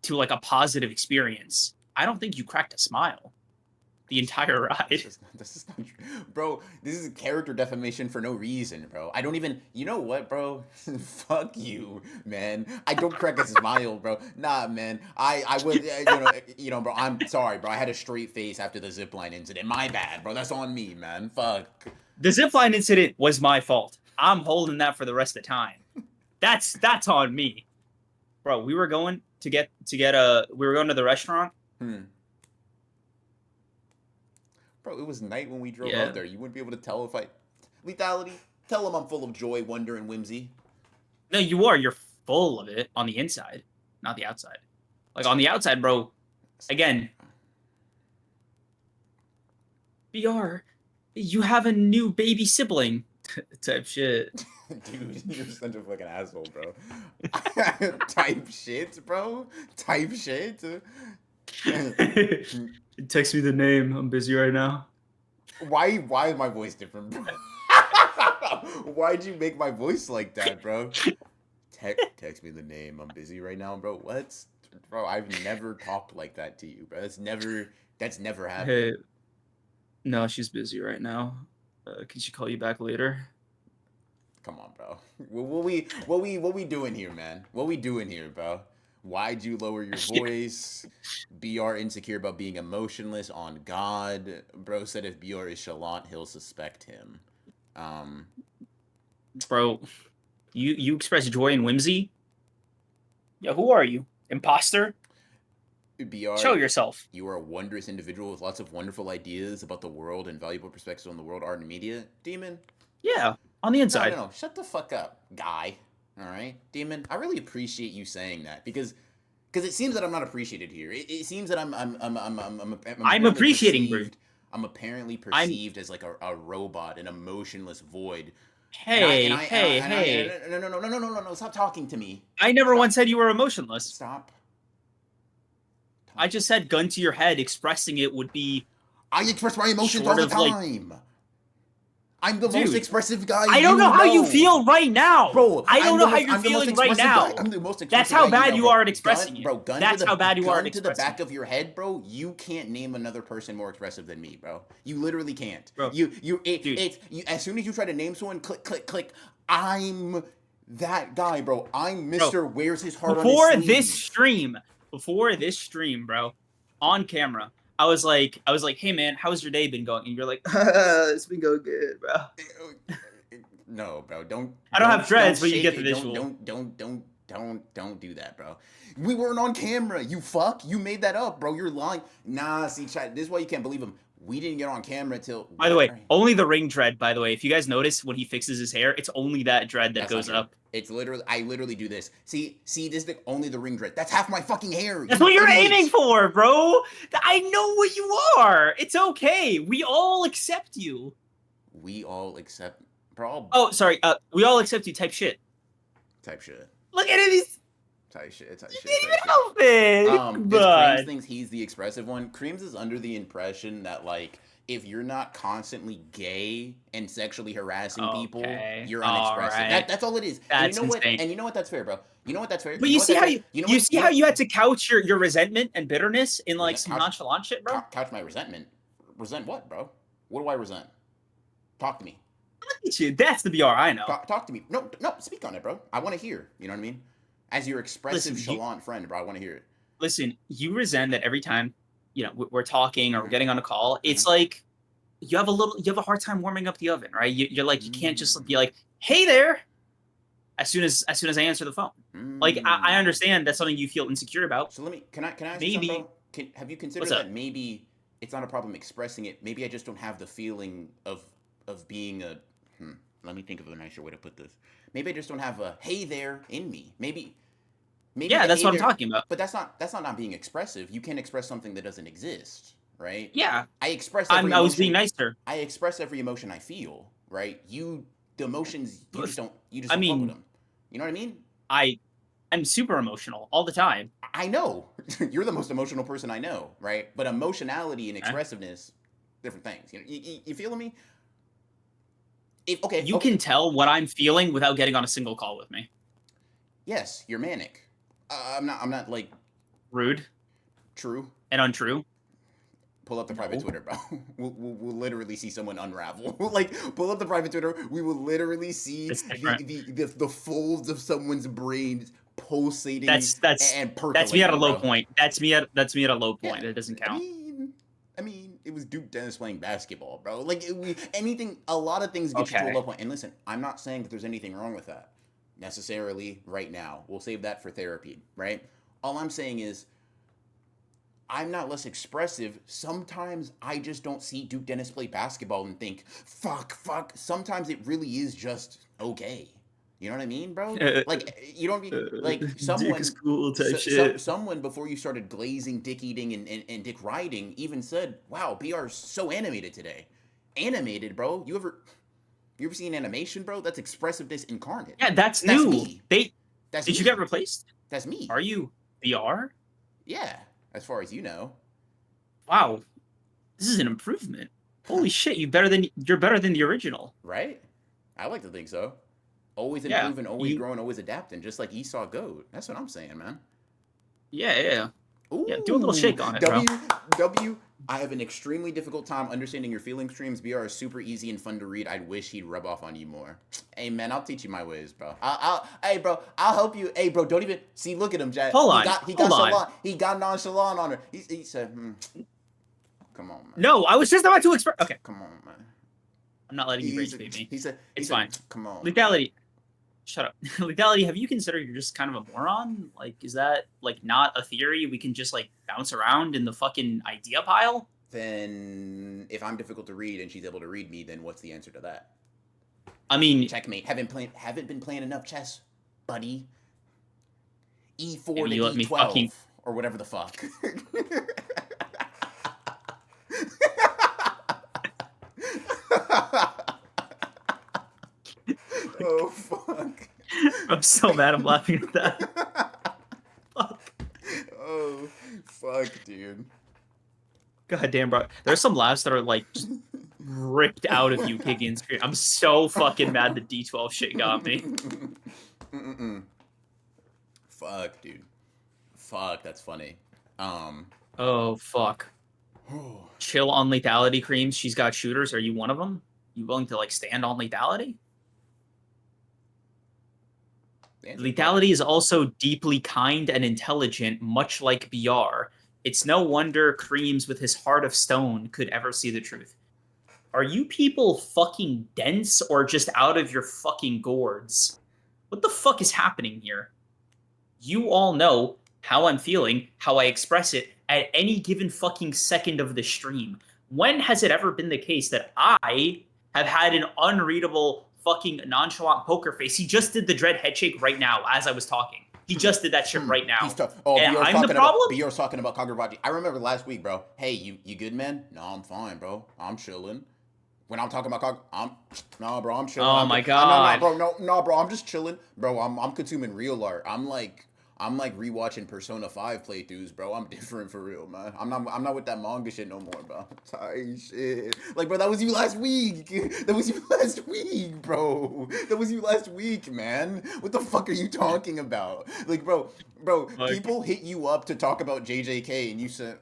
to like a positive experience. I don't think you cracked a smile the entire ride. This is not true. Bro, this is character defamation for no reason, bro. I don't even, you know what, bro? Fuck you, man. I don't crack a smile, bro. Nah, man. I would, bro, I'm sorry, bro. I had a straight face after the zipline incident. My bad, bro. That's on me, man. Fuck. The zipline incident was my fault. I'm holding that for the rest of the time. That's on me. Bro, we were going to get we were going to the restaurant. Bro, it was night when we drove Yeah. out there. You wouldn't be able to tell if I lethality. Tell him I'm full of joy, wonder, and whimsy. No, you are. You're full of it on the inside, not the outside. Like on the outside, bro. Again, BR, you have a new baby sibling type shit. Dude, you're such a fucking asshole, bro. Type shit, bro. Type shit. Text me the name. I'm busy right now. Why is my voice different, bro? Why'd you make my voice like that, bro? Text me the name. I'm busy right now, bro. What? Bro, I've never talked like that to you, bro. That's never happened. Hey, no, she's busy right now. Can she call you back later? Come on, bro. What we doing here, man? What we doing here, bro? Why'd you lower your voice? BR insecure about being emotionless on God. Bro said if BR is chalant, he'll suspect him. Bro, you express joy and whimsy? Yeah, who are you? Imposter? BR, Show yourself. You are a wondrous individual with lots of wonderful ideas about the world and valuable perspectives on the world, art, and media. Demon? Yeah, on the inside. No. Shut the fuck up, guy. All right? Demon, I really appreciate you saying that because it seems that I'm not appreciated here. It seems that I'm appreciating, bro. I'm apparently perceived as like a robot, an emotionless void. Hey. No, stop talking to me. I never once said you were emotionless. Stop. I just said gun to your head, expressing it would be... I express my emotions all the time. Like, I'm the most expressive guy. I don't know how you feel right now, bro. I don't know how you're feeling right now. I'm the most expressive. That's how bad you are at expressing it, bro. That's how bad you are at expressing. Gun to the back of your head, bro. You can't name another person more expressive than me, bro. You literally can't. Bro, you as soon as you try to name someone, click. I'm that guy, bro. I'm Mr. Wears his heart on his sleeve. Before this stream, bro, on camera, I was like, hey man, how's your day been going? And you're like, it's been going good, bro. No, bro, don't. I don't have dreads, but you get the visual. Don't do that, bro. We weren't on camera. You fuck. You made that up, bro. You're lying. Nah, see, chat. This is why you can't believe him. We didn't get on camera till. By the way, only the ring dread. By the way, if you guys notice when he fixes his hair, it's only that dread that goes up. It's literally, I literally do this. See, this is only the ring dread. That's half my fucking hair. That's what you're aiming for, bro. I know what you are. It's okay. We all accept you. We all accept, bro. Oh, sorry. We all accept you. Type shit. Look at it. Type shit. Didn't even help it. Creams thinks he's the expressive one. Creams is under the impression that like, if you're not constantly gay and sexually harassing people, you're unexpressive. Right. That's all it is. That's and you know insane. what? And you know what? That's fair, bro. You know what? That's fair. But you see how you had to couch your resentment and bitterness in like some nonchalant shit, bro? Couch my resentment. Resent what, bro? What do I resent? Talk to me. Look at you. That's the BR I know. Talk to me. No. Speak on it, bro. I want to hear. You know what I mean? As your expressive chalant friend, bro, I want to hear it. Listen, you resent that every time, we're talking or we're getting on a call. It's like you have a hard time warming up the oven, right? You're like, you can't just be like, hey there. as soon as I answer the phone. Like I understand that's something you feel insecure about. So can I ask you Maybe something, bro? Have you considered what's up? that maybe it's not a problem expressing it? Maybe I just don't have the feeling of being a. Let me think of a nicer way to put this. Maybe I just don't have a hey there in me. Maybe Yeah, the that's hey what I'm there, talking about. but that's not being expressive. You can't express something that doesn't exist, right? Yeah, I express every I was being emotion. nicer. I express every emotion I feel, right? The emotions But, you just I don't fuck with mean, them. You know what I mean? I I'm super emotional all the time. I know you're the most emotional person I know, right? But emotionality and Okay? expressiveness, different things. You feeling me? If okay, You okay, can tell what I'm feeling without getting on a single call with me. yes, you're manic. I'm not like Rude true. and untrue. Pull up the private No, Twitter, bro. We'll literally see someone unravel. Like, pull up the private Twitter. We will literally see it's different. the folds of someone's brain pulsating That's that's and that's me at a percolating, low bro. point. That's me at a low Yeah, point. It doesn't I count. mean, it was Duke Dennis playing basketball, bro. Like, anything, a lot of things get you to a Okay. low point. And listen, I'm not saying that there's anything wrong with that necessarily right now. We'll save that for therapy, right? All I'm saying is I'm not less expressive. Sometimes I just don't see Duke Dennis play basketball and think, fuck, fuck. Sometimes it really is just okay. You know what I mean, bro? Like you don't be like Dick is someone, cool type shit. someone before you started glazing, dick eating, and dick riding even said, "Wow, BR's so animated today." Animated, bro. You ever seen animation, bro? That's expressiveness incarnate. Yeah, that's That's new. me. They That's did you get me. replaced? That's me. Are you VR? Yeah, as far as you know. Wow, this is an improvement. Holy shit, you're better than the original. Right? I like to think so. Always Yeah, improving, always you growing, always adapting, just like Esau Goat. That's what I'm saying, man. yeah. Yeah, do a little Ooh, shake on it, bro. W. I have an extremely difficult time understanding your feeling streams. BR is super easy and fun to read. I'd wish he'd rub off on you more. Hey, man, I'll teach you my ways, bro. Hey, bro, I'll help you. Hey, bro, don't even see. Look at him, Jack. Hold He on. got, he Hold got on. chalant. He got nonchalant on her. He said, "Come on, man. No, I was just about to express. Okay, Come on, man." I'm not letting you He rage said, bait me. he said, It's fine. "Come on, man." Lethality. Shut up. Lethality, have you considered you're just kind of a moron? Like, is that like not a theory we can just like bounce around in the fucking idea pile? Then if I'm difficult to read and she's able to read me, then what's the answer to that? I mean, Checkmate. Haven't been playing enough chess, buddy. E4 maybe to you let me D12 fucking. or whatever the fuck. Oh fuck. I'm so mad I'm laughing at that. Fuck. Oh fuck, dude. God damn, bro. There's some laughs that are like just ripped out of you, kicking screen. I'm so fucking mad the D12 shit got me. Mm-mm. Fuck, dude. Fuck, that's funny. Oh fuck. Chill on lethality creams. She's got shooters. Are you one of them? You willing to like stand on lethality? Lethality is also deeply kind and intelligent, much like BR. It's no wonder Creams with his heart of stone could ever see the truth. Are you people fucking dense or just out of your fucking gourds? What the fuck is happening here? You all know how I'm feeling, how I express it at any given fucking second of the stream. When has it ever been the case that I have had an unreadable fucking nonchalant poker face? He just did the dread head shake right now as I was talking. He just did that shit right now. He's tough. Oh, And BR's I'm the talking problem? about BR's talking about Kagurabachi. I remember last week, bro. Hey, you good, man? No, I'm fine, bro. I'm chilling. When I'm talking about bro, I'm chilling. Oh my god. No, bro, I'm just chilling, bro. I'm consuming real art. I'm like rewatching Persona 5 playthroughs, bro. I'm different for real, man. I'm not with that manga shit no more, bro. Tight shit. Like, bro, that was you last week. That was you last week, bro. That was you last week, man. What the fuck are you talking about? Like, bro, Like, people hit you up to talk about JJK and you said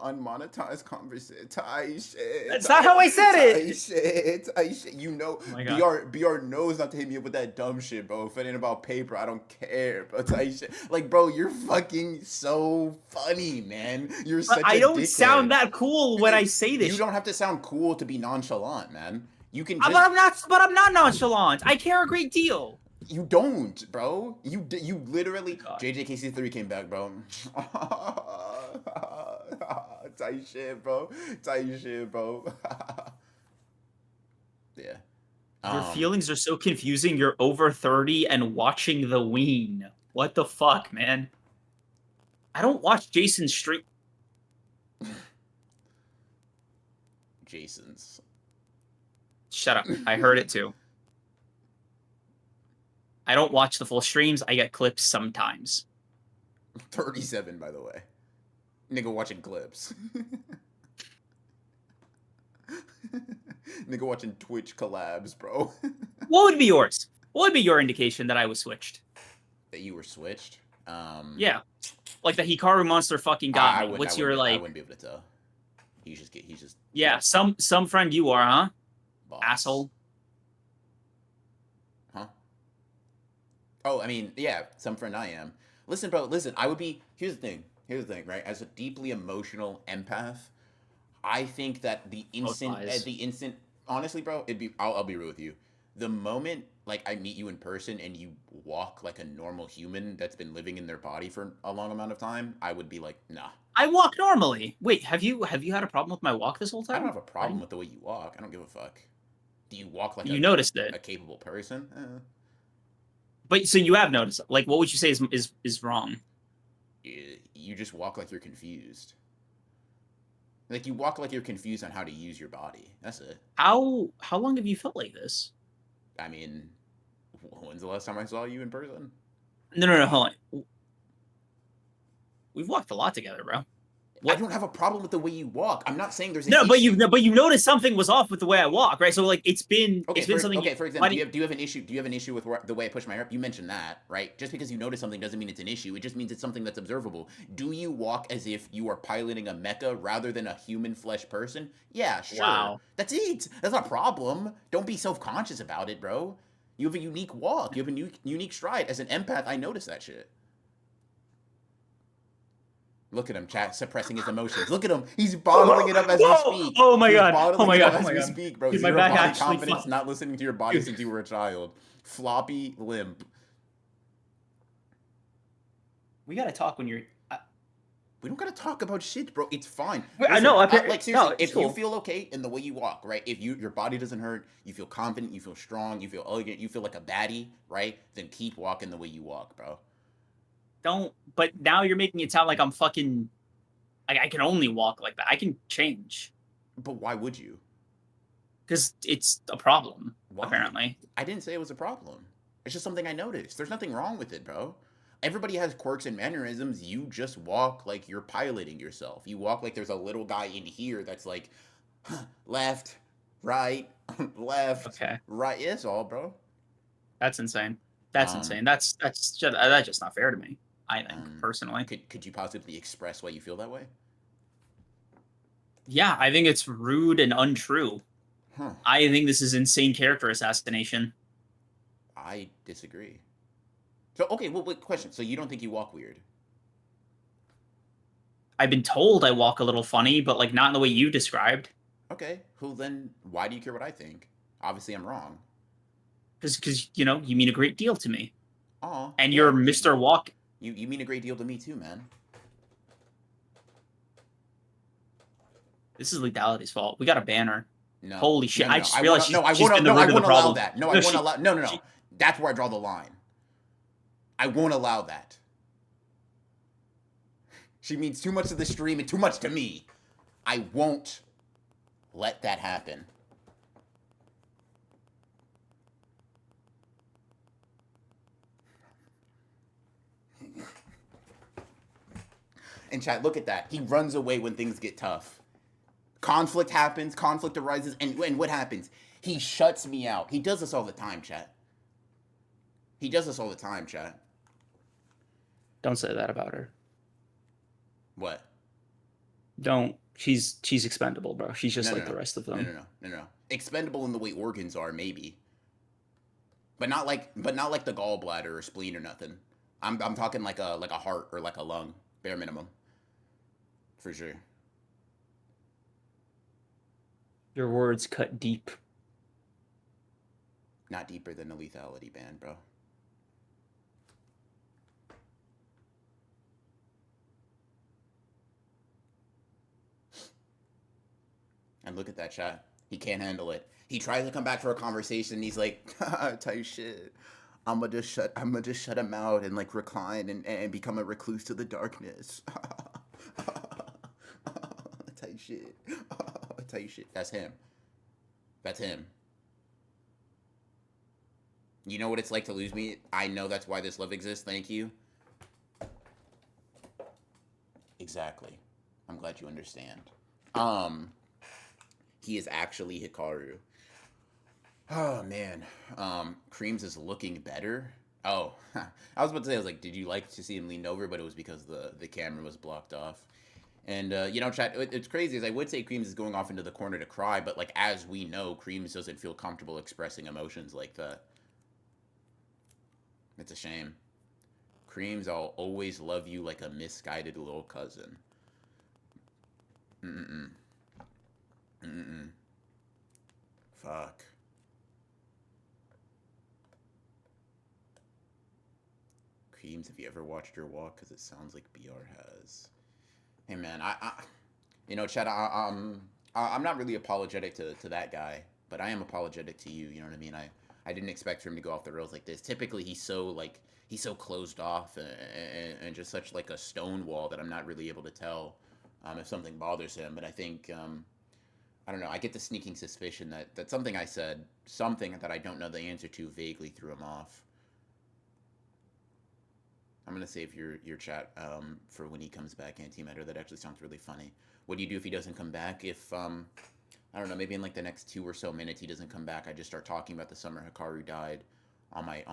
unmonetized conversation. Tight shit. that's not how I said it. Tight shit. You know, Oh my god. BR knows not to hit me up with that dumb shit, bro. If it ain't about paper, I don't care. But tight shit. Like, bro, you're fucking so funny, man. You're such I a don't dickhead. sound that cool when I say this. You don't have to sound cool to be nonchalant, man. You can But just I'm not. But I'm not nonchalant. I care a great deal. You don't, bro. You literally God. JJKC3 came back, bro. Tight shit, bro. Tight shit, bro. Yeah. Your Um, feelings are so confusing. You're over 30 and watching the Ween. What the fuck, man? I don't watch Jason's stream. Jason's Shut up. I heard it too. I don't watch the full streams. I get clips sometimes. 37, by the way. Nigga watching clips. Nigga watching Twitch collabs, bro. What would be yours? What would be your indication that I was switched? That you were switched. Yeah. Like the Hikaru monster fucking got me. What's your I like? wouldn't be able to tell. He's just Yeah, some friend you are, huh? boss. Asshole. Huh? Oh, I mean, yeah, some friend I am. Listen, bro, listen, I would be here's the thing. Here's the thing, right? As a deeply emotional empath, I think that Both eyes. the instant honestly, bro, I'll be real with you. The moment like I meet you in person and you walk like a normal human that's been living in their body for a long amount of time, I would be like, nah. I walk normally. Wait, have you had a problem with my walk this whole I don't time? have a problem with the way you walk. I don't give a fuck. Do you walk like You noticed a it, capable person? but so you have noticed. Like, what would you say is wrong? You just walk like you're confused. Like you walk like you're confused on how to use your body. That's it. How long have you felt like this? I mean, when's the last time I saw you in person? No, hold on. We've walked a lot together, bro. I What? don't have a problem with the way you walk. I'm not saying there's an No, issue. but you noticed something was off with the way I walk, right? So like Okay, it's been something. for Why example, do you, do you have an issue? Do you have an issue with the way I push my hair up? You mentioned that, right? Just because you notice something doesn't mean it's an issue. It just means it's something that's observable. Do you walk as if you are piloting a mecha rather than a human flesh person? Yeah, sure. Wow. That's it. That's not a problem. Don't be self conscious about it, bro. You have a unique walk. You have a unique stride. As an empath, I notice that shit. Look at him, chat, suppressing his emotions. Look at him. He's bottling it up as we Whoa! speak. Oh my He's god! Oh bottling my it up god! Oh as my we god! speak, bro. Dude, my Zero back body actually confidence, not listening to your body Dude. since you were a child. Floppy, limp. We gotta talk when you're. We don't gotta talk about shit, bro. It's fine. I Listen, know. like No, seriously, it's if you cool. feel okay in the way you walk, right? If your body doesn't hurt, you feel confident, you feel strong, you feel elegant, you feel like a baddie, right? Then keep walking the way you walk, bro. Don't. But now you're making it sound like I'm fucking. I can only walk like that. I can change But why would you? because it's a problem. Why? Apparently. I didn't say it was a problem. It's just something I noticed. There's nothing wrong with it, bro. Everybody has quirks and mannerisms. You just walk like you're piloting yourself. You walk like there's a little guy in here that's like left, right, left, Okay. right. It's all, bro. That's insane. That's Um, insane. That's just not fair to me. I think personally. could you possibly express why you feel that way? Yeah, I think it's rude and untrue. Huh. I think this is insane character assassination. I disagree. So okay, well, wait, question. So you don't think you walk weird? I've been told I walk a little funny, but like not in the way you described. Okay. Well, then why do you care what I think? Obviously, I'm wrong. Because you know you mean a great deal to me, Aw, and yeah. you're Mr. Walk. You mean a great deal to me too, man. This is Letality's fault. We got a banner. No. Holy shit! No, no, I no. just realized she's been the No, I root of the won't allow problem. that. No, I No, won't allow. No, no, no. she- That's where I draw the line. I won't allow that. She means too much to the stream and too much to me. I won't let that happen. And chat, look at that. He runs away when things get tough. Conflict happens, conflict arises, and what happens? He shuts me out. He does this all the time, chat. He does this all the time, chat. Don't say that about her. What? Don't. She's expendable, bro. She's just like the rest of them. No. Expendable in the way organs are, maybe. But not like the gallbladder or spleen or nothing. I'm talking like a heart or like a lung, bare minimum. For sure. Your words cut deep. Not deeper than a lethality band, bro. And look at that chat. He can't handle it. He tries to come back for a conversation. And he's like, type shit. I'm gonna just shut him out and like recline and become a recluse to the darkness. Type shit. Type shit. That's him. That's him. You know what it's like to lose me? I know that's why this love exists. Thank you. Exactly. I'm glad you understand. Um, he is actually Hikaru. Oh man, Creams is looking better. Oh, I was about to say, I was like, did you like to see him lean over? But it was because the camera was blocked off. And chat. It's crazy. As I would say, Creams is going off into the corner to cry, but like as we know, Creams doesn't feel comfortable expressing emotions like that. It's a shame. Creams, I'll always love you like a misguided little cousin. Mm-mm. Mm-mm. Fuck. Creams, have you ever watched her walk? Because it sounds like BR has. Hey man, Chad, I'm not really apologetic to that guy, but I am apologetic to you. You know what I mean? I didn't expect for him to go off the rails like this. Typically, he's so closed off and just such like a stone wall that I'm not really able to tell if something bothers him. But I think I don't know. I get the sneaking suspicion that something I said, something that I don't know the answer to, vaguely threw him off. I'm gonna save your chat for when he comes back, Antimatter. That actually sounds really funny. What do you do if he doesn't come back? If I don't know, maybe in like the next 2 or so minutes he doesn't come back, I just start talking about the summer Hikaru died on my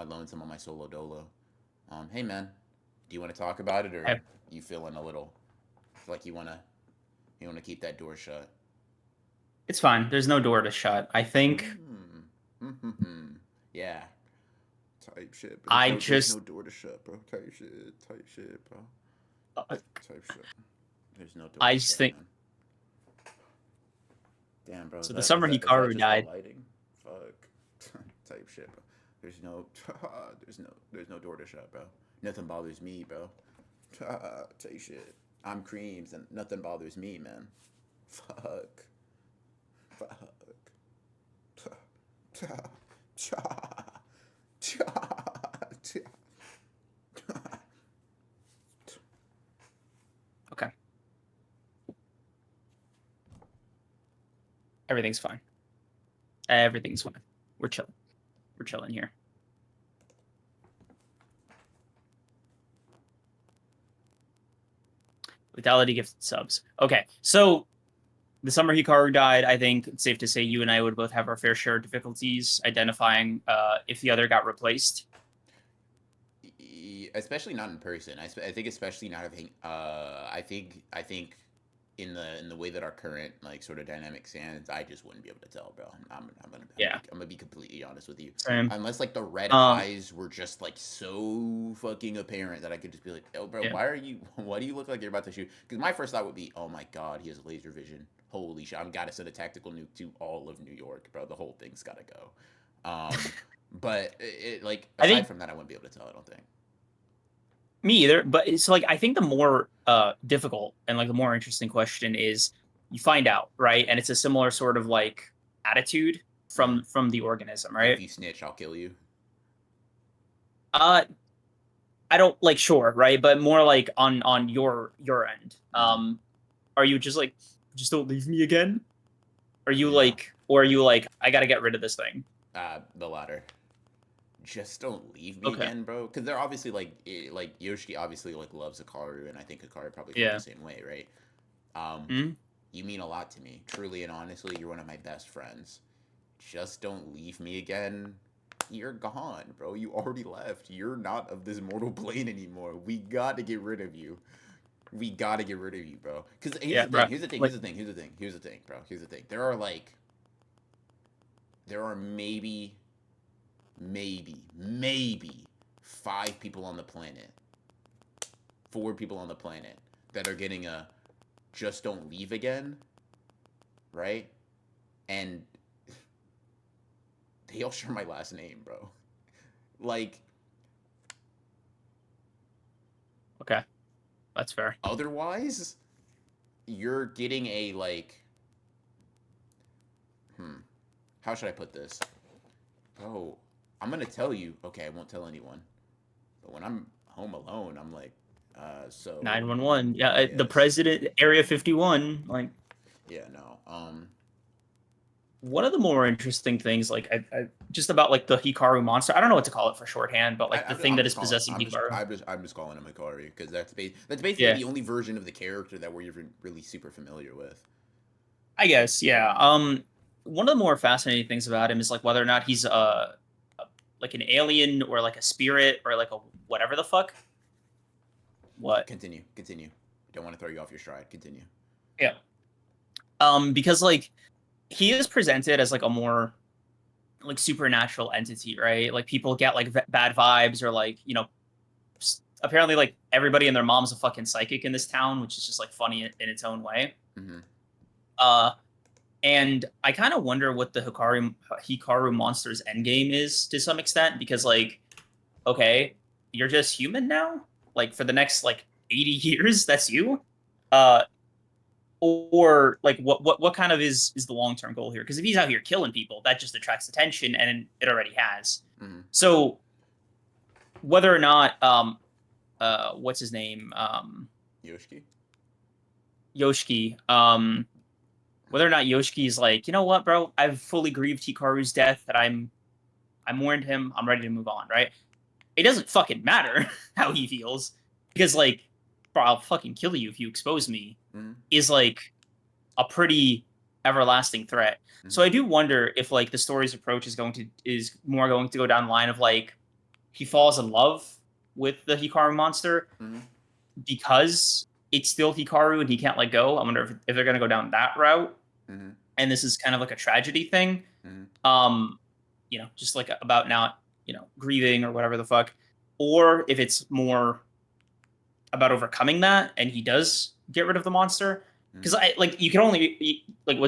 lonesome on my solo dolo. Hey man, do you want to talk about it, or Okay. you feeling a little like you wanna keep that door shut? It's fine. There's no door to shut. I think Yeah. Type shit, bro. I There's no just door to shut, bro. Type shit, bro. uh, Type shit. There's no door I to just shut, think man. Damn, bro. Is so. The that is summer that is that Hikaru just the died. lighting? Fuck. Type shit, bro. There's no there's no door to shut, bro. Nothing bothers me, bro. Type shit. I'm Creams and nothing bothers me, man. Fuck. Fuck. Okay, everything's fine. Everything's fine. We're chilling. We're chilling here. Lethality gifted subs. Okay, so the summer Hikaru died. I think it's safe to say you and I would both have our fair share of difficulties identifying if the other got replaced. Especially not in person. I think especially not having. I think in the way that our current like sort of dynamic stands, I just wouldn't be able to tell, bro. Yeah, I'm gonna be completely honest with you. same. Unless like the red Um, eyes were just like so fucking apparent that I could just be like, oh, bro, yeah, why do you look like you're about to shoot? Because my first thought would be, oh my god, he has laser vision. Holy shit, I've got to send a tactical nuke to all of New York, bro. The whole thing's gotta go. But like I aside think from that, I wouldn't be able to tell. I don't think. me either. But it's like I think the more difficult and like the more interesting question is you find out, right? And it's a similar sort of like attitude Mm. from the organism, If right? you snitch, I'll kill you. Uh, I don't like sure, right? But more like on your end. Mm. Are you just like just don't leave me again? Are you No. like, or are you like, I gotta get rid of this thing? The latter. Just don't leave me Okay. again, bro. Because they're obviously like Yoshi obviously like loves Hikaru, and I think Hikaru probably feels the Yeah. same way, right? Um, Mm? you mean a lot to me, truly and honestly. You're one of my best friends. Just don't leave me again. You're gone, bro. You already left. You're not of this mortal plane anymore. We got to get rid of you. We got to get rid of you, bro. Because here's Yeah, the thing. bro. Here's the thing. Like, Here's the thing. Here's the thing. Here's the thing, bro. Here's the thing. There are maybe 5 people on the planet, 4 people on the planet that are getting a just don't leave again, right? And they all share my last name, bro. Like, okay, that's fair. otherwise, you're getting a, like, how should I put this? Oh, I'm gonna tell you. Okay, I won't tell anyone. But when I'm home alone, I'm like, so 911. Yeah, the yes, president, Area 51. Like yeah, no, one of the more interesting things, like I just about like the Hikaru monster. I don't know what to call it for shorthand, but like the thing I'm that just is calling, possessing Hikaru. I'm just calling him Hikari because that's basically Yeah, the only version of the character that we're even really super familiar with. I guess. Yeah. One of the more fascinating things about him is like whether or not he's like an alien or like a spirit or like a whatever the fuck. What? Continue. Don't want to throw you off your stride. Continue. Yeah. Because like he is presented as like a more like supernatural entity, right? Like people get like bad vibes or like apparently like everybody and their mom's a fucking psychic in this town, which is just like funny in its own way. Mm-hmm. Uh, and I kind of wonder what the Hikaru monster's endgame is to some extent because like okay, you're just human now, like for the next like 80 years, that's you. Uh, or like what kind of is the long term goal here? Because if he's out here killing people, that just attracts attention, and it already has. Mm-hmm. So whether or not what's his name Yoshiki. Yoshiki whether or not Yoshiki is like, you know what, bro, I've fully grieved Hikaru's death, that I mourned him, I'm ready to move on, right? It doesn't fucking matter how he feels because like, bro, I'll fucking kill you if you expose me. Mm-hmm. Is like a pretty everlasting threat. Mm-hmm. So I do wonder if like the story's approach is more going to go down the line of like he falls in love with the Hikaru monster Mm-hmm. because it's still Hikaru and he can't let go. I wonder if they're gonna go down that route. Mm-hmm. And this is kind of like a tragedy thing. Mm-hmm. Um, just like about not, grieving or whatever the fuck. Or if it's more about overcoming that and he does get rid of the monster. Because I like you can only like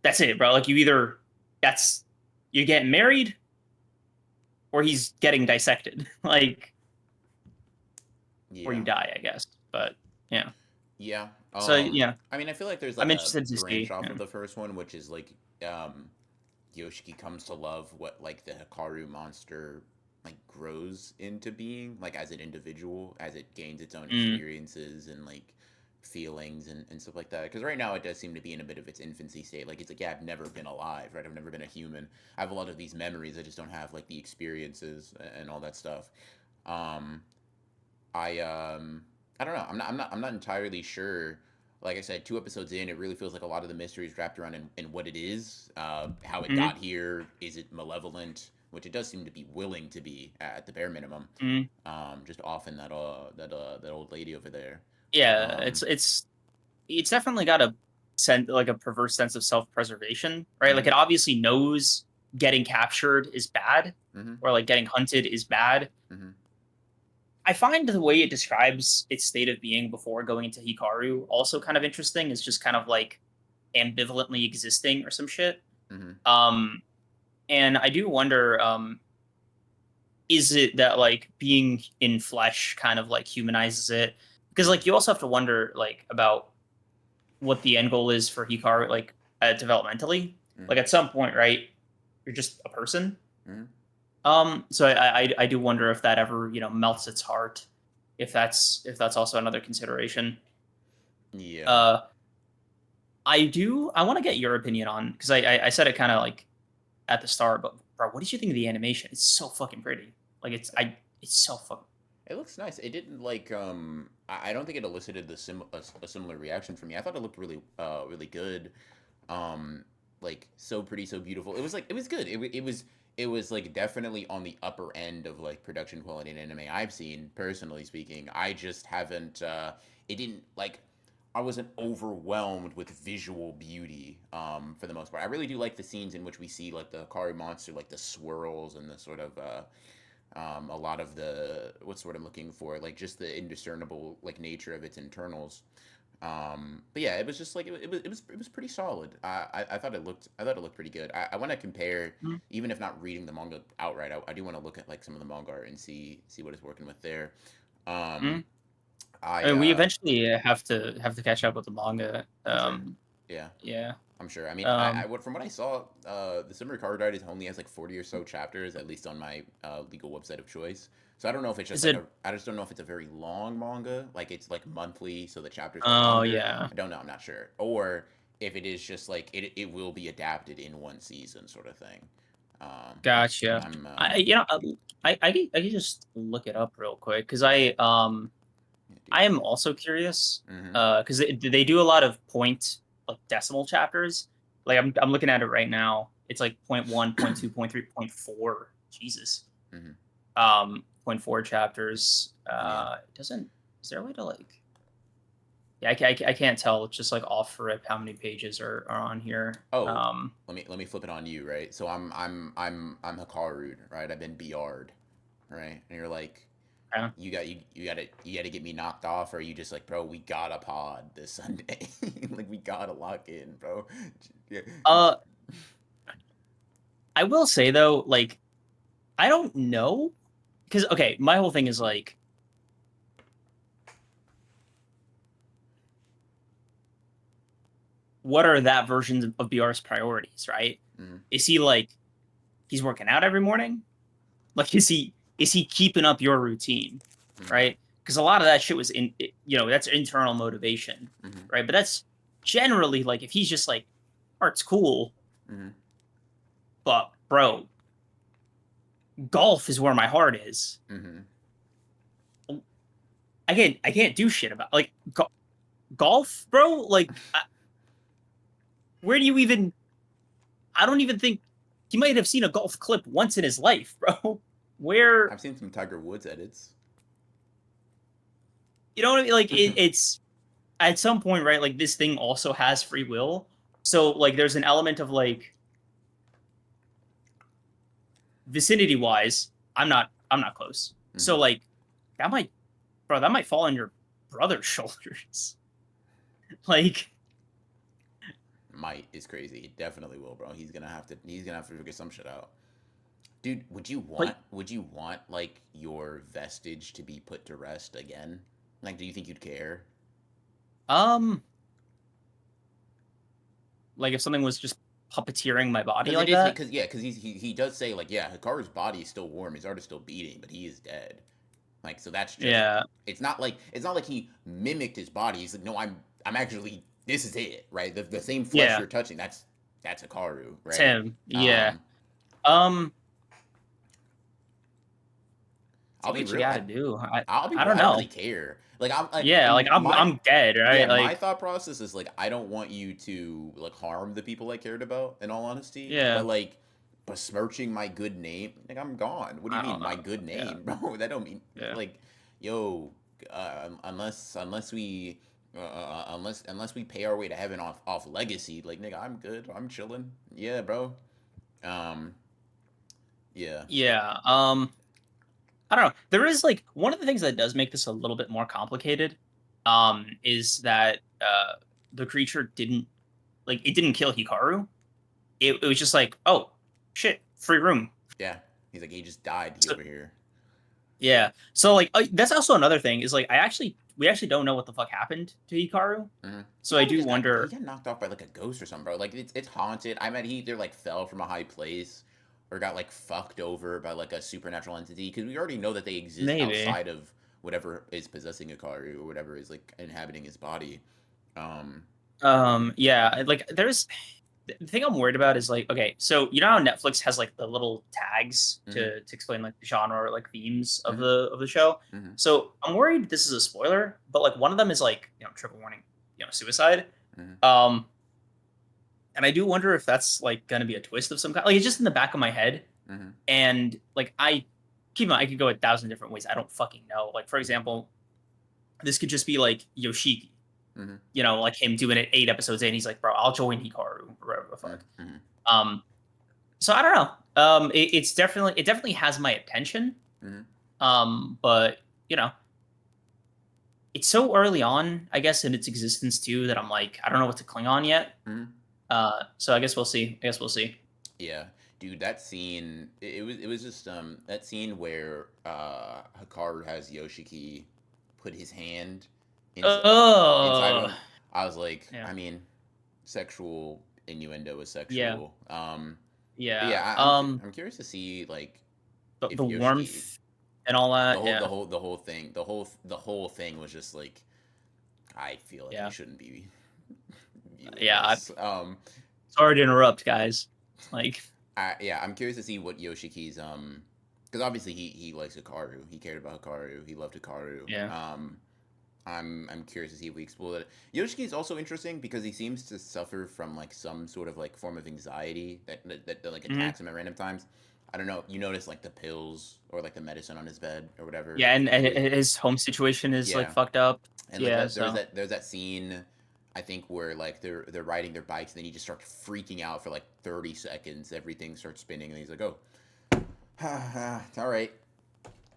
that's it, bro. Like that's you're getting married or he's getting dissected. Like or you Yeah. die, I guess. But yeah. Yeah. So yeah, I mean, I feel like there's I'm like a interested to branch see. off Yeah. of the first one, which is like, Yoshiki comes to love what like the Hikaru monster like grows into being, like as an individual, as it gains its own Mm, experiences and like feelings and stuff like that. Because right now it does seem to be in a bit of its infancy state. Like it's like, yeah, I've never been alive, right? I've never been a human. I have a lot of these memories. I just don't have like the experiences and all that stuff. Um, I I don't know. I'm not entirely sure. Like I said, 2 episodes in, it really feels like a lot of the mystery is wrapped around in what it is, how it mm, got here. Is it malevolent? Which it does seem to be willing to be at the bare minimum. mm. Just often that old lady over there. Yeah, Um, it's definitely got a sense like a perverse sense of self-preservation, right? Like mm-hmm, it obviously knows getting captured is bad mm-hmm, or like getting hunted is bad. mm-hmm, I find the way it describes its state of being before going into Hikaru also kind of interesting. It's just kind of like ambivalently existing or some shit. mm-hmm. Um, and I do wonder, is it that like being in flesh kind of like humanizes it? Because like you also have to wonder like about what the end goal is for Hikaru, like developmentally. Mm-hmm. Like at some point, right? You're just a person. Mm-hmm. So I do wonder if that ever melts its heart, if that's also another consideration. Yeah. Uh, I want to get your opinion on because I said it kind of like at the start, but bro, what did you think of the animation? It's so fucking pretty. Like it's so fucking. It looks nice. It didn't like I don't think it elicited a similar reaction from me. I thought it looked really good. Um like so pretty, so beautiful. It was like it was good. It was like definitely on the upper end of like production quality in anime I've seen, personally speaking. I just haven't it didn't like I wasn't overwhelmed with visual beauty for the most part. I really do like the scenes in which we see like the Hikaru monster, like the swirls and the sort of a lot of the what's the word I'm looking for, like just the indiscernible like nature of its internals. But yeah, it was just like it was pretty solid. I thought it looked pretty good. I want to compare, Mhm. even if not reading the manga outright. I do want to look at like some of the manga art and see what it's working with there. Um, Mhm. I I mean, we eventually have to catch up with the manga. for sure. Yeah. Yeah. I'm sure. I mean, Um, from what I saw, the Summer Car Guide only has like 40 or so chapters, at least on my legal website of choice. So I don't know if it's just is like it? I just don't know if it's a very long manga, like it's like monthly, so the chapters are Oh longer. yeah, I don't know. I'm not sure. Or if it is just like it will be adapted in one season, sort of thing. Um, gotcha. I'm I you know I can just look it up real quick because yeah, dude. I am also curious Mm-hmm. because they do a lot of point like decimal chapters. Like I'm looking at it right now. It's like point one, point two, point three, point four. Jesus. Mm-hmm. Point four chapters. Yeah. It doesn't. Is there a way to like? Yeah, I can't tell. It's just like off rip how many pages are on here. Oh, let me flip it on you, right? So I'm Hikaru, right? I've been BR'd, right? And you're like, Yeah. you gotta get me knocked off, or are you just like, bro, we got a pod this Sunday, like we gotta lock in, bro. Yeah. Uh, I will say though, like I don't know because okay, my whole thing is like, what are that version of BR's priorities, right? Mm-hmm. Is he like he's working out every morning? Like, is he keeping up your routine, Mm-hmm. right? Because a lot of that shit was that's internal motivation, Mm-hmm. right? But that's generally like if he's just like, art's cool, Mm-hmm. but bro, golf is where my heart is. Mm-hmm. I can't do shit about like golf, bro. Like, where do you even? I don't even think he might have seen a golf clip once in his life, bro. Where I've seen some Tiger Woods edits. you know what I mean? Like it's at some point, right? Like this thing also has free will. So like there's an element of like vicinity wise, I'm not close. Mm-hmm. So like that might that might fall on your brother's shoulders. Like Might is crazy. It definitely will, bro. He's gonna have to figure some shit out. Dude, like would you want like your vestige to be put to rest again? Like, do you think you'd care? um like if something was just puppeteering my body Because it like is that. because yeah, because he does say like yeah, Hikaru's body is still warm, his heart is still beating, but he is dead. Like so that's just Yeah. it's not like he mimicked his body. He's like no, I'm actually this is it, right? The same flesh Yeah. you're touching, that's Hikaru, It's right? him. Yeah. Um, Um I'll do be what you real. gotta do. I'll be I real. don't I don't really know. care. Like I'm like Yeah, like my I'm dead, yeah, right? my Like thought process is like I don't want you to like harm the people I cared about. In all honesty, yeah. but like besmirching my good name, like I'm gone. What do you I mean don't my know. good Yeah. name, bro? That don't mean Yeah. like, yo, unless we. Unless we pay our way to heaven off legacy, like nigga, I'm good. I'm chilling. Yeah, bro. Um, yeah. Yeah. I don't know. There is like one of the things that does make this a little bit more complicated, is that the creature didn't like it didn't kill Hikaru. It was just like, oh shit, free room. Yeah. He's like he just died So over here. yeah. So like that's also another thing is like we actually don't know what the fuck happened to Hikaru. Mhm. He So I probably do just got he wonder. got knocked off by like a ghost or something, bro. Like it's haunted. I bet he either like fell from a high place or got like fucked over by like a supernatural entity because we already know that they exist Maybe. outside of whatever is possessing Hikaru or whatever is like inhabiting his body. Um, Yeah, like there's the thing I'm worried about is like, okay, so you know how Netflix has like the little tags mhm, to explain like the genre or like themes mhm, of the show. mhm, So I'm worried this is a spoiler, but like one of them is like, trigger warning, suicide. mhm, Um, and I do wonder if that's like gonna be a twist of some kind. Like it's just in the back of my head, mhm, and like I keep in mind, I could go 1,000 different ways. I don't fucking know. Like for example, this could just be like Yoshiki, mhm, like him doing it 8 episodes in. He's like, bro, I'll join Hikaru, or whatever the mhm, fuck. mhm, Um, so I don't know. It definitely has my attention. mhm. But it's so early on, I guess, in its existence too, that I'm like, I don't know what to cling on yet. Mhm. So I guess we'll see. I guess we'll see. Yeah, dude, that scene it was just that scene where Hikaru has Yoshiki put his hand inside Oh, of him. I was like, yeah, I mean, sexual innuendo was Yeah. sexual. But Yeah. yeah, I'm curious to see like The if Yoshiki warmth and all that. Yeah. the whole thing was just like I feel like you Yeah. shouldn't be viewing Yeah. this. Sorry to interrupt, guys. Like, Yeah, I'm curious to see what Yoshiki's because obviously he likes Hikaru. He cared about Hikaru. He loved Hikaru. yeah. I'm curious to see if we explore that. Yoshiki is also interesting because he seems to suffer from like some sort of like form of anxiety that like Hmm. attacks him at random times. I don't know. You notice like the pills or like the medicine on his bed or whatever. Yeah, and Really, his home situation is like yeah. fucked up. And like Yeah. that, So. there's that scene, I think, where like they're riding their bikes and then he just starts freaking out for like 30 seconds. Everything starts spinning and he's like, oh, all right,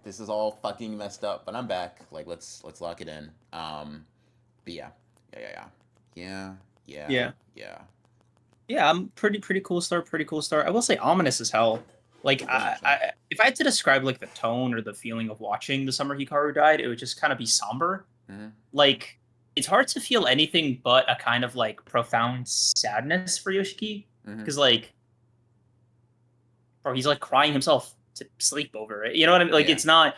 this is all fucking messed up, but I'm back. Like let's lock it in. But yeah, Yeah. yeah. Yeah. I'm pretty cool start. Pretty cool start. I will say ominous as hell. Like, Very much so. if I had to describe like the tone or the feeling of watching the summer Hikaru died, it would just kind of be somber. Mm-hmm. Like, it's hard to feel anything but a kind of like profound sadness for Yoshiki Mm-hmm. because like, bro, he's like crying himself to sleep over it. You know what I mean? Like, Yeah. it's not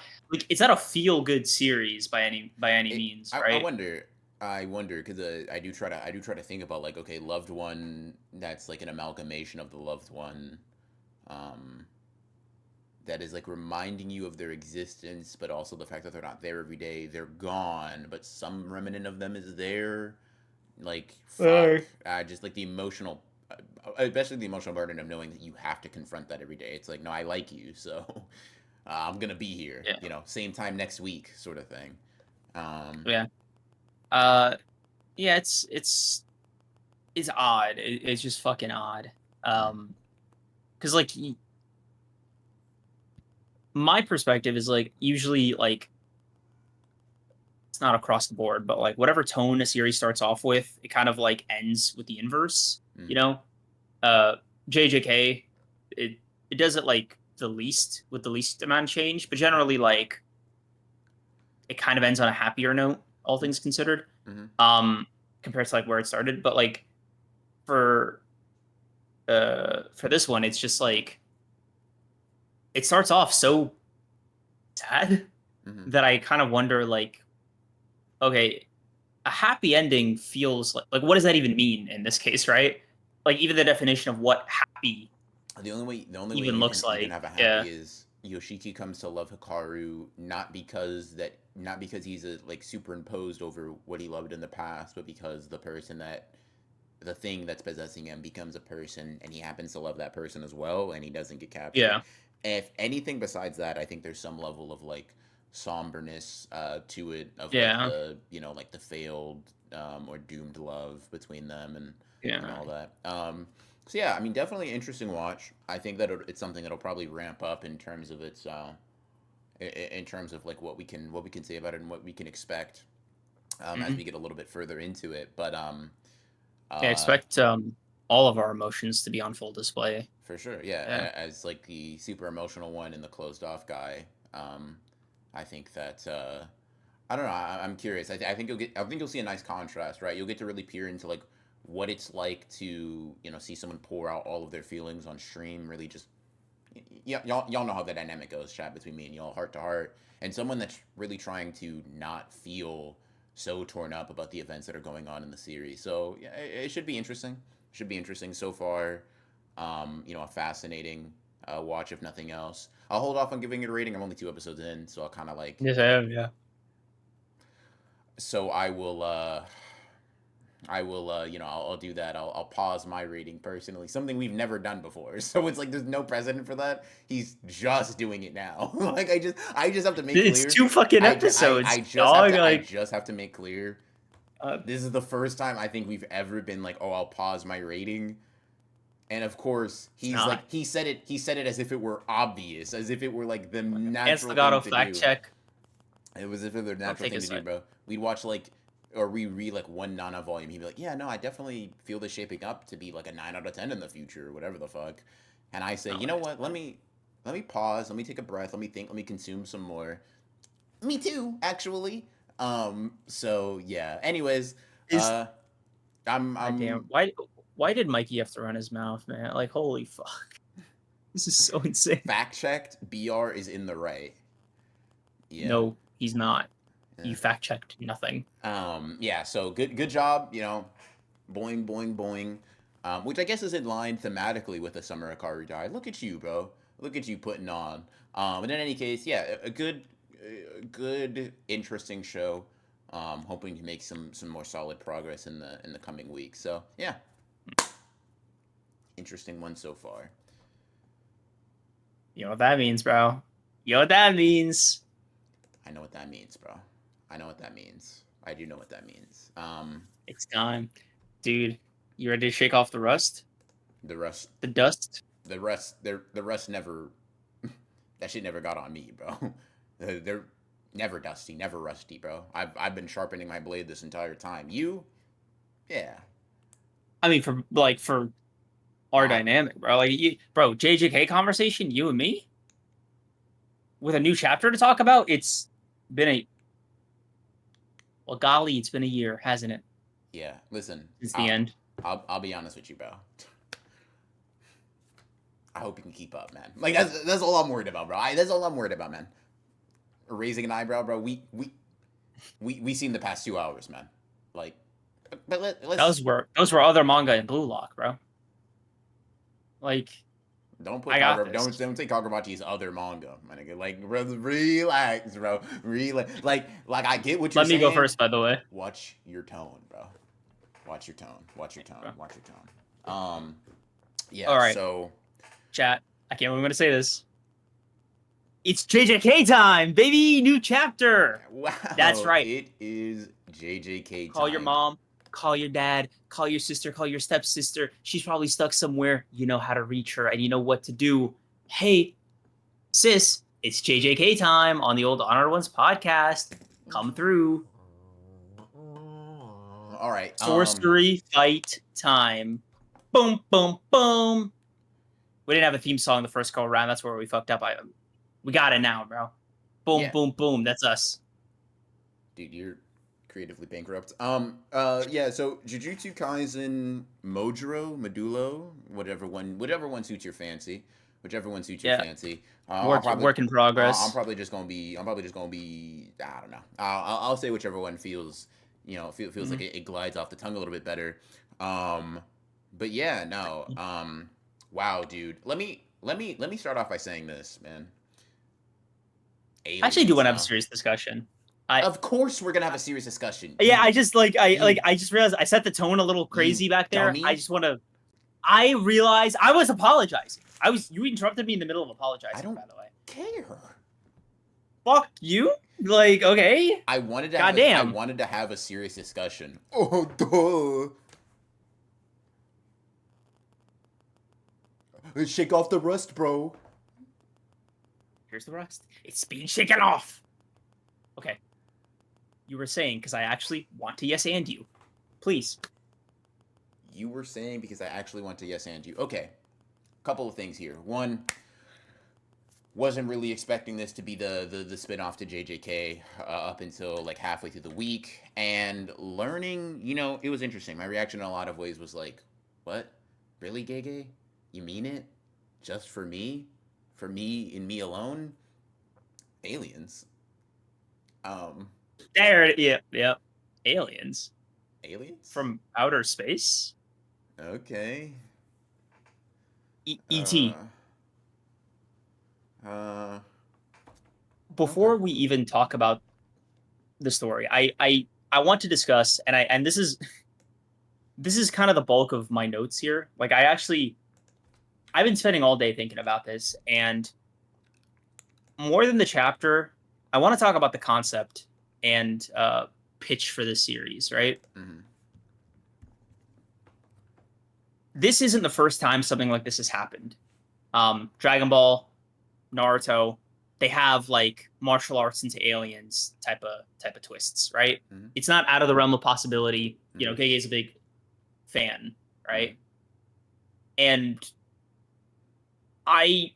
a feel good series by any means, I right? wonder. I wonder because I do try to think about like okay, loved one that's like an amalgamation of the loved one, um, that is like reminding you of their existence, but also the fact that they're not there every day. They're gone, but some remnant of them is there. Like fuck, just like the emotional, especially the emotional burden of knowing that you have to confront that every day. It's like no, I like you, so I'm gonna be here. Yeah, You know, same time next week, sort of thing. Um, yeah. Uh, yeah. It's odd. It's just fucking odd. mm, Because like my perspective is like usually like it's not across the board, but like whatever tone a series starts off with, it kind of like ends with the inverse. mm, You know, uh, JJK, it does it like the least with the least amount of change, but generally like it kind of ends on a happier note, all mm, things considered. mm, Um, compared to like where it started, but like for for this one, it's just like it starts off so sad mm. that I kind of wonder like, okay, a happy ending feels like what does that even mean in this case, right? Like even the definition of what happy The only way even looks you can like. have a Yeah. happy is Yoshiki comes to love Hikaru not because he's a, like superimposed over what he loved in the past, but because the thing that's possessing him becomes a person, and he happens to love that person as well, and he doesn't get captured. Yeah. If anything besides that, I think there's some level of like somberness to it of like Yeah. the like the failed or doomed love between them and Yeah. all that. So yeah, I mean, definitely interesting watch. I think that it's something that'll probably ramp up in terms of its in terms of like what we can say about it and what we can expect as Hmm. we get a little bit further into it. Yeah, Uh, expect all of our emotions to be on full display. for sure, yeah. Yeah. As like the super emotional one and the closed off guy, I think that I don't know. I'm curious. I think you'll see a nice contrast, right? You'll get to really peer into like what it's like to see someone pour out all of their feelings on stream. Really, just yeah, y'all know how the dynamic goes, chat between me and y'all, heart to heart, and someone that's really trying to not feel so torn up about the events that are going on in the series. So yeah, it should be interesting. Should be interesting so far. A fascinating watch if nothing else. I'll hold off on giving it a rating. I'm only 2 episodes in, so I'll kind of like Yes, I have. Yeah. so I will I'll do that. I'll pause my rating personally, something we've never done before. So it's like there's no precedent for that. He's just doing it now. Like I just have to make It's clear. 2 fucking episodes, I just have dog. to Like, make clear. uh, This is the first time I think we've ever been like, oh, I'll pause my rating. And of course, it's he's like not. he said it as if it were obvious, as if it were like the Chance natural thing Legato to fact do. check. It was if it were the I'll natural take thing a to do, side. bro. We'd watch like or reread like one Nana volume. He'd be like, "Yeah, no, I definitely feel this shaping up to be like a 9 out of 10 in the future, or whatever the fuck." And I say, No, you know it's what? fine. Let me pause. Let me take a breath. Let me think. Let me consume some more. Me too, actually. So yeah. Anyways, Is uh, I'm goddamn I'm why? Why did Mikey have to run his mouth, man? Like, holy fuck. This is so insane. Fact checked. BR is in the right. Yeah. No, he's not. Yeah. You fact checked nothing. Yeah. So good job. You know, boing, boing, boing. Which I guess is in line thematically with the Summer Hikaru died. Look at you, bro. Look at you putting on. But in any case, yeah, a good, interesting show. Hoping to make some more solid progress in the coming weeks. So yeah, interesting one so far. You know what that means, bro? You know what that means? I know what that means, bro. I know what that means. I do know what that means. It's time, dude. You ready to shake off the rust? The rust, The dust? the rust never. That shit never got on me, bro. They're never dusty, never rusty, bro. I've been sharpening my blade this entire time. You, yeah. I mean, for our dynamic, bro. Like, JJK conversation, you and me, with a new chapter to talk about. It's been well, golly, it's been a year, hasn't it? Yeah. Listen, It's the end. I'll be honest with you, bro. I hope you can keep up, man. Like that's all I'm worried about, bro. That's all I'm worried about, man. Raising an eyebrow, bro. We seen the past 2 hours, man. Like, but let's. Those were other manga in Blue Lock, bro. Like, don't put don't take Kagurabachi's other manga, my nigga. Like, relax, bro. Relax. Like I get what you're saying. Let me go first, by the way. Watch your tone, bro. Watch your tone. Watch your tone. Watch your tone. Yeah. All right. So, chat. I can't believe I'm gonna say this. It's JJK time, baby! New chapter. Wow. That's right. It is JJK time. Call your mom. Call your dad. Call your sister. Call your stepsister. She's probably stuck somewhere. You know how to reach her, and you know what to do. Hey, sis, it's JJK time on the Old Honored Ones podcast. Come through. All right. Sorcery fight time. Boom, boom, boom. We didn't have a theme song the first go around. That's where we fucked up. We got it now, bro. Boom, Yeah. boom, boom. That's us. Dude, you're creatively bankrupt. Yeah. So Jujutsu Kaisen, Medulo, whatever one suits your fancy. Whichever one suits your fancy. Work in progress. I'm probably just gonna be. I don't know. I'll say whichever one feels. Feels like it glides off the tongue a little bit better. But yeah, no. Wow, dude. Let me start off by saying this, man. Aliens, I actually do want to have a serious discussion. Of course, we're gonna have a serious discussion. Yeah, I just realized I set the tone a little crazy back there. Dummy. I just want to. I realized I was apologizing. You interrupted me in the middle of apologizing. I don't by the way. care. Fuck you. Like, okay. I wanted to. Goddamn. I wanted to have a serious discussion. Oh, duh. Let's shake off the rust, bro. Here's the rest. It's being shaken off. Okay. You were saying, because I actually want to yes and you. Please. You were saying because I actually want to yes and you. Okay. Couple of things here. One, wasn't really expecting this to be the spin-off to JJK up until like halfway through the week. And learning, it was interesting. My reaction in a lot of ways was like, what? Really, Gege? You mean it? Just for me? For me and me alone? Aliens. There, yep. Aliens. Aliens? From outer space? Okay. E.T. Before we even talk about the story, I want to discuss, and this is kind of the bulk of my notes here. Like, I've been spending all day thinking about this, and more than the chapter, I want to talk about the concept and pitch for this series, right? Mm-hmm. This isn't the first time something like this has happened. Dragon Ball, Naruto, they have like martial arts into aliens type of twists, right? Mm-hmm. It's not out of the realm of possibility. Mm-hmm. Gege's a big fan, right? Mm-hmm. And I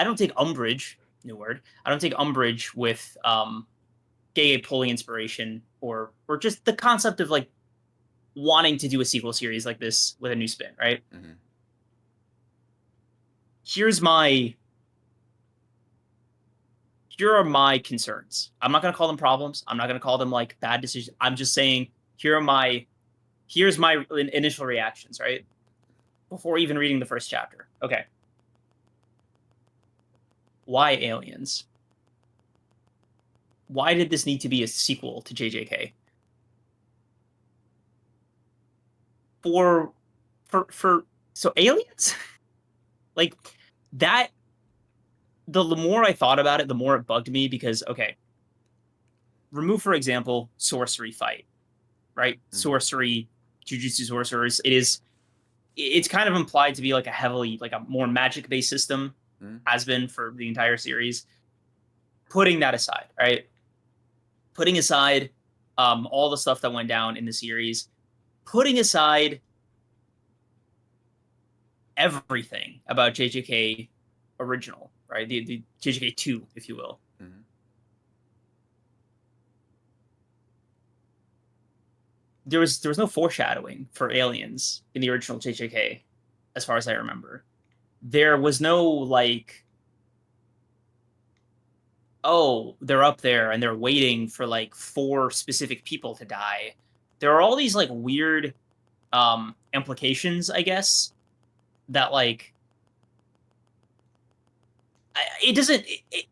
don't take umbrage, new word. I don't take umbrage with Gege pulling inspiration or just the concept of like wanting to do a sequel series like this with a new spin, right? Mm-hmm. Here are my concerns. I'm not going to call them problems. I'm not going to call them like bad decisions. I'm just saying here's my initial reactions, right? Before even reading the first chapter. Okay. Why aliens? Why did this need to be a sequel to JJK? For so aliens? Like that the more I thought about it, the more it bugged me because okay, remove for example sorcery fight, right? Mm-hmm. Sorcery, jujutsu sorcerers. It's kind of implied to be like a more magic based system, Mm-hmm. has been for the entire series. Putting that aside, right? Putting aside all the stuff that went down in the series, putting aside everything about JJK original, right? The JJK 2, if you will. Mm-hmm. There was no foreshadowing for aliens in the original JJK, as far as I remember. There was no like, oh, they're up there and they're waiting for like 4 specific people to die. There are all these like weird implications, I guess, that like it doesn't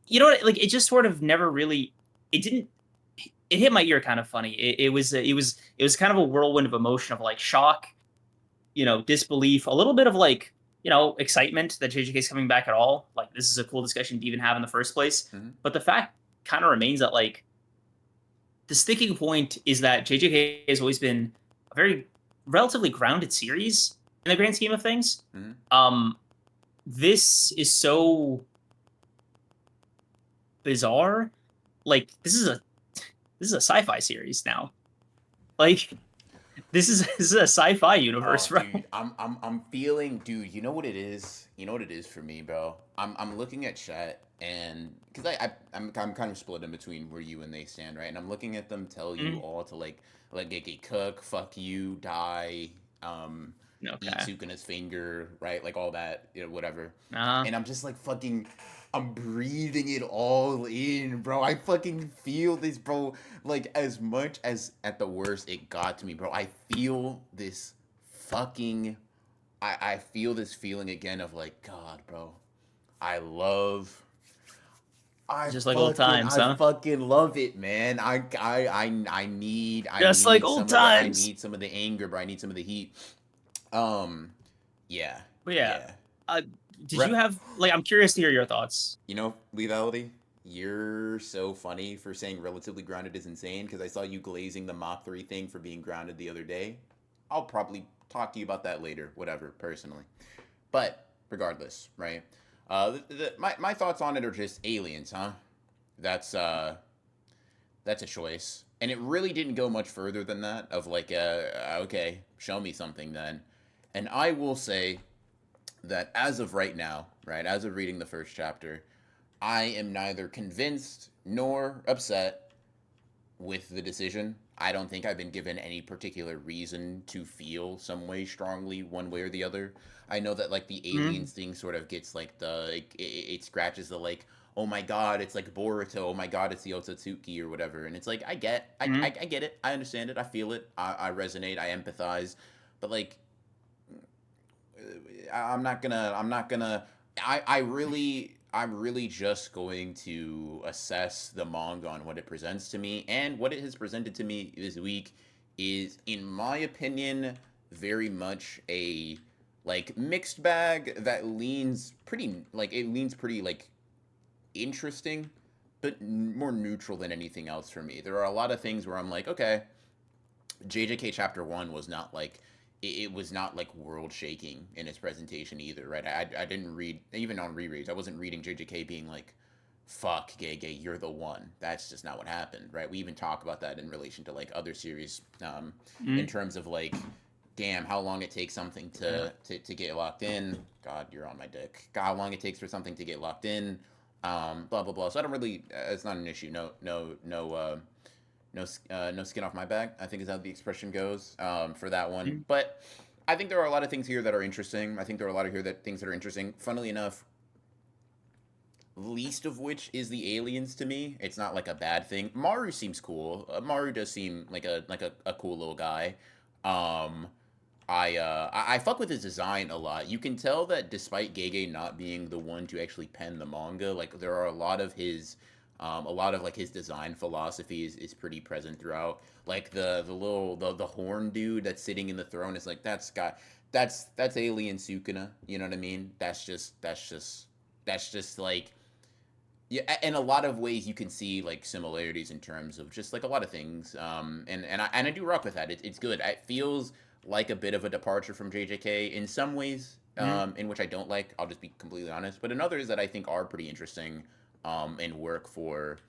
you know what, like it just sort of never really it didn't it hit my ear kind of funny. It was kind of a whirlwind of emotion of like shock, disbelief, a little bit of like, excitement that JJK is coming back at all. Like this is a cool discussion to even have in the first place. Mm-hmm. But the fact kind of remains that like the sticking point is that JJK has always been a very relatively grounded series in the grand scheme of things. Mm-hmm. This is so bizarre. Like this is a sci-fi series now. Like this is a sci-fi universe, Oh, bro. dude, I'm feeling, dude. You know what it is? You know what it is for me, bro. I'm looking at chat and because I'm kind of split in between where you and they stand, right? And I'm looking at them tell you Mm, all to like get cook, fuck you, die, um, eat okay. Sukuna's finger, right? Like all that, whatever. Uh, And I'm just like fucking. I'm breathing it all in, bro. I fucking feel this, bro. Like as much as at the worst it got to me, bro. I feel this fucking I feel this feeling again of like, God, bro. I love just like old times, I huh? fucking love it, man. I Just like need old some of the times. anger, bro. I need some of the heat. Um yeah. But yeah, Yeah. uh, did Re- you have like? I'm curious to hear your thoughts. Lethality, you're so funny for saying relatively grounded is insane because I saw you glazing the Mach 3 thing for being grounded the other day. I'll probably talk to you about that later, whatever, personally. But regardless, right? My thoughts on it are just aliens, huh? That's uh that's a choice. And it really didn't go much further than that of like okay, show me something then. And I will say that as of right now, right, as of reading the first chapter, I am neither convinced nor upset with the decision. I don't think I've been given any particular reason to feel some way strongly one way or the other. I know that like the Mm, aliens thing sort of gets like it scratches the like, oh my god, it's like Boruto, oh my god, it's the Otsutsuki or whatever, and it's like mm, I get it, I understand it, I feel it, I resonate, I empathize, but like I'm not gonna. I'm really just going to assess the manga on what it presents to me, and what it has presented to me this week is, in my opinion, very much a like mixed bag that leans pretty like interesting, but more neutral than anything else for me. There are a lot of things where I'm like, okay, JJK chapter one was not like it was not like world shaking in its presentation either, right? I didn't read even on rereads. I wasn't reading JJK being like, "Fuck, gay, you're the one." That's just not what happened, right? We even talk about that in relation to like other series, in mm. terms of like, damn, how long it takes something Yeah. to get locked in. God, you're on my dick. God, how long it takes for something to get locked in. Blah blah blah. So I don't really. It's not an issue. no skin off my back, I think is how the expression goes, for that one. Mhm. But I think there are a lot of things here that are interesting. I think there are a lot of things that are interesting. Funnily enough, least of which is the aliens to me. It's not like a bad thing. Maru seems cool. Maru does seem like a cool little guy. Um, I fuck with his design a lot. You can tell that despite Gege not being the one to actually pen the manga, like there are a lot of like his design philosophy is pretty present throughout. Like the horn dude that's sitting in the throne is like that's alien Sukuna. You know what I mean? That's just like, yeah, in a lot of ways you can see like similarities in terms of just like a lot of things. And I do rock with that. It's good. It feels like a bit of a departure from JJK in some ways, Mhm. in which I don't like. I'll just be completely honest. But in others that I think are pretty interesting, and work for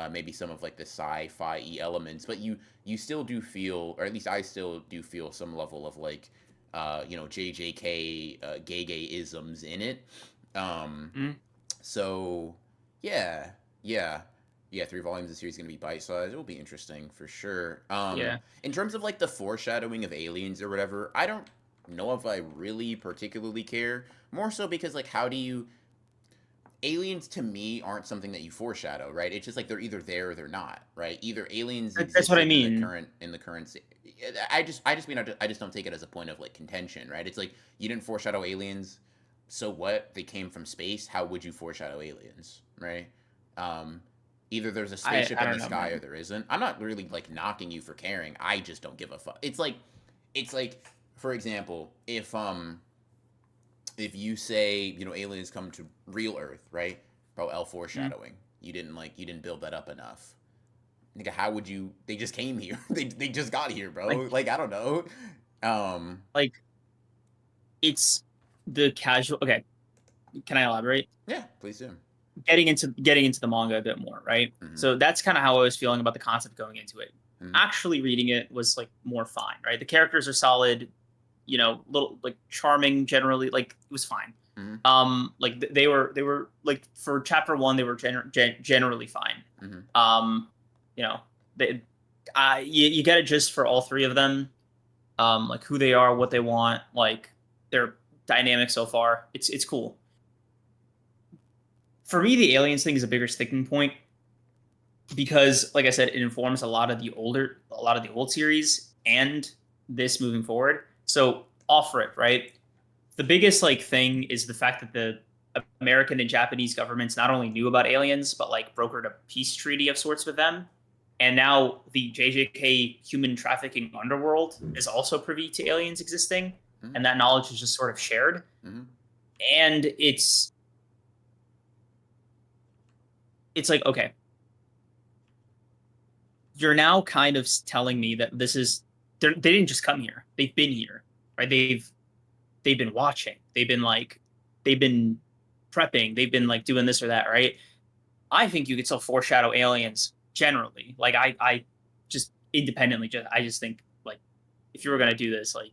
maybe some of like the sci-fi elements. But you still do feel, or at least I still do feel some level of like, JJK Gege isms in it. Um, Mhm. so yeah, yeah, yeah. 3 volumes of the series is gonna be bite sized. It will be interesting for sure. Yeah. In terms of like the foreshadowing of aliens or whatever, I don't know if I really particularly care. More so because like, how do you aliens to me aren't something that you foreshadow, right? It's just like they're either there or they're not, right? Either aliens That's what I existed in the mean. current. I just don't take it as a point of like contention, right? It's like you didn't foreshadow aliens, so what? They came from space. How would you foreshadow aliens, right? Um, Either there's a spaceship I in the don't know, sky or man. there isn't. I'm not really like knocking you for caring. I just don't give a fuck. It's like, for example, if you say, aliens come to real Earth, right? Bro, L Mhm. foreshadowing. You didn't build that up enough. Nigga, how would you? They just came here. They just got here, Like bro. Like, I don't know. Um, like it's the casual. Okay, can I elaborate? yeah, please do. Getting into the manga a bit more, right? Mm-hmm. So that's kind of how I was feeling about the concept going into it. Mm-hmm. Actually reading it was like more fine, right? The characters are solid, little like charming generally, like it was fine. Mm-hmm. Like they were like for chapter 1 they were generally fine. Mm-hmm. Um, you know, they you get it just for all three of them. Like who they are, what they want, like their dynamic so far. It's cool. For me, the aliens thing is a bigger sticking point because, like I said, it informs a lot of the old series and this moving forward. So offer it, right? The biggest like thing is the fact that the American and Japanese governments not only knew about aliens but like brokered a peace treaty of sorts with them. And now the JJK human trafficking underworld is also privy to aliens existing, Mm-hmm. and that knowledge is just sort of shared. Mm-hmm. And it's like, okay, you're now kind of telling me that this is they didn't just come here; they've been here, right? They've been watching, they've been prepping, they've been like doing this or that, right? I think you could still foreshadow aliens generally. Like I just independently, I just think like if you were gonna do this, like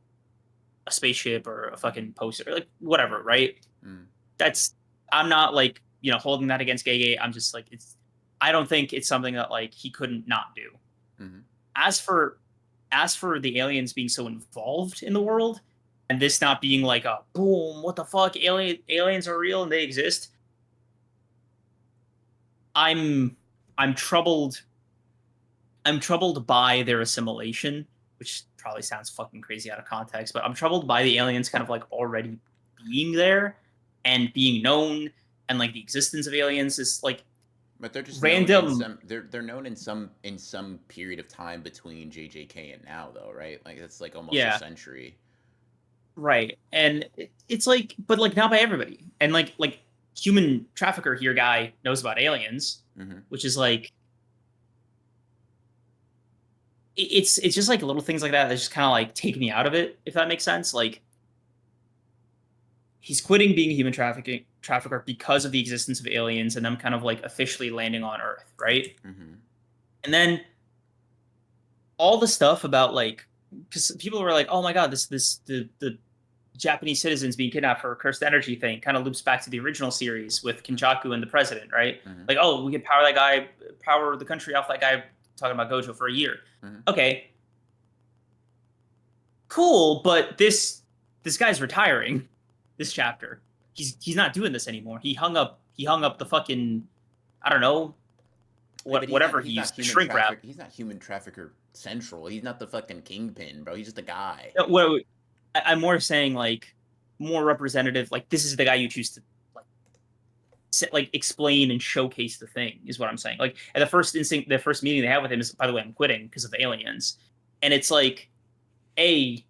a spaceship or a fucking poster, or like whatever, right? Mm-hmm. That's I'm not like holding that against Gege. I'm just like I don't think it's something that like he couldn't not do. Mm-hmm. As for the aliens being so involved in the world and this not being like a boom, what the fuck, aliens are real and they exist. I'm I'm troubled. I'm troubled by their assimilation, which probably sounds fucking crazy out of context, but I'm troubled by the aliens kind of like already being there and being known, and like the existence of aliens is like But they're just known in random. some. They're known in some period of time between JJK and now, though, right? Like it's like almost a Yeah, century. right. And it's like, but like not by everybody. And like human trafficker here guy knows about aliens, Mm-hmm. which is like it's just like little things like that that just kind of like take me out of it, if that makes sense. Like he's quitting being a human trafficker because of the existence of aliens and them kind of like officially landing on Earth, right? Mm-hmm. And then all the stuff about like because people were like, oh my god, the Japanese citizens being kidnapped for a cursed energy thing kind of loops back to the original series with Kinjaku and the president, right? Mm-hmm. Like, oh, we can power that guy, power the country off that guy talking about Gojo for a year. Mhm. Okay, cool, but this guy's retiring this chapter. He's not doing this anymore. He hung up the fucking, I don't know, Wait, but whatever he he's not used, the human shrink wrap. traffic. He's not human trafficker central. He's not the fucking kingpin, bro. He's just a guy. Well, I'm more saying like more representative. Like this is the guy you choose to like like explain and showcase the thing is what I'm saying. Like at the first instinct, the first meeting they have with him is, by the way, I'm quitting because of aliens, and it's like, a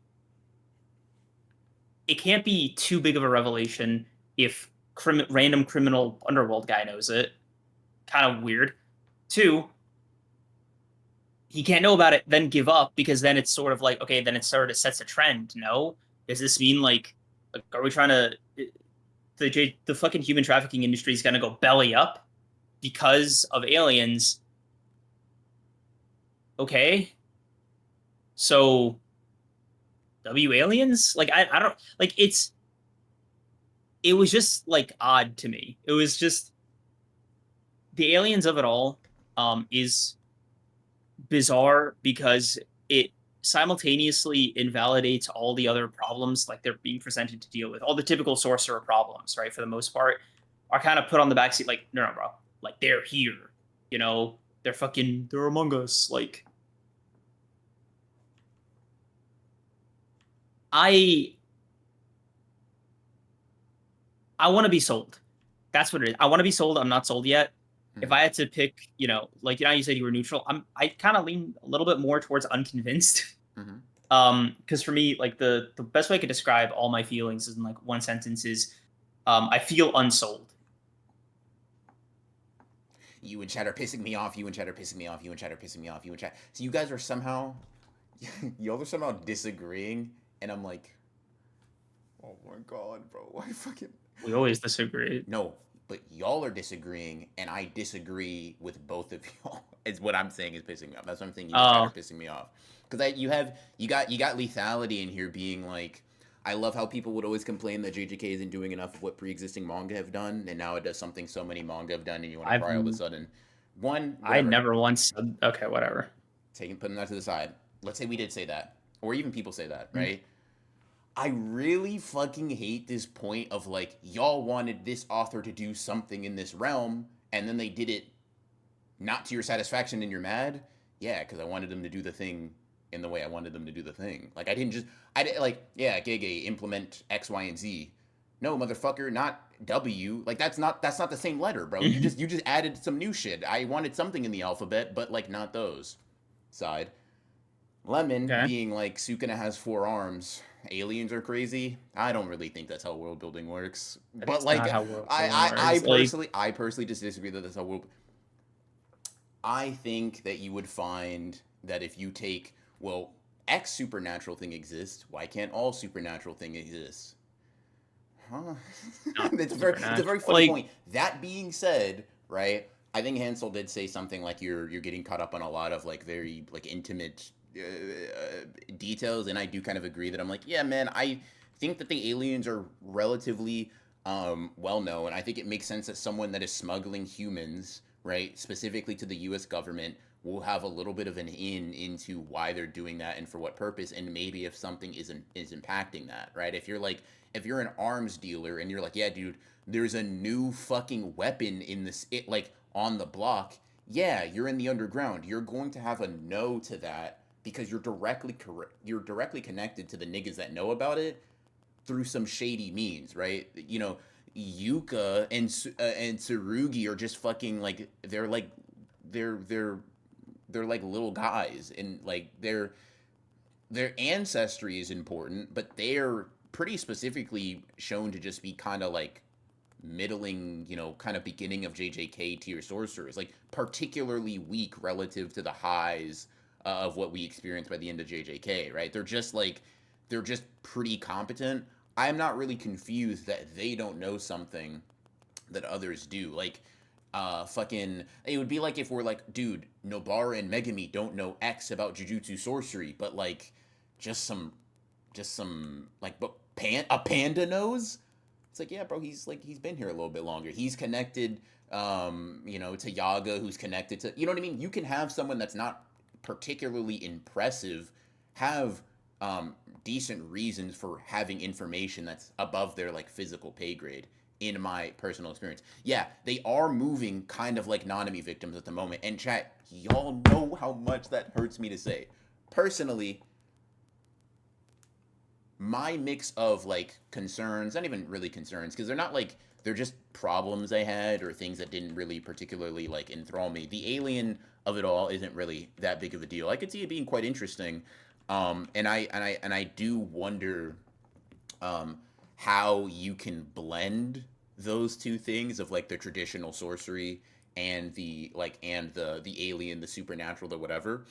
it can't be too big of a revelation if random criminal underworld guy knows it. Kind of weird. Two, he can't know about it, then give up, because then it's sort of like, okay, then it sort of sets a trend. No, does this mean like are we trying to the fucking human trafficking industry is gonna go belly up because of aliens? Okay, so aliens, like I don't like it was just like odd to me. It was just the aliens of it all is bizarre because it simultaneously invalidates all the other problems like they're being presented to deal with. All the typical sorcerer problems, right, for the most part, are kind of put on the backseat. Like, no, bro, like they're here, they're among us. Like, I I want to be sold. That's what it is. I want to be sold. I'm not sold yet. If I had to pick, like you said you were neutral. I kind of lean a little bit more towards unconvinced. Mhm. Because for me, like the best way I could describe all my feelings is in like one sentence is, I feel unsold. You and Chat are pissing me off. You and Chat are pissing me off. You and Chat are pissing me off. You and Chat. So you guys are somehow, y'all are somehow disagreeing, and I'm like, oh my god, bro, why fucking? We always disagree. No, but y'all are disagreeing, and I disagree with both of y'all. Is what I'm saying is pissing me off. That's what I'm saying. You and Chat are Oh, pissing me off because you got lethality in here being like. I love how people would always complain that JJK isn't doing enough of what pre-existing manga have done, and now it does something so many manga have done, and you want to I've cry all of a sudden. One, I whatever. never once said, okay, whatever. Putting that to the side. Let's say we did say that, or even people say that, Mm. right? I really fucking hate this point of like y'all wanted this author to do something in this realm, and then they did it not to your satisfaction, and you're mad. Yeah, because I wanted them to do the thing in the way I wanted them to do the thing. Like I did like, yeah, Gege implement X, Y, and Z. No, motherfucker, not W. Like that's not the same letter, bro. You just added some new shit. I wanted something in the alphabet, but like not those. Side. Lemon Okay, being like Sukuna has 4 arms. Aliens are crazy. I don't really think that's how world building works. But that's like, not how world I building I, I works. Like, personally I personally just disagree that that's how world. I think that you would find that if you take, well, X supernatural thing exists, why can't all supernatural thing exist? Huh? not It's a very supernatural. funny Like, point. That being said, right? I think Hansel did say something like you're getting caught up on a lot of like very like intimate details, and I do kind of agree that I'm like, yeah, man, I think that the aliens are relatively well known. I think it makes sense that someone that is smuggling humans, right, specifically to the U.S. government, will have a little bit of an in into why they're doing that and for what purpose, and maybe if something is impacting that, right? If you're an arms dealer and you're like, yeah, dude, there's a new fucking weapon in this, it like on the block. Yeah, you're in the underground. You're going to have a no to that because you're directly connected to the niggas that know about it through some shady means, right? Yuka and Tsurugi are just fucking like they're they're like little guys, and like their ancestry is important, but they're pretty specifically shown to just be kind of like middling, kind of beginning of JJK tier sorcerers, like particularly weak relative to the highs of what we experienced by the end of JJK, right? They're just pretty competent. I'm not really confused that they don't know something that others do. Like, fucking, it would be like if we're like, dude, Nobara and Megami don't know X about Jujutsu sorcery, but like, just some, like, but a panda knows. It's like, yeah, bro, he's been here a little bit longer. He's connected to Yaga, who's connected to, you know what I mean? You can have someone that's not particularly impressive have decent reasons for having information that's above their like physical pay grade. In my personal experience, yeah, they are moving kind of like Nanami victims at the moment. And chat, y'all know how much that hurts me to say. Personally, my mix of like concerns, not even really concerns, because they're not like, they're just problems I had or things that didn't really particularly like enthrall me. The alien of it all isn't really that big of a deal. I could see it being quite interesting, and I do wonder um, how you can blend those two things of like the traditional sorcery and the alien, the supernatural, the whatever.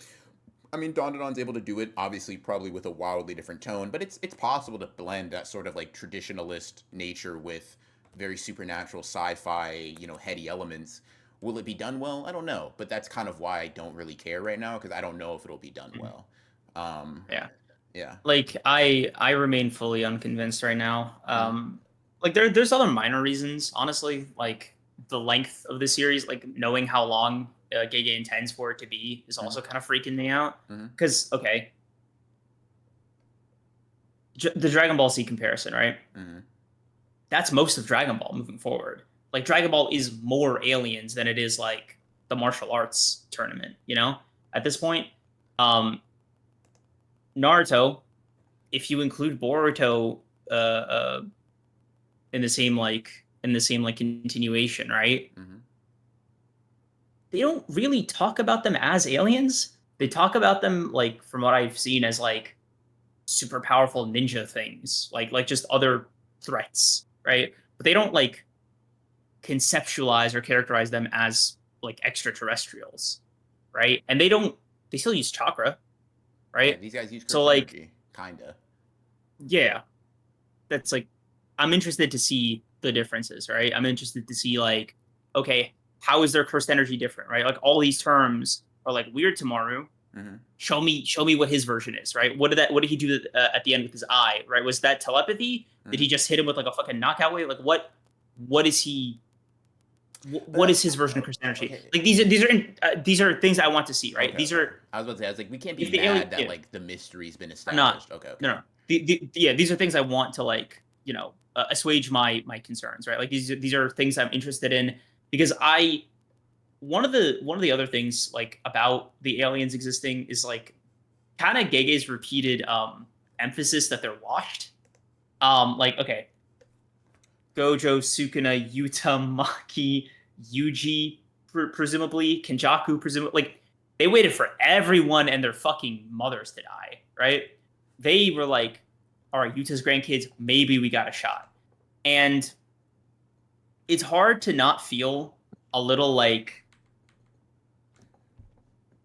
I mean, Don able to do it, obviously, probably with a wildly different tone, but it's possible to blend that sort of like traditionalist nature with very supernatural sci-fi, heady elements. Will it be done well? I don't know, but that's kind of why I don't really care right now because I don't know if it'll be done Mhm. well. Um, Yeah. yeah. Like I remain fully unconvinced right now. Mm-hmm. Like there's other minor reasons, honestly. Like the length of the series, like knowing how long Gege intends for it to be, is Mm-hmm. also kind of freaking me out. Mm-hmm. Because okay, the Dragon Ball Z comparison, right? Mm-hmm. That's most of Dragon Ball moving forward. Like Dragon Ball is more aliens than it is like the martial arts tournament. At this point, um, Naruto, if you include Boruto in the same continuation, right? Mm-hmm. They don't really talk about them as aliens. They talk about them like from what I've seen as like super powerful ninja things, like just other threats, right? But they don't like conceptualize or characterize them as like extraterrestrials, right? And they still use chakra, Yeah, right? these guys use So cursed like energy, kinda. yeah, that's like I'm interested to see the differences, right? I'm interested to see like, okay, how is their cursed energy different, right? Like all these terms are like weird to Maru. Mm-hmm. Show me what his version is, right? What did he do at the end with his eye, right? Was that telepathy? Did Mm-hmm. he just hit him with like a fucking knockout wave? Like what is he? What But is his version of cursed energy? okay, Like these are things I want to see, right? okay, These okay. are I was about to say, I was like, we can't be if the alien, mad that yeah, like the mystery's been I'm not. established. Okay, okay. No, no. Yeah, these are things I want to like, assuage my concerns, right? Like these are things I'm interested in because I one of the other things like about the aliens existing is like kind of Gege's repeated emphasis that they're washed. Like okay, Gojo, Sukuna, Yuta, Maki, Yuji, presumably Kenjaku, presumably like they waited for everyone and their fucking mothers to die, right? They were like, all right, Yuta's grandkids, maybe we got a shot. And it's hard to not feel a little like,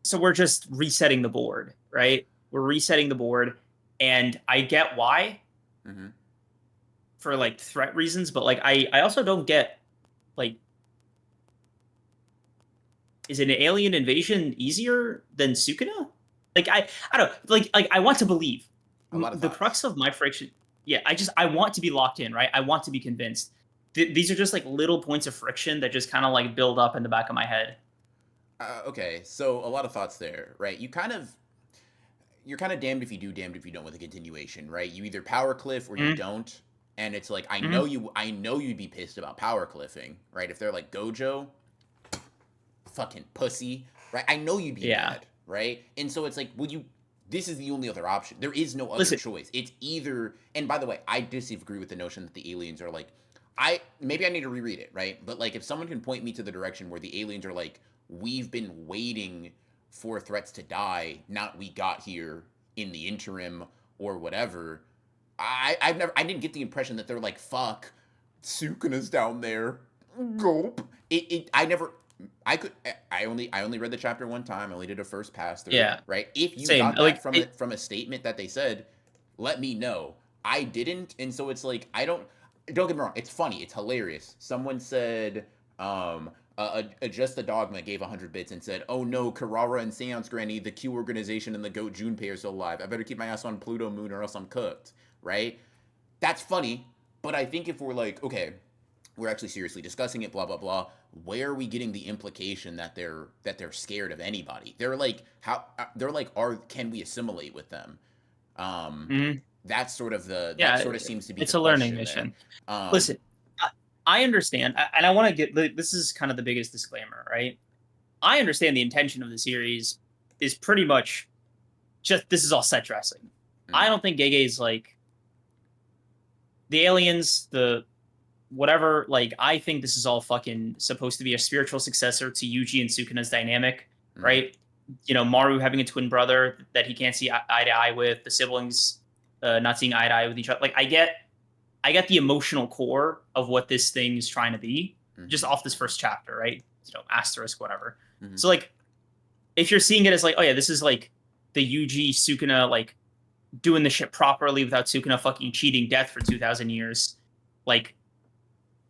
so we're just resetting the board, right? We're resetting the board. And I get why Mm-hmm. for like threat reasons, but like I also don't get like, is an alien invasion easier than Sukuna? Like I don't like I want to believe. A lot of The thoughts. crux of my friction, yeah, I want to be locked in, right? I want to be convinced. These are just like little points of friction that just kind of like build up in the back of my head. Okay, so a lot of thoughts there, right? You're kind of damned if you do, damned if you don't with a continuation, right? You either power cliff or you Mm-hmm. don't, and it's like Mm-hmm. I know you'd be pissed about power cliffing, right? If they're like Gojo, fucking pussy, right? I know you'd be Yeah. mad, right? And so it's like, will you? This is the only other option. There is no other Listen, choice. It's either. And by the way, I disagree with the notion that the aliens are like. I maybe I need to reread it, right? But like, if someone can point me to the direction where the aliens are like, we've been waiting for threats to die, not we got here in the interim or whatever. I didn't get the impression that they're like, fuck, Sukuna's down there. Gulp. I never I only read the chapter one time. I only did a first pass through, yeah, right? If you same. got that Like from it, a statement that they said, let me know. I didn't, and so it's like don't get me wrong, it's funny, it's hilarious. Someone said just the dogma gave 100 bits and said, "Oh no, Karara and Seance Granny, the Q organization and the Goat Junpei are still alive. I better keep my ass on Pluto Moon or else I'm cooked." Right? That's funny, but I think if we're like, okay, we're actually seriously discussing it, blah blah blah. Where are we getting the implication that they're scared of anybody? They're like, how they're like, are can we assimilate with them? Um, Mhm. that's sort of the that Yeah, sort of seems to be the it's a learning question there. mission. Um, Listen, I understand, and I want to get this is kind of the biggest disclaimer, right? I understand the intention of the series is pretty much just this is all set dressing. I mhm, don't think Gege's like the aliens, the whatever. Like, I think this is all fucking supposed to be a spiritual successor to Yuji and Sukuna's dynamic, mhm, right? You know, Maru having a twin brother that he can't see eye to eye with, the siblings not seeing eye to eye with each other. Like, I get the emotional core of what this thing is trying to be just mhm, off this first chapter, right? You know, asterisk, whatever. mhm. So, like, if you're seeing it as like, oh yeah, this is like the Yuji Sukuna like doing the shit properly without Sukuna fucking cheating death for 2,000 years, like,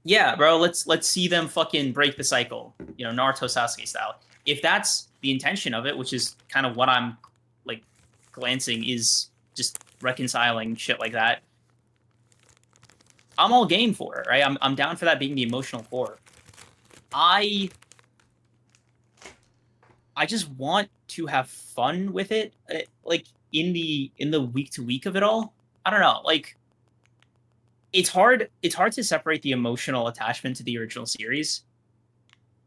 yeah, bro, let's see them fucking break the cycle, you know, Naruto Sasuke style. If that's the intention of it, which is kind of what I'm like glancing, is just reconciling shit like that. I'm all game for it, right? I'm down for that being the emotional core. I I just want to have fun with it, like in the week to week of it all. I don't know, like it's hard to separate the emotional attachment to the original series.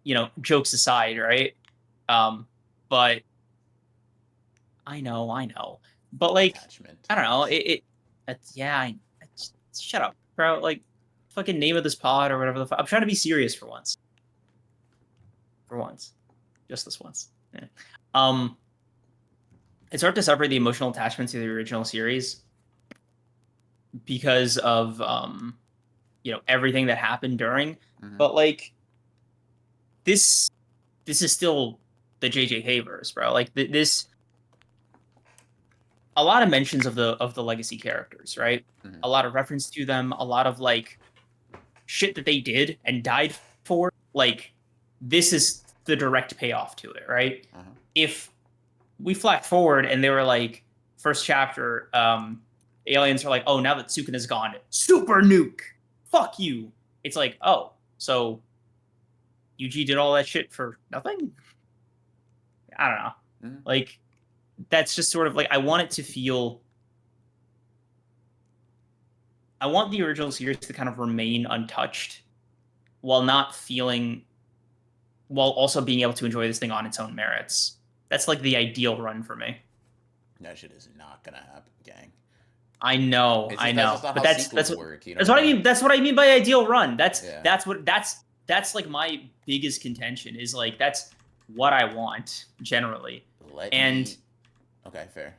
You know, jokes aside, right? Um, but I know, but like Attachment. I don't know, it's yeah, shut up, bro. Like fucking name of this pod or whatever the fuck. I'm trying to be serious for once, just this once. Yeah. Um, it's hard to separate the emotional attachment to the original series because of you know, everything that happened during. Mhm, But like this this is still the JJK verse, bro. Like this a lot of mentions of the legacy characters, right? mhm, A lot of reference to them, a lot of like shit that they did and died for. Like this is the direct payoff to it, right? uh-huh. If we flash forward and they were like first chapter, aliens are like, oh, now that Sukuna's gone, super nuke, fuck you. It's like, oh, so Yuji did all that shit for nothing. I don't know. Mhm. Like that's just sort of like I want it to feel. I want the original series to kind of remain untouched while not feeling, while also being able to enjoy this thing on its own merits. That's like the ideal run for me. That shit is not gonna happen, gang. I That's just know, not but how sequels work. You know that's what I what I mean? mean. That's what I mean by ideal run. Yeah. That's like my biggest contention is like that's what I want generally, Let and me. Okay, fair.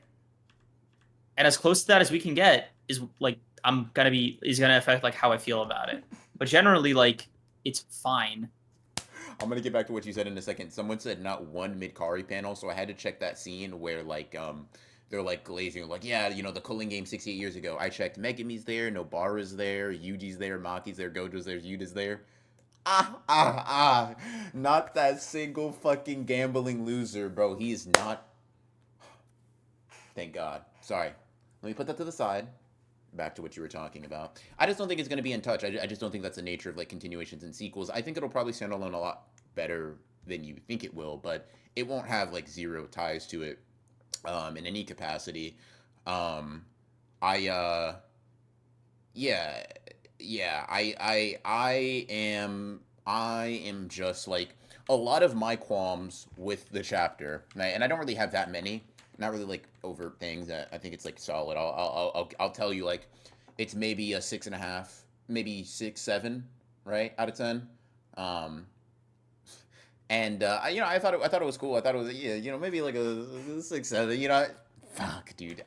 as close to that as we can get is like I'm gonna be is gonna affect like how I feel about it. But generally, like it's fine. I'm gonna get back to what you said in a second. Someone said not one Midkari panel, so I had to check that scene where like they're like glazing like, yeah, you know, the Culling game 68 years ago. I checked, Megami's there, Nobara's there, Yuji's there, Maki's there, Gojo's there, Yuta's there. Not that single fucking gambling loser, bro. He is not. Thank God. Sorry. Let me put that to the side. Back to what you were talking about. I just don't think it's going to be in touch. I just don't think that's the nature of like continuations and sequels. I think it'll probably stand alone a lot better than you think it will, but it won't have like zero ties to it in any capacity. Um, I yeah, yeah. I am just like a lot of my qualms with the chapter, and I don't really have that many. Not really like overt things. I think it's like solid. I'll tell you like it's maybe a 6.5, maybe 6, 7, right out of 10. Um, and you know, I thought it was cool. I thought it was, yeah, you know, maybe like a 6, 7. You know, fuck, dude.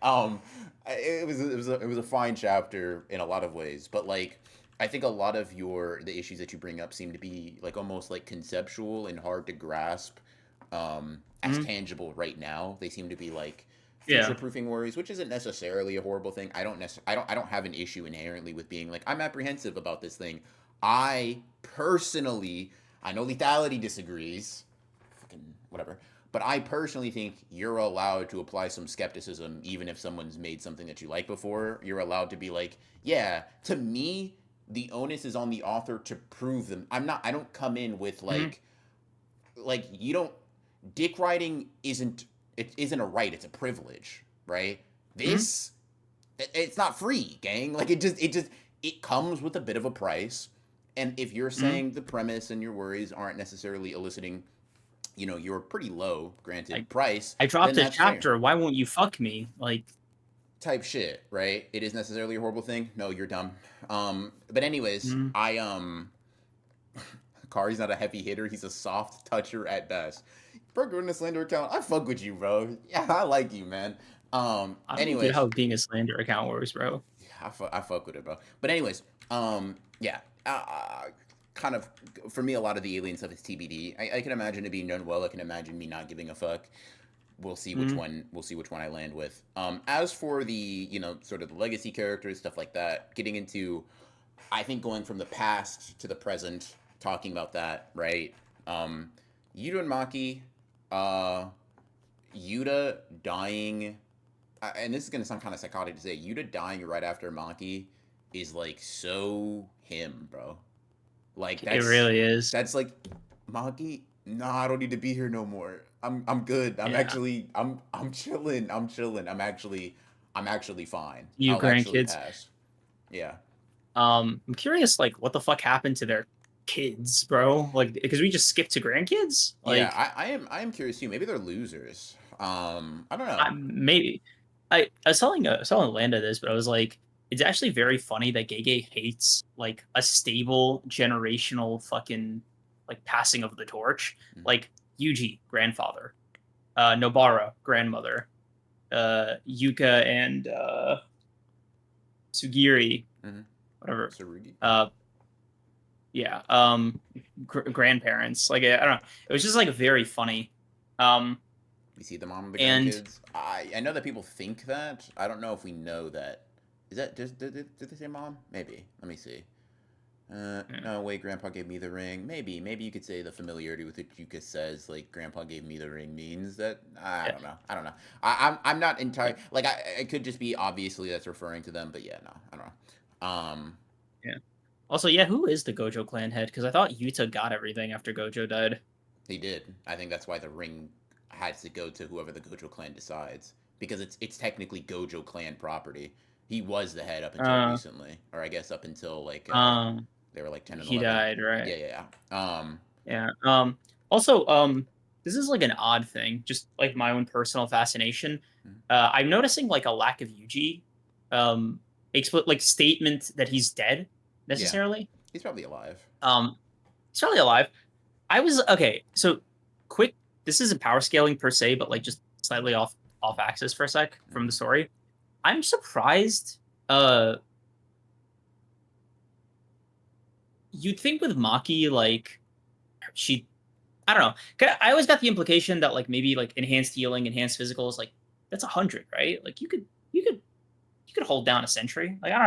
It was a fine chapter in a lot of ways, but like I think a lot of the issues that you bring up seem to be like almost like conceptual and hard to grasp as Mhm. tangible right now. They seem to be like future Yeah. proofing worries, which isn't necessarily a horrible thing. I don't have an issue inherently with being like I'm apprehensive about this thing. I personally, I know lethality disagrees, fucking whatever, but I personally think you're allowed to apply some skepticism even if someone's made something that you like before. You're allowed to be like, yeah, to me the onus is on the author to prove them. I don't come in with Mhm. like you don't dick writing isn't a right, it's a privilege, right? Mhm. This it's not free, gang. Like it comes with a bit of a price. And if you're Mhm. saying the premise and your worries aren't necessarily eliciting, your pretty low, granted, I price, I then dropped a that's fair. chapter. Why won't you fuck me? Like, Type shit, right? It is necessarily a horrible thing. No, you're dumb. But anyways, mhm. Kari's not a heavy hitter. He's a soft toucher at best. Bro, in the slander account, I fuck with you, bro. Yeah, I like you, man. I don't get Anyways, how being a slander account works, bro. yeah, I fuck with it, bro. But anyways, yeah, kind of for me, a lot of the alien stuff is TBD. I can imagine it being done well. I can imagine me not giving a fuck. We'll see which Mhm. one. We'll see which one I land with. As for the sort of the legacy characters, stuff like that, getting into, I think going from the past to the present, talking about that, right? Um, Yuta and Maki, uh, Yuta dying, and this is gonna sound kind of psychotic to say, Yuta dying right after Maki is like so him, bro. Like It really is. that's like Maki. Nah, I don't need to be here no more. I'm good. Yeah. I'm chilling. I'm chilling. I'm actually fine. You I'll actually grandkids. pass. Yeah. I'm curious, like, what the fuck happened to their kids, bro? Like, because we just skipped to grandkids. Yeah, Like, I am curious too. Maybe they're losers. I don't know. maybe. I was telling Landa this, but I was like, it's actually very funny that Gege hates like a stable generational fucking like passing of the torch. Mhm. Like Yuji, grandfather, Nobara, grandmother, Yuka and Sugiri, Mhm. whatever. Tsurugi. Uh, yeah, grandparents. Like I don't know, it was just like very funny. Um, We see the mom of the and grandkids. I know that people think that. I don't know if we know that. Is that did they say mom? Maybe. Let me see. No, wait, Grandpa gave me the ring. Maybe you could say the familiarity with which Yuka says, like, Grandpa gave me the ring means that. I yeah, don't know. I don't know. I'm not yeah, entirely like it could just be obviously that's referring to them, but yeah, no, I don't know. yeah. Also, yeah, who is the Gojo clan head? Because I thought Yuta got everything after Gojo died. He did. I think that's why the ring has to go to whoever the Gojo clan decides because it's technically Gojo clan property. He was the head up until Uh, recently, or I guess up until like um, they were like 10 and he 11. died, right? Yeah. Yeah. Also, this is like an odd thing, just like my own personal fascination. Mhm. I'm noticing like a lack of Yuji, like statement that he's dead Yeah, necessarily. he's probably alive. Um, he's probably alive. I was okay. So quick. This isn't power scaling per se, but like just slightly off axis for a sec from Mhm. the story. I'm surprised. Uh, you'd think with Maki, like she, I don't know. I always got the implication that like maybe like enhanced healing, enhanced physical is like that's 100, right? Like you could hold down a century. Like I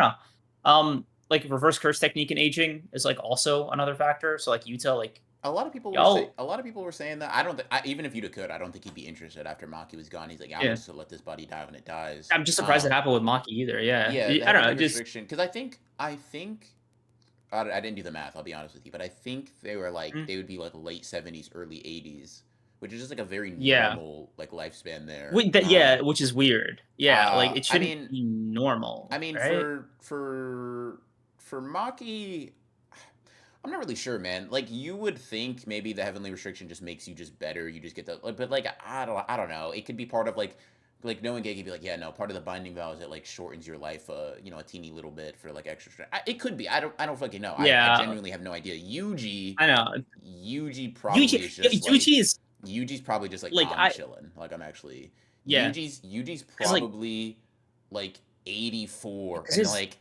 don't know. Like reverse curse technique and aging is like also another factor. So like Utah, like y'all, A lot of people were saying that. I don't think even if Yuta could, I don't think he'd be interested after Maki was gone. He's like, yeah, I'm yeah. just to let this body die when it dies. I'm just surprised it happened with Maki either. Yeah, Yeah, the I don't heavenly know. Just restriction because I think I didn't do the math. I'll be honest with you, but I think they were like mm, they would be like late 70s, early 80s, which is just like a very yeah. normal like lifespan there. Yeah, which is weird. Yeah, like it I shouldn't mean, be normal, I mean right? for Maki, I'm not really sure, man. Like you would think maybe the heavenly restriction just makes you just better. You just get the but like I don't know. It could be part of like knowing gay could be like, yeah, no, part of the binding vow is it like shortens your life a teeny little bit for like extra strength. It could be. I don't fucking know. I Yeah, genuinely have no idea. Yuji I know. Yuji Yuji, probably is just Yuji like is Yuji's probably just like, like nah, I'm chilling. Like I'm actually yeah, Yuji's because like probably like 84 because and his like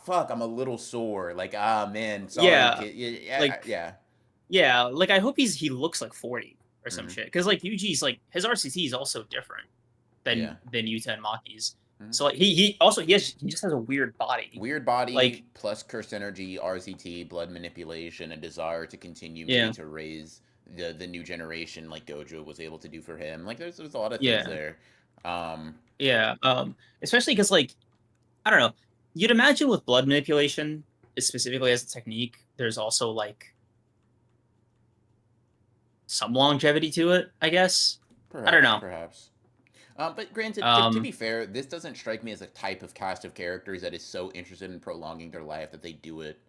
fuck, I'm a little sore. Like man, sorry yeah, kid. Yeah, like yeah. yeah, like I hope he looks like 40 or some Hmm. shit. Because like Yuji's like his RCT is also different Yeah. than Yuta and Maki's. Hmm. So like he also he just has a weird body. Weird Like body plus cursed energy, RCT, blood manipulation, a desire to continue maybe yeah, to raise the new generation like Gojo was able to do for him. Like there's a lot of things yeah, there. Um yeah. Especially because like I don't know. You'd imagine with blood manipulation, specifically as a technique, there's also like some longevity to it, I guess. I don't Perhaps, know. perhaps. But granted, to Um, be fair, this doesn't strike me as a type of cast of characters that is so interested in prolonging their life that they do it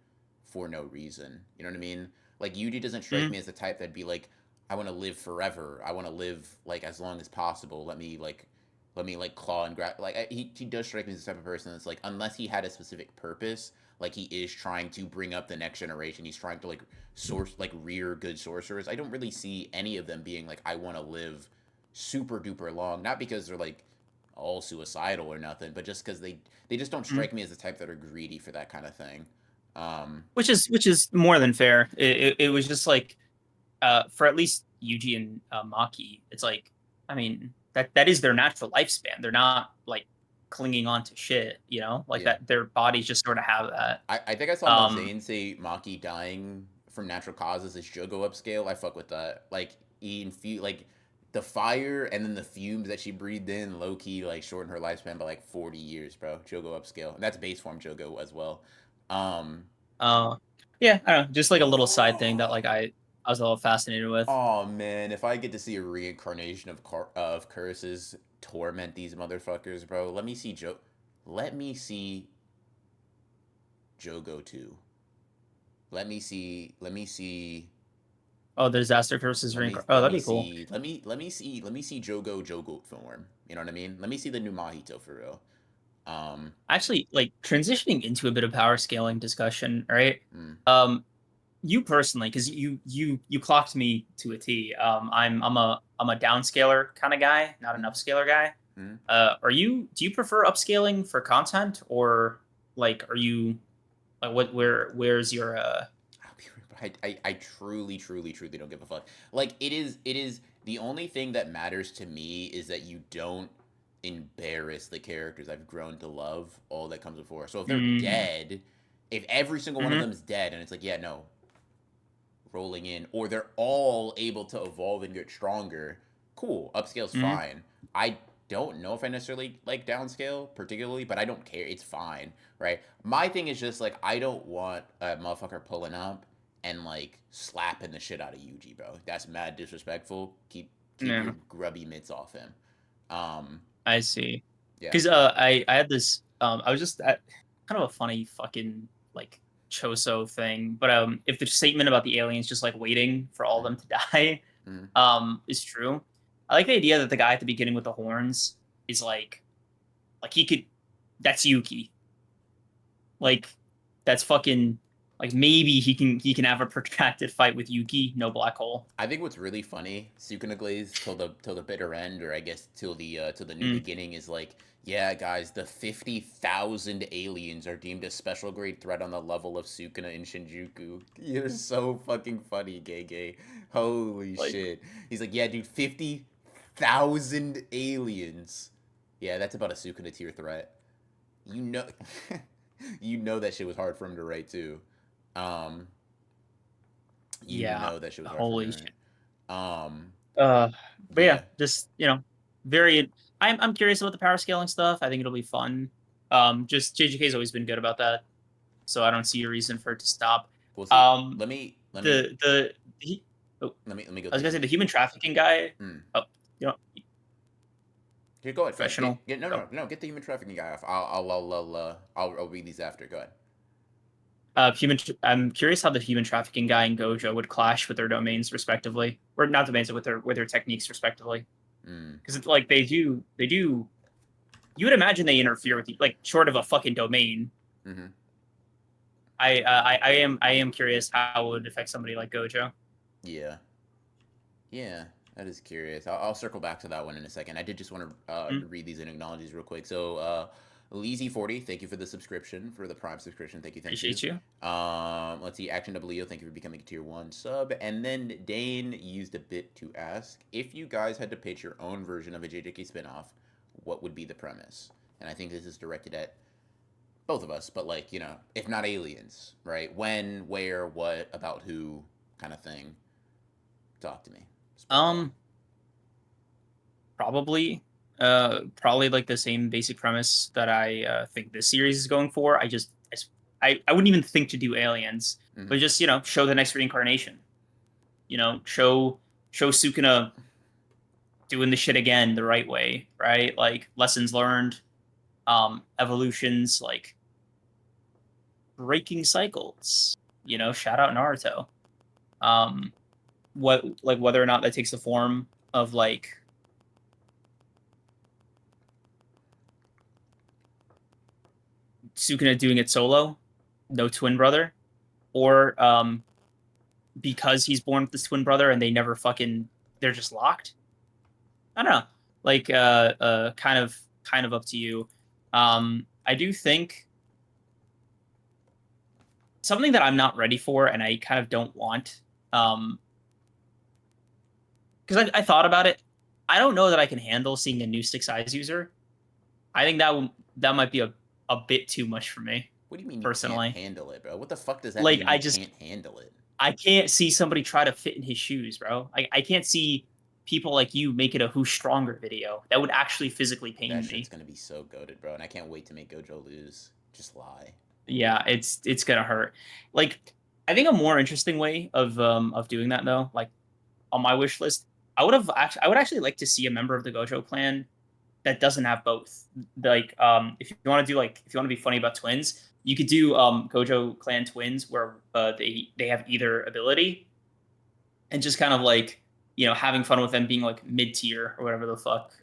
for no reason. You know what I mean? Like Yuji doesn't strike mm, me as the type that'd be like, I want to live forever. I want to live like as long as possible. Let me like claw and grab. Like he does strike me as the type of person that's like, unless he had a specific purpose, like he is trying to bring up the next generation. He's trying to like source like rear good sorcerers. I don't really see any of them being like, I want to live super duper long. Not because they're like all suicidal or nothing, but just because they just don't mm. strike me as the type that are greedy for that kind of thing. Which is more than fair. It was just like for at least Yuji and Maki, it's like, I mean, that is their natural lifespan. They're not like clinging on to shit, like Yeah. that. Their bodies just sort of have that. I think I saw Um, Malzane say Maki dying from natural causes is Jogo upscale. I fuck with that. Like like the fire and then the fumes that she breathed in, low key like shortened her lifespan by like 40 years, bro. Jogo upscale, and that's base form Jogo as well. Um, uh, yeah, I don't know, just like a little side thing that like I was a little fascinated with. oh man, if I get to see a reincarnation of curses torment these motherfuckers, bro, let me see Jogo 2. Let me see Oh, the disaster versus reincarnation. Oh, let that'd me be cool. see let me see Jogo form. You know what I mean? Let me see the new Mahito for real. Um, Actually, like transitioning into a bit of power scaling discussion, right? mm, Um, you personally, because you clocked me to a T. I'm a downscaler kind of guy, not an mm, upscaler guy. mm. Do you prefer upscaling for content, or like are you like where's your I'll be I truly, truly, truly don't give a fuck. Like it is the only thing that matters to me is that you don't embarrass the characters I've grown to love all that comes before. So if they're mm, dead, if every single one of mm-hmm, them is dead and it's like, yeah, no, rolling in, or they're all able to evolve and get stronger, cool. Upscale's mm-hmm, fine. I don't know if I necessarily like downscale particularly, but I don't care. It's fine, right? My thing is just like I don't want a motherfucker pulling up and like slapping the shit out of Yuji, bro. That's mad disrespectful. Keep your yeah, grubby mitts off him. Um, I see. yeah. Because I had this I was just at kind of a funny fucking like Choso thing, but if the statement about the aliens just like waiting for all of them Mm-hmm, to die mm-hmm. is true. I like the idea that the guy at the beginning with the horns is like he could that's Yuki. Like that's fucking like maybe he can have a protracted fight with Yuki, no black hole. I think what's really funny, Sukuna Glaze till the bitter end, or I guess till the new Mm. beginning, is like, yeah, guys, the 50,000 aliens are deemed a special grade threat on the level of Sukuna in Shinjuku. You're so fucking funny, gay gay. Holy Like shit. He's like, yeah, dude, 50,000 aliens. Yeah, that's about a Sukuna tier threat. You know, you know that shit was hard for him to write too. Um, you yeah, know that shit was hard for him holy to shit. write. Uh, but yeah, Yeah. just very. I'm curious about the power scaling stuff. I think it'll be fun. Just JJK's always been good about that, so I don't see a reason for it to stop. We'll see. Um, the he, oh, Let me go I was through gonna say some. the human trafficking guy. Mm. Oh, you know, Here, go ahead. Finish. professional. No, Oh, no, no. Get the human trafficking guy off. I'll read these after. Go ahead. human. I'm curious how the human trafficking guy and Gojo would clash with their domains respectively, or not domains, but with their techniques respectively. Mm. Because it's like they do. You would imagine they interfere with you, like short of a fucking domain. Mm-hmm. I am curious how it would affect somebody like Gojo. Yeah. Yeah. That is curious. I'll circle back to that one in a second. I did just want to Mm, read these acknowledges real quick. So, Leezy40, thank you for the subscription, for the Prime subscription. Thank you, thank you. appreciate you. Let's see. Action W, thank you for becoming a tier 1 sub. And then Dane used a bit to ask if you guys had to pitch your own version of a JJK spinoff, what would be the premise? And I think this is directed at both of us, but like, if not aliens, right? When, where, what, about who, kind of thing. Talk to me. Spitball. Um, probably like the same basic premise that I think this series is going for. I I wouldn't even think to do aliens, Mhm. but just show the next reincarnation. Show Sukuna doing the shit again the right way, right? Like lessons learned, evolutions, like breaking cycles. Shout out Naruto. Um, whether or not that takes the form of like Sukuna doing it solo, no twin brother, or because he's born with this twin brother and they're just locked. I don't know. Like kind of up to you. I do think something that I'm not ready for and I kind of don't want. Because I thought about it. I don't know that I can handle seeing a new Six Eyes user. I think that might be a bit too much for me What do you mean you can't personally. handle it, bro? What the fuck does that Like mean? I You just can't handle it. I can't see somebody try to fit in his shoes, bro. I can't see people like you make it a who's stronger video. That would actually physically That pain shit's me. gonna be so goated, bro, and I can't wait to make Gojo lose. Just lie. Yeah, it's gonna hurt. Like I think a more interesting way of doing that though, like on my wish list, I would actually like to see a member of the Gojo clan that doesn't have both. Like if you want to do like if you want to be funny about twins, you could do Gojo clan twins where they have either ability and just kind of like having fun with them being like mid tier or whatever the fuck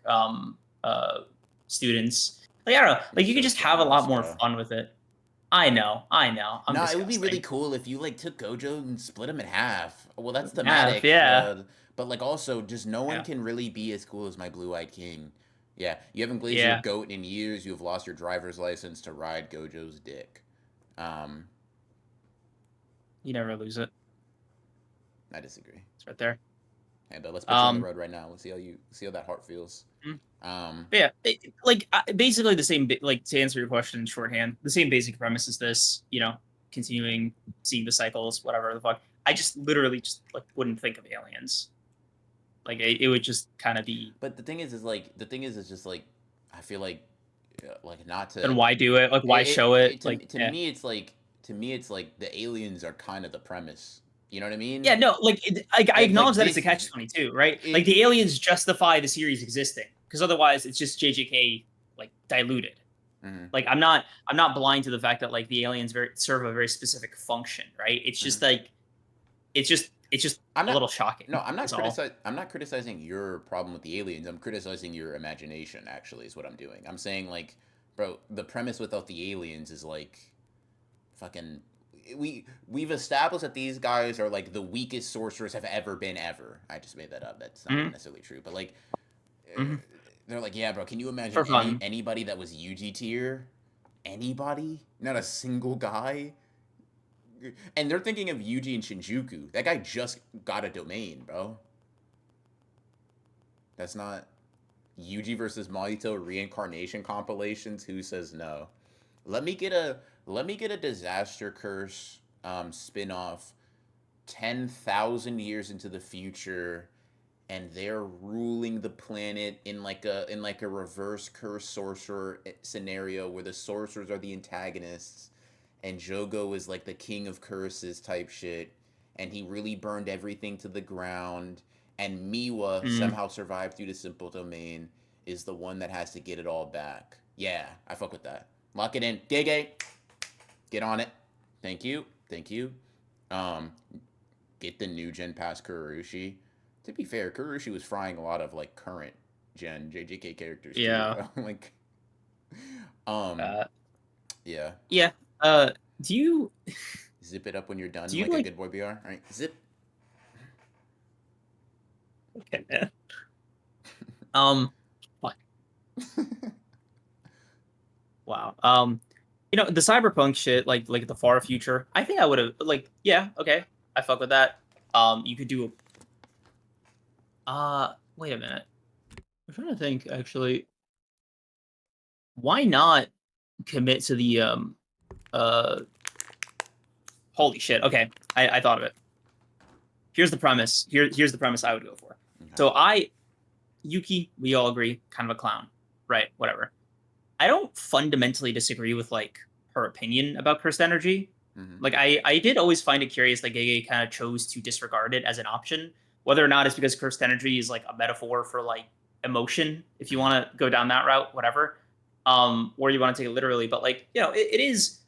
students. Like I don't know, You're like you could so just have a lot generous, more bro. fun with it. I know, I'm No, it would be really disgusting. cool if you like took Gojo and split him in half. Well, that's Yeah, thematic, yeah, but like also just no one yeah, can really be as cool as my blue-eyed king. Yeah, you haven't glazed your yeah. goat in years. You have lost your driver's license to ride Gojo's dick. Um, You never lose it. I disagree. It's right there. Hey, but let's put you on the Um, road right now. Let's see how that heart feels. mm, Um, but yeah, like basically the same. Like to answer your question in shorthand, the same basic premise is this. Continuing seeing the cycles, whatever the fuck. I just literally just like wouldn't think of aliens. Like it would just kind of be. but the thing is just like I feel like not Then to why do it? Like why show it? Like to yeah. me it's like the aliens are kind of the premise. You know what I mean? Yeah, no, like, I Like acknowledge that it's a this catch-22, right? Like it the aliens justify the series existing because otherwise it's just JJK like diluted. mhm, Like I'm not blind to the fact that like the aliens serve a very specific function, right? It's mhm. just like it's just I'm a not little shocking. no, Is all. I'm not criticizing your problem with the aliens. I'm criticizing your imagination actually is what I'm doing. I'm saying like bro, the premise without the aliens is like fucking we've established that these guys are like the weakest sorcerers have ever been ever. I just made that up. That's not even Hmm. necessarily true, but like Hmm. they're like, yeah, bro. Can you imagine For fun. anybody that was UG tier? Anybody? Not a single guy. And they're thinking of Yuji and Shinjuku. That guy just got a domain, bro. That's not Yuji versus Mahito reincarnation compilations. Who says no? Let me get a disaster curse spin-off 10,000 years into the future and they're ruling the planet in like a reverse curse sorcerer scenario where the sorcerers are the antagonists and Jogo is like the king of curses type shit and he really burned everything to the ground and Miwa Mm. somehow survived through the simple domain is the one that has to get it all back. Yeah, I fuck with that. Lock it in. Gege. Get on it. Thank you. Thank you. Um get the new gen past Kurushi. To be fair, Kurushi was frying a lot of like current gen JJK characters too, Yeah. bro. like, um, Uh, yeah. yeah. Do you Zip it up when you're done, do you like a like? good boy BR. All right, zip. Okay, man. Fuck. Wow. The cyberpunk shit, like the far future. I think I would have like, yeah, okay, I fuck with that. You could do wait a minute. I'm trying to think actually. Why not commit to the uh holy shit. Okay. I thought of it. Here's the premise. Here's the premise I would go for. Okay. So Yuki, we all agree, kind of a clown. Right, whatever. I don't fundamentally disagree with like her opinion about cursed energy. Mm-hmm. Like I did always find it curious that Gege kind of chose to disregard it as an option, whether or not it's because cursed energy is like a metaphor for like emotion, if you Mm-hmm. want to go down that route, whatever. Or you want to take it literally, but like, it is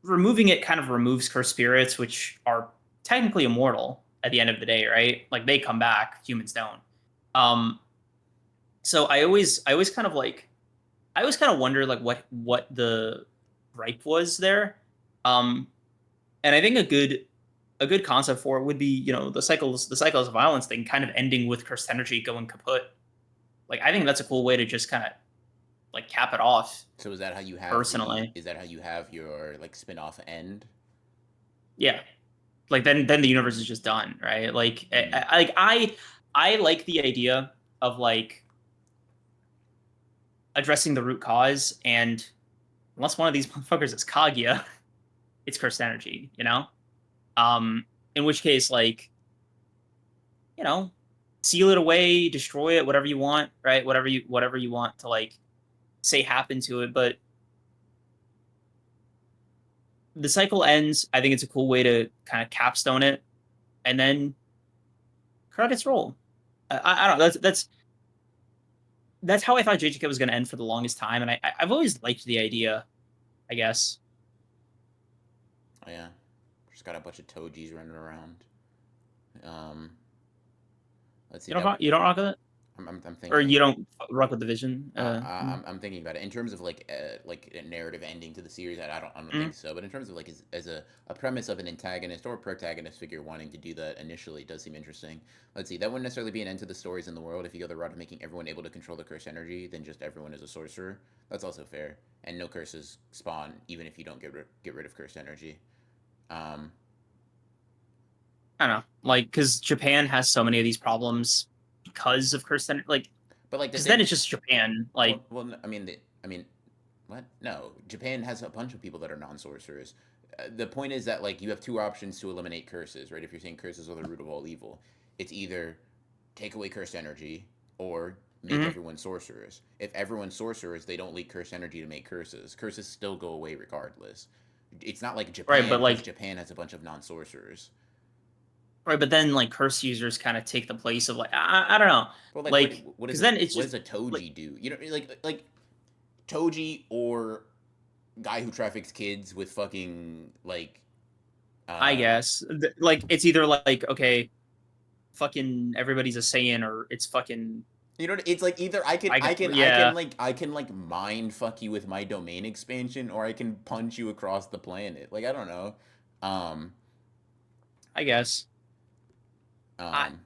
removing it kind of removes cursed spirits, which are technically immortal at the end of the day, right? Like they come back, humans don't. Um, so I always kind of like I always kind of wonder like what the gripe was there. Um, and I think a good concept for it would be the cycles of violence thing kind of ending with cursed energy going kaput. Like I think that's a cool way to just kind of like cap it off. So is that how you have the? Personally, Is that how you have your like spin-off end? yeah. Like then the universe is just done, right? Like Mm. I like the idea of like addressing the root cause, and unless one of these motherfuckers is Kaguya, it's cursed energy, you know. In which case, like, you know, seal it away, destroy it, whatever you want, right? Whatever you want to like say happen to it, but the cycle ends. I think it's a cool way to kind of capstone it, and then credits roll. I don't know. That's how I thought JJK was going to end for the longest time, and I've always liked the idea. I guess Oh yeah, just got a bunch of Tojis running around. Um, let's see you don't that. you don't rock with it, I'm or thinking. you don't rock with the vision. I'm thinking about it in terms of like a narrative ending to the series. I don't Mm. think so. But in terms of like as a premise of an antagonist or a protagonist figure wanting to do that initially, it does seem interesting. Let's see. That wouldn't necessarily be an end to the stories in the world if you go the route of making everyone able to control the curse energy. Then just everyone is a sorcerer. That's also fair. And no curses spawn even if you don't get rid of cursed energy. Um, I don't know, like because Japan has so many of these problems because of cursed energy, like but like the because then thing. it's just Japan. Like I mean, what? No, Japan has a bunch of people that are non-sorcerers. The point is that like you have two options to eliminate curses, right? If you're saying curses are the root of all evil, it's either take away cursed energy or make mhm. everyone sorcerers. If everyone's sorcerers, they don't leak cursed energy to make curses. Curses still go away regardless. It's not like Right, Japan but because like Japan has a bunch of non-sorcerers. right, but then like curse users kind of take the place of like I don't know, Well, like like because then it's what just does a like Toji do? You know, like Toji or guy who traffics kids with fucking like I um guess like it's either like okay, fucking everybody's a Saiyan or it's fucking you know it's like either I got yeah, I can like mind fuck you with my domain expansion or I can punch you across the planet. Like I don't know. Um I guess. I um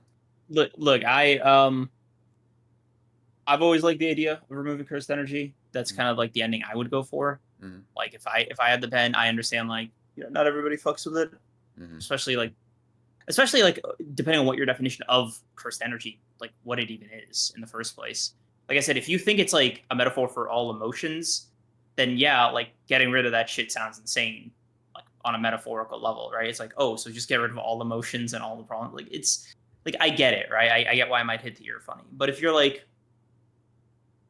look I've always liked the idea of removing cursed energy. That's kind of like the ending I would go for. mm-hmm, Like if I had the pen, I understand like not everybody fucks with it, mm-hmm. especially like depending on what your definition of cursed energy, like what it even is in the first place. Like I said, if you think it's like a metaphor for all emotions, then yeah, like getting rid of that shit sounds insane, like on a metaphorical level, right? It's like, oh, so just get rid of all emotions and all the problems. Like it's like I get it, right? I get why I might hit the ear funny, but if you're like,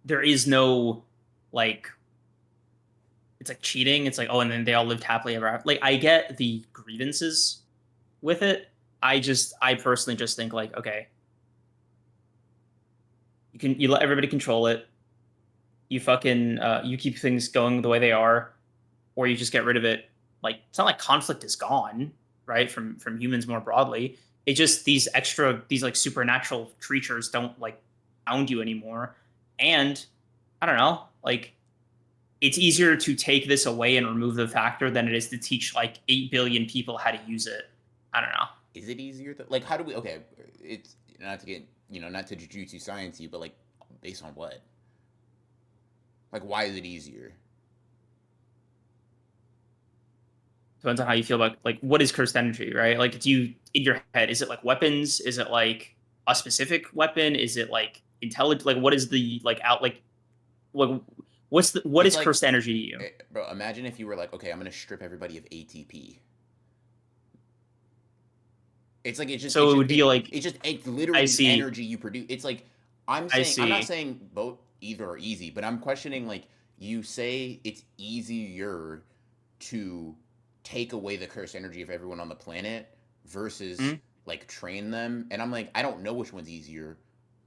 there is no like it's like cheating. It's like, oh, and then they all lived happily ever after. Like I get the grievances with it. I personally just think like, okay, you let everybody control it. You fucking you keep things going the way they are, or you just get rid of it. Like it's not like conflict is gone, right? From humans more broadly. It just these like supernatural creatures don't like hound you anymore. And I don't know, like it's easier to take this away and remove the factor than it is to teach like 8 billion people how to use it. I don't know. Is it easier like how do we okay, it's not to get, not to jujutsu science you, but like based on what? Like why is it easier? Depends on how you feel about like what is cursed energy, right? Like, do you in your head is it like weapons? Is it like a specific weapon? Is it like intelligent? Like, what is the like out like what what It's is like cursed energy to you? bro, imagine if you were like, okay, I'm gonna strip everybody of ATP. It's like So it would be like it's I literally see, energy you produce. It's like I I'm not see. saying both either are easy, but I'm questioning like you say it's easier to take away the cursed energy of everyone on the planet versus Mhm. like train them. And I'm like, I don't know which one's easier,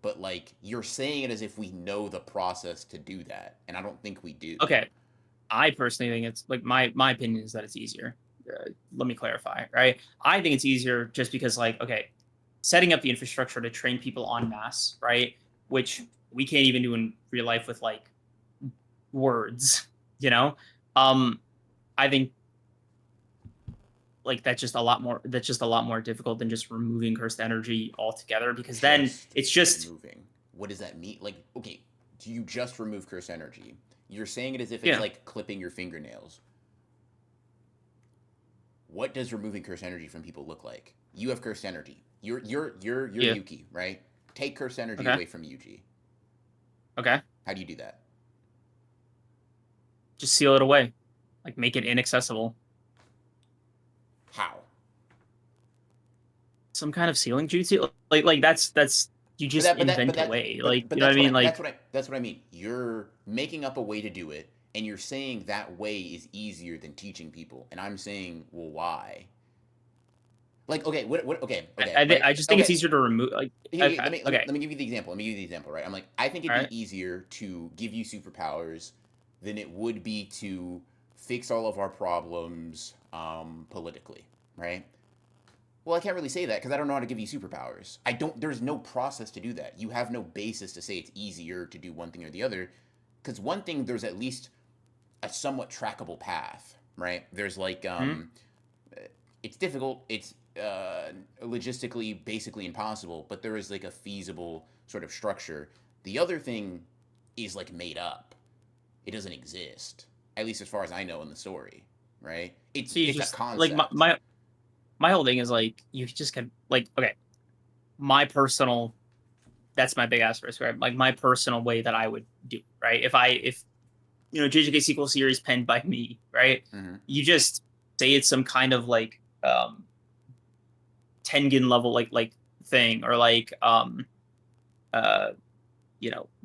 but like you're saying it as if we know the process to do that, and I don't think we do. Okay, I personally think it's like my opinion is that it's easier. Let me clarify, right? I think it's easier just because, like, okay, setting up the infrastructure to train people en masse, right? Which we can't even do in real life with like words, you know. Um, I think like that's just a lot more difficult than just removing cursed energy altogether, because then Just it's just removing. What does that mean? Like, okay, do you just remove cursed energy? You're saying it as if it's yeah. like clipping your fingernails. What does removing cursed energy from people look like? You have cursed energy. You're Yeah. Yuki, right? Take cursed energy Okay. away from Yuji. Okay. How do you do that? Just seal it away, like make it inaccessible. How? Some kind of sealing jutsu, like that's you But just that, but that, but invent a that, way, but like, but you know what I that's what I mean, that's like. what I that's what I mean. You're making up a way to do it, and you're saying that way is easier than teaching people, and I'm saying, well, why? Like, okay, okay, okay, right? I just think it's Okay, easier to remove, like. let Okay, me let me okay, let me give you the example. Let me give you the example, right? I'm like, I think it'd all be right. easier to give you superpowers than it would be to fix all of our problems politically, right? Well, I can't really say that because I don't know how to give you superpowers. I don't. There's no process to do that. You have no basis to say it's easier to do one thing or the other. Because one thing, there's at least a somewhat trackable path, right? There's like Hmm? it's difficult. It's logistically basically impossible, but there is like a feasible sort of structure. The other thing is like made up. It doesn't exist, at least as far as I know in the story, right? So you It's a just like concept. my whole thing is like you just can, like, okay, my personal, that's my big asterisk, right? Like my personal way that I would do, right? If JJK sequel series penned by me, right? Mm-hmm. You just say it's some kind of like Tengen level like thing, or like uh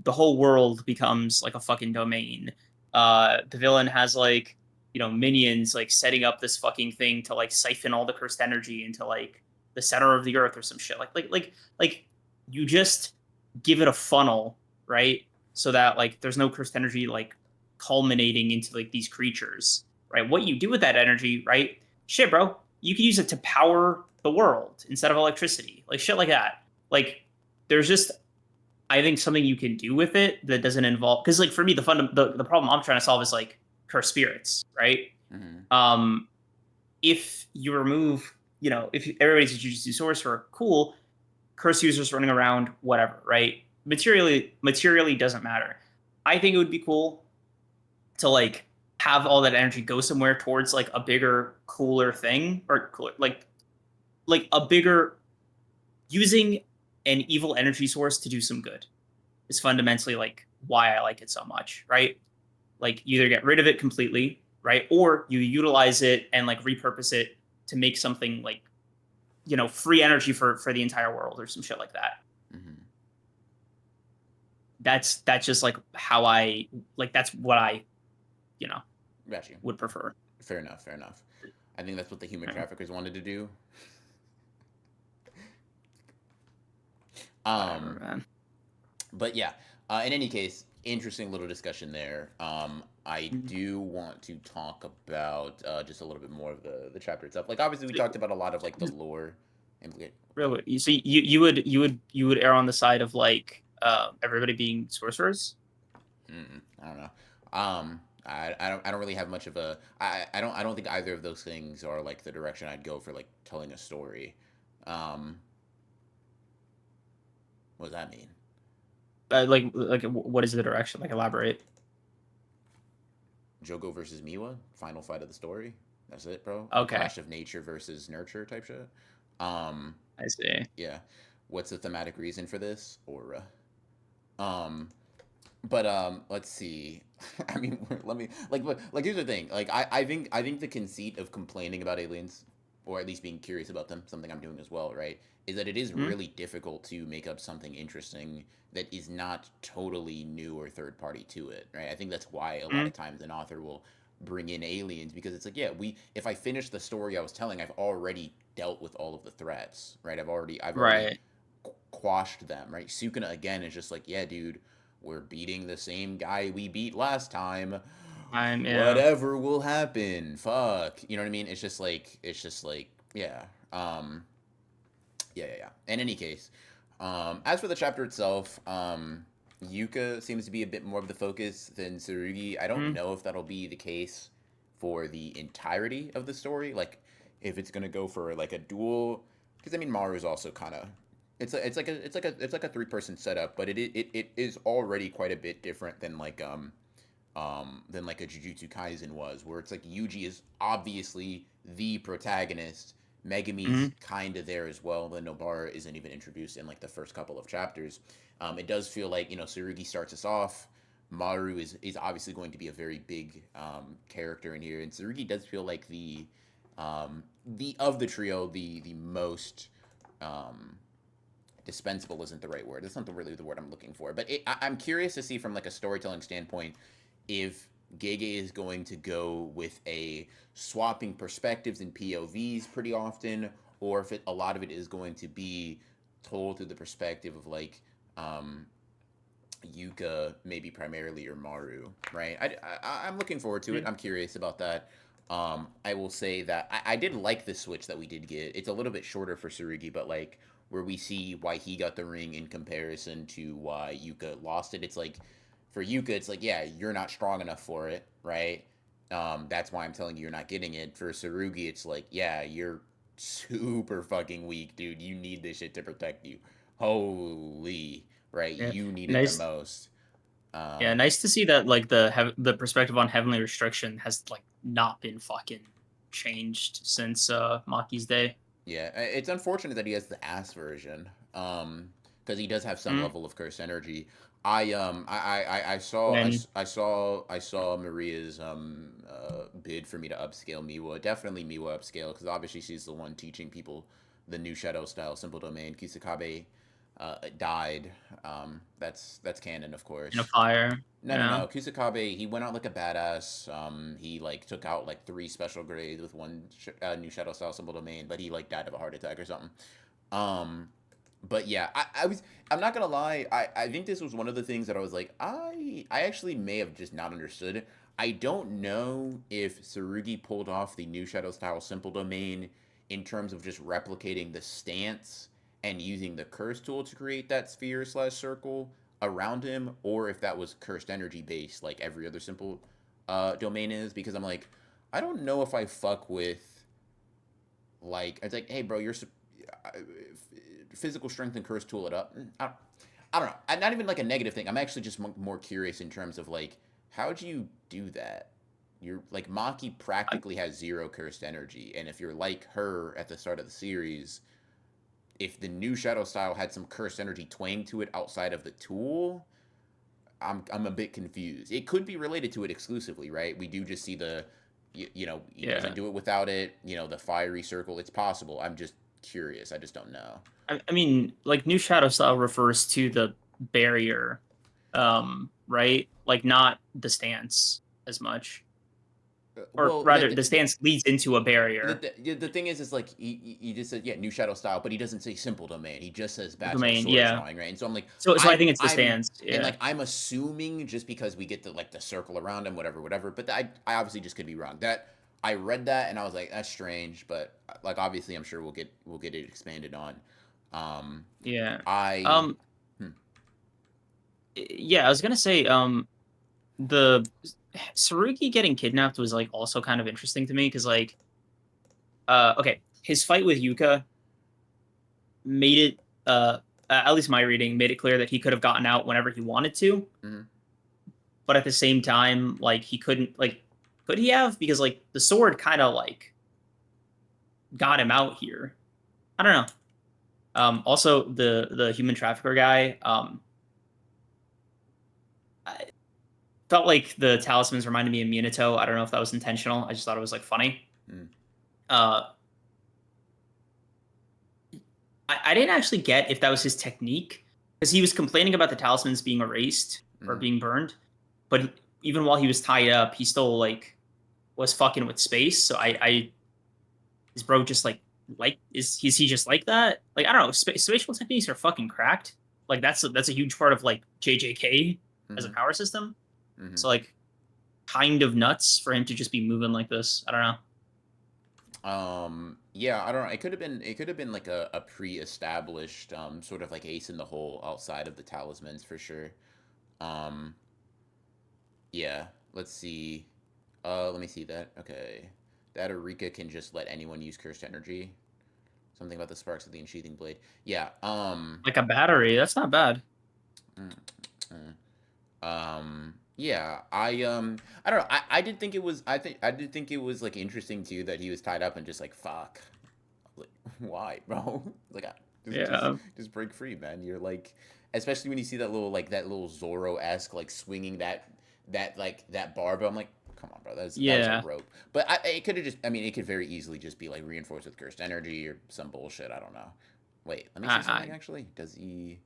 the whole world becomes like a fucking domain. The villain has like minions like setting up this fucking thing to like siphon all the cursed energy into like the center of the earth or some shit. Like you just give it a funnel, right? So that like there's no cursed energy like culminating into like these creatures, right? What you do with that energy, right? Shit, bro, you can use it to power the world instead of electricity, like shit like that. Like there's just, I think, something you can do with it that doesn't involve, because like for me the problem I'm trying to solve is like cursed spirits, right? Mm-hmm. Um, if you remove, if everybody's a Jujutsu sorcerer, cool. Curse users running around, whatever, right? Materially doesn't matter. I think it would be cool to like have all that energy go somewhere towards like a bigger, cooler thing, or cooler, like a bigger, using an evil energy source to do some good is fundamentally like why I like it so much, right? Like you either get rid of it completely, right? Or you utilize it and like repurpose it to make something like, free energy for the entire world or some shit like that. Mm-hmm. That's just like how I, like that's what I, you know, Got you. would prefer. Fair enough. Fair enough. I think that's what the human Yeah. traffickers wanted to do. Whatever, Um, man. but yeah. In any case, interesting little discussion there. I do want to talk about just a little bit more of the chapter itself. Like obviously we talked about a lot of like the lore. And Really, you see, you would err on the side of like everybody being sorcerers. I don't know. I don't really have much of a I don't think either of those things are like the direction I'd go for like telling a story. Um, what does that mean? Like what is the direction? Like elaborate. Jogo versus Miwa, final fight of the story. That's it, bro. A Okay, clash of nature versus nurture type shit. Um, I see. yeah. What's the thematic reason for this? Or um, but let's see. I mean, let me like here's the thing. Like I think the conceit of complaining about aliens or at least being curious about them, something I'm doing as well, right? Is that it is Mhm. really difficult to make up something interesting that is not totally new or third party to it, right? I think that's why a lot Mhm. of times an author will bring in aliens because it's like, yeah, we if I finish the story I was telling, I've already dealt with all of the threats, right? I've already Right. quashed them, right? Sukuna again is just like, yeah, dude, we're beating the same guy we beat last time. Yeah. Whatever will happen. Fuck. You know what I mean? It's just like, yeah. Yeah. In any case, as for the chapter itself, Yuka seems to be a bit more of the focus than Tsurugi. I don't Mhm. know if that'll be the case for the entirety of the story. Like, if it's gonna go for like a duel, because I mean Maru's also kind of. It's like a 3-person setup, but it is already quite a bit different than like a Jujutsu Kaisen was, where it's like Yuji is obviously the protagonist. Megami's Mhm. kind of there as well. Then Nobara isn't even introduced in like the first couple of chapters. It does feel like Tsurugi starts us off. Maru is obviously going to be a very big character in here, and Tsurugi does feel like the of the trio the most um, dispensable isn't the right word. That's not really the word I'm looking for. But I'm curious to see from like a storytelling standpoint if Gege is going to go with a swapping perspectives and POVs pretty often, or if a lot of it is going to be told through the perspective of like um, Yuka, maybe primarily, or Maru, right? I'm looking forward to it. Mhm. I'm curious about that. I will say that I did like the switch that we did get. It's a little bit shorter for Tsurugi, but like where we see why he got the ring in comparison to why Yuka lost it. It's like for Yuka, it's like, yeah, you're not strong enough for it, right? That's why I'm telling you you're not getting it. For Tsurugi, it's like, yeah, you're super fucking weak, dude. You need this shit to protect you. Holy, right? Yeah. You need it the Nice. most. Yeah, Um, nice to see that like the perspective on heavenly restriction has like not been fucking changed since Maki's day. yeah, it's unfortunate that he has the ass version. Because he does have some Mhm. level of cursed energy. I saw And I saw Maria's bid for me to upscale Miwa. Definitely Miwa upscale because obviously she's the one teaching people the new shadow style simple domain. Kisakabe died. That's canon, of in a course. fire. Yeah. No. Kusakabe, he went out like a badass. He like took out like 3 special grades with one new shadow style simple domain, but he like died of a heart attack or something. Um, but yeah, I'm not gonna lie. I think this was one of the things that I was like, I actually may have just not understood. I don't know if Tsurugi pulled off the new shadow style simple domain in terms of just replicating the stance and using the curse tool to create that sphere slash circle around him, or if that was cursed energy based like every other simple domain is. Because I'm like, I don't know if I fuck with like it's like, hey, bro, you're physical strength and curse tool it up. I don't know. I'm not even like a negative thing. I'm actually just more curious in terms of like, how'd you do that? You're like Maki I, practically has 0 cursed energy, and if you're like her at the start of the series, if the new shadow style had some cursed energy twang to it outside of the tool, I'm a bit confused. It could be related to it exclusively, right? We do just see he yeah. doesn't do it without it. The fiery circle. It's possible. I'm just curious. I just don't know. I mean, like new shadow style refers to the barrier, right? Like not the stance as much, or Well, rather, the stance leads into a barrier the thing is like he just said, yeah, new shadow style, but he doesn't say simple domain. He just says battle domain. sword Yeah. drawing, right? And so I'm like, So I think it's the stance. Yeah. I'm assuming just because we get the circle around him, whatever. But I obviously just could be wrong. That I read that and I was like, that's strange, but like obviously I'm sure we'll get it expanded on. Um, Yeah. I Um. hmm, Yeah. I was gonna say. The Sarugi getting kidnapped was like also kind of interesting to me because like okay, his fight with Yuka made it at least my reading made it clear that he could have gotten out whenever he wanted to, mhm. but at the same time like he couldn't like could he have because like the sword kind of like got him out here. I don't know. Also the human trafficker guy I felt like the talismans reminded me of Minato. I don't know if that was intentional. I just thought it was like funny. Mm. Uh I didn't actually get if that was his technique because he was complaining about the talismans being erased or Mhm. being burned, but even while he was tied up, he still like was fucking with space. So I is bro just like is he just like that? Like I don't know. Spatial techniques are fucking cracked. Like that's a huge part of like JJK as a Mhm. power system. Mhm. So like kind of nuts for him to just be moving like this. I don't know. Yeah, I don't know. It could have been like a pre-established sort of like ace in the hole outside of the talismans for sure. Um, yeah, let's see. Let me see that. Okay. That Eureka can just let anyone use cursed energy. Something about the sparks of the unsheathing blade. Yeah. Like a battery. That's not bad. Mm, mm. Yeah, I don't know. I did think it was I did think it was like interesting too that he was tied up and just like fuck. Like, why, bro? Like, Yeah. just break free, man. You're like, especially when you see that little Zoro esque like swinging that barbell. I'm like, come on, bro. That was a Yeah. rope. But it could have just. I mean, it could very easily just be like reinforced with cursed energy or some bullshit. I don't know. Wait, let me see I, something. Actually, does he?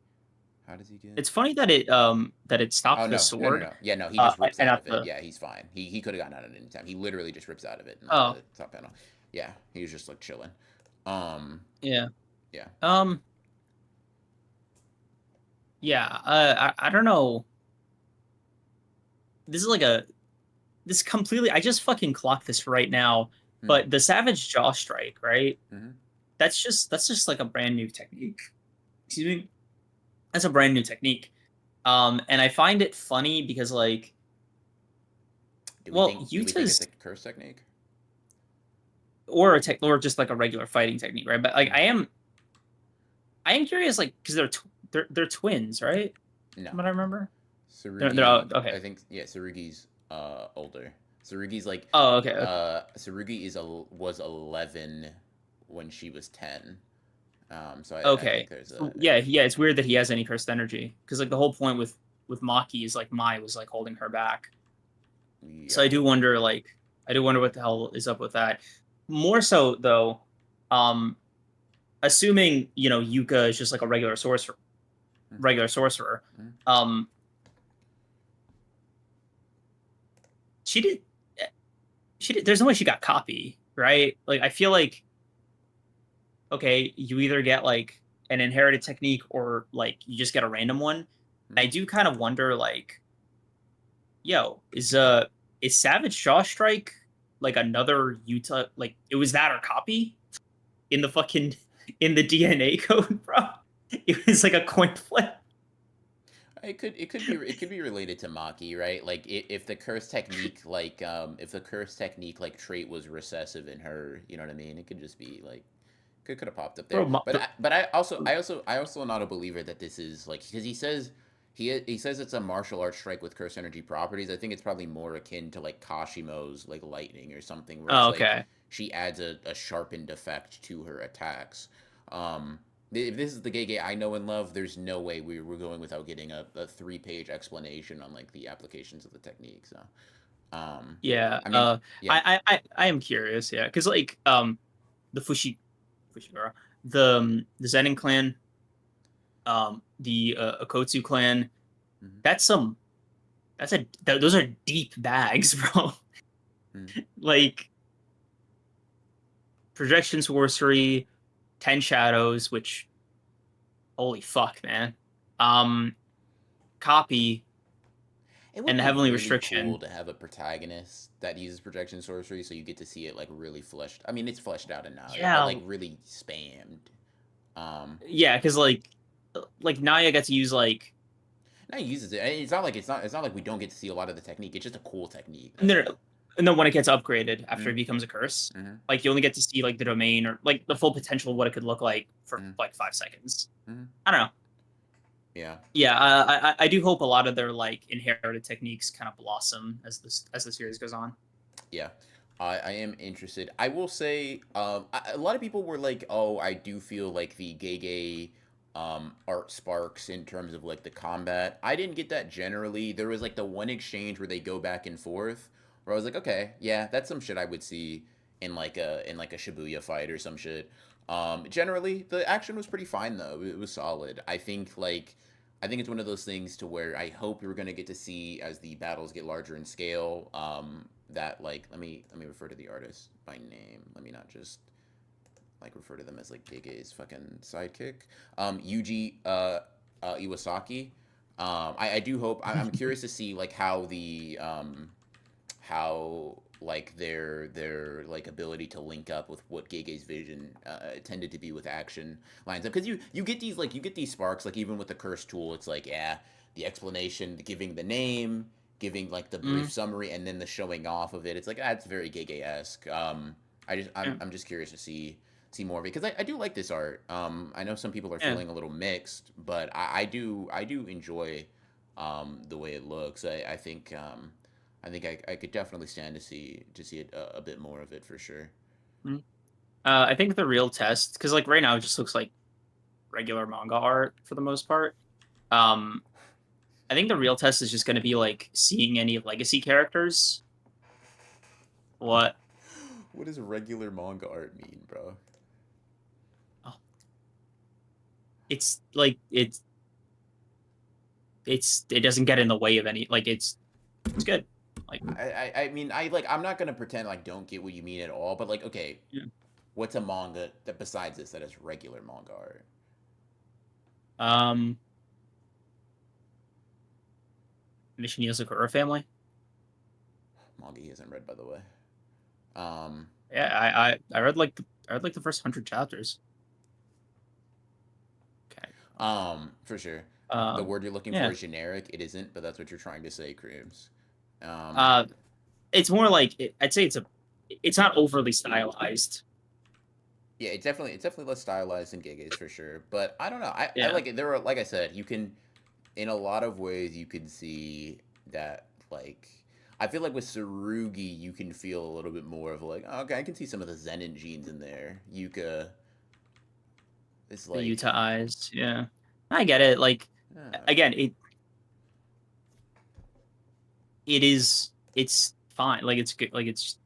How does he get? it's funny that it Oh stopped the no, no, no, sword. no. Yeah, no, he just rips And out not of it. the Yeah, he's fine. He could have gotten out at any time. He literally just rips out of it in like oh the top panel. Yeah, he was just like chilling. Um, yeah. yeah. Um yeah. I don't know. This is like a this completely. I just fucking clocked this right now. Hmm. But the Savage Jaw Strike, right? Hmm. That's just like a brand new technique. Excuse me. That's a brand new technique. And I find it funny because like, well, Do we think it's a Yuta's curse technique? or a tech or just like a regular fighting technique, right? But like, Hmm. I am curious, like, because they're twins, right? No, From what I remember, they're Tsurugi. okay. I think yeah, Tsurugi's older. Tsurugi's like Oh, okay, okay. Tsurugi was 11 when she was 10. So I think Okay. there's So, a yeah, yeah. It's weird that he has any cursed energy because like the whole point with Maki is like Mai was like holding her back. So yeah. I do wonder what the hell is up with that. More so though, um, assuming Yuka is just like a regular sorcerer. Mhm. Um, she did she did. There's no way she got copy, right? Like I feel like okay, you either get like an inherited technique or like you just get a random one. I Mhm. do kind of wonder like, yo, is Savage Jaw Strike like another Utah like it was that or copy in the fucking in the DNA code, bro? It was like a coin flip. It could be related to Maki, right? Like if the curse technique if the curse technique like trait was recessive in her, you know what I mean? It could just be like could have popped up there. Bro, But I also am not a believer that this is like because he says it's a martial arts strike with curse energy properties. I think it's probably more akin to like Kashimo's like lightning or something where it's oh, like okay. she adds a sharpened effect to her attacks. Um, if this is the Gege I know and love, there's no way we're going without getting a 3-page explanation on like the applications of the technique. So, Yeah. I mean, yeah. I am curious, yeah. Because like the Fushigara, the Zenin clan, the Okotsu clan, Mhm. that's some those are deep bags, bro. Mhm. Like projection sorcery, 10 shadows, which holy fuck, man. Um copy It would and the be heavenly really cool restriction. to have a protagonist that uses projection sorcery, so you get to see it like really fleshed. I mean, it's fleshed out in Naya, but Yeah, like really spammed. Um, yeah, because like Naya got to use like Now he uses it. It's not like we don't get to see a lot of the technique. It's just a cool technique. That's no, no, all. and then when it gets upgraded after Mm-hmm. it becomes a curse, Mm-hmm. like you only get to see like the domain or like the full potential of what it could look like for Mm-hmm. like 5 seconds. Mm-hmm. I don't know. Yeah. Yeah, I do hope a lot of their like inherited techniques kind of blossom as the series goes on. Yeah. I am interested. I will say, a lot of people were like, "Oh, I do feel like the Gege art sparks in terms of like the combat." I didn't get that generally. There was like the one exchange where they go back and forth, where I was like, "Okay, yeah, that's some shit I would see in like a Shibuya fight or some shit." Generally, the action was pretty fine though. It was solid. I think it's one of those things to where I hope we're gonna get to see as the battles get larger in scale. That like let me refer to the artist by name. Let me not just like refer to them as like Gege's fucking sidekick. Yuji Iwasaki. I do hope I'm curious to see like how like their like ability to link up with what Gege's vision tended to be with action lines up, because you get these like you get these sparks like even with the curse tool. It's like, yeah, the explanation, giving the name, giving like the brief Mm, summary, and then the showing off of it. It's like, it's very Gege-esque. yeah, I'm just curious to see more of it, because I do like this art. I know some people are yeah. feeling a little mixed, but I do enjoy the way it looks. I think I could definitely stand to see a bit more of it for sure. Mm. I think the real test, because like right now it just looks like regular manga art for the most part. Um, I think the real test is just going to be like seeing any legacy characters. What? What does regular manga art mean, bro? Oh, it's like it doesn't get in the way of any like it's good. Like I mean, I'm not gonna pretend like don't get what you mean at all, but like, okay, yeah. what's a manga that besides this that is regular manga art? um Mission Yozakura family. Manga he hasn't read, by the way. Um, Yeah, I read like the first 100 chapters. Okay. for sure. The Um word you're looking for yeah. is generic. It isn't, but that's what you're trying to say, Creams. Um, Uh it's more like I'd say it's not overly stylized. yeah, it's definitely less stylized than Gege's for sure. But I don't know. I Yeah. like it. There are, like I said, you can, in a lot of ways you can see that like, I feel like with Sarugi you can feel a little bit more of like, oh, okay, I can see some of the Zenin genes in there. Yuka is The like, Utah eyes. Yeah. I get it. Like uh, again, it's fine. Like it's good. Like it's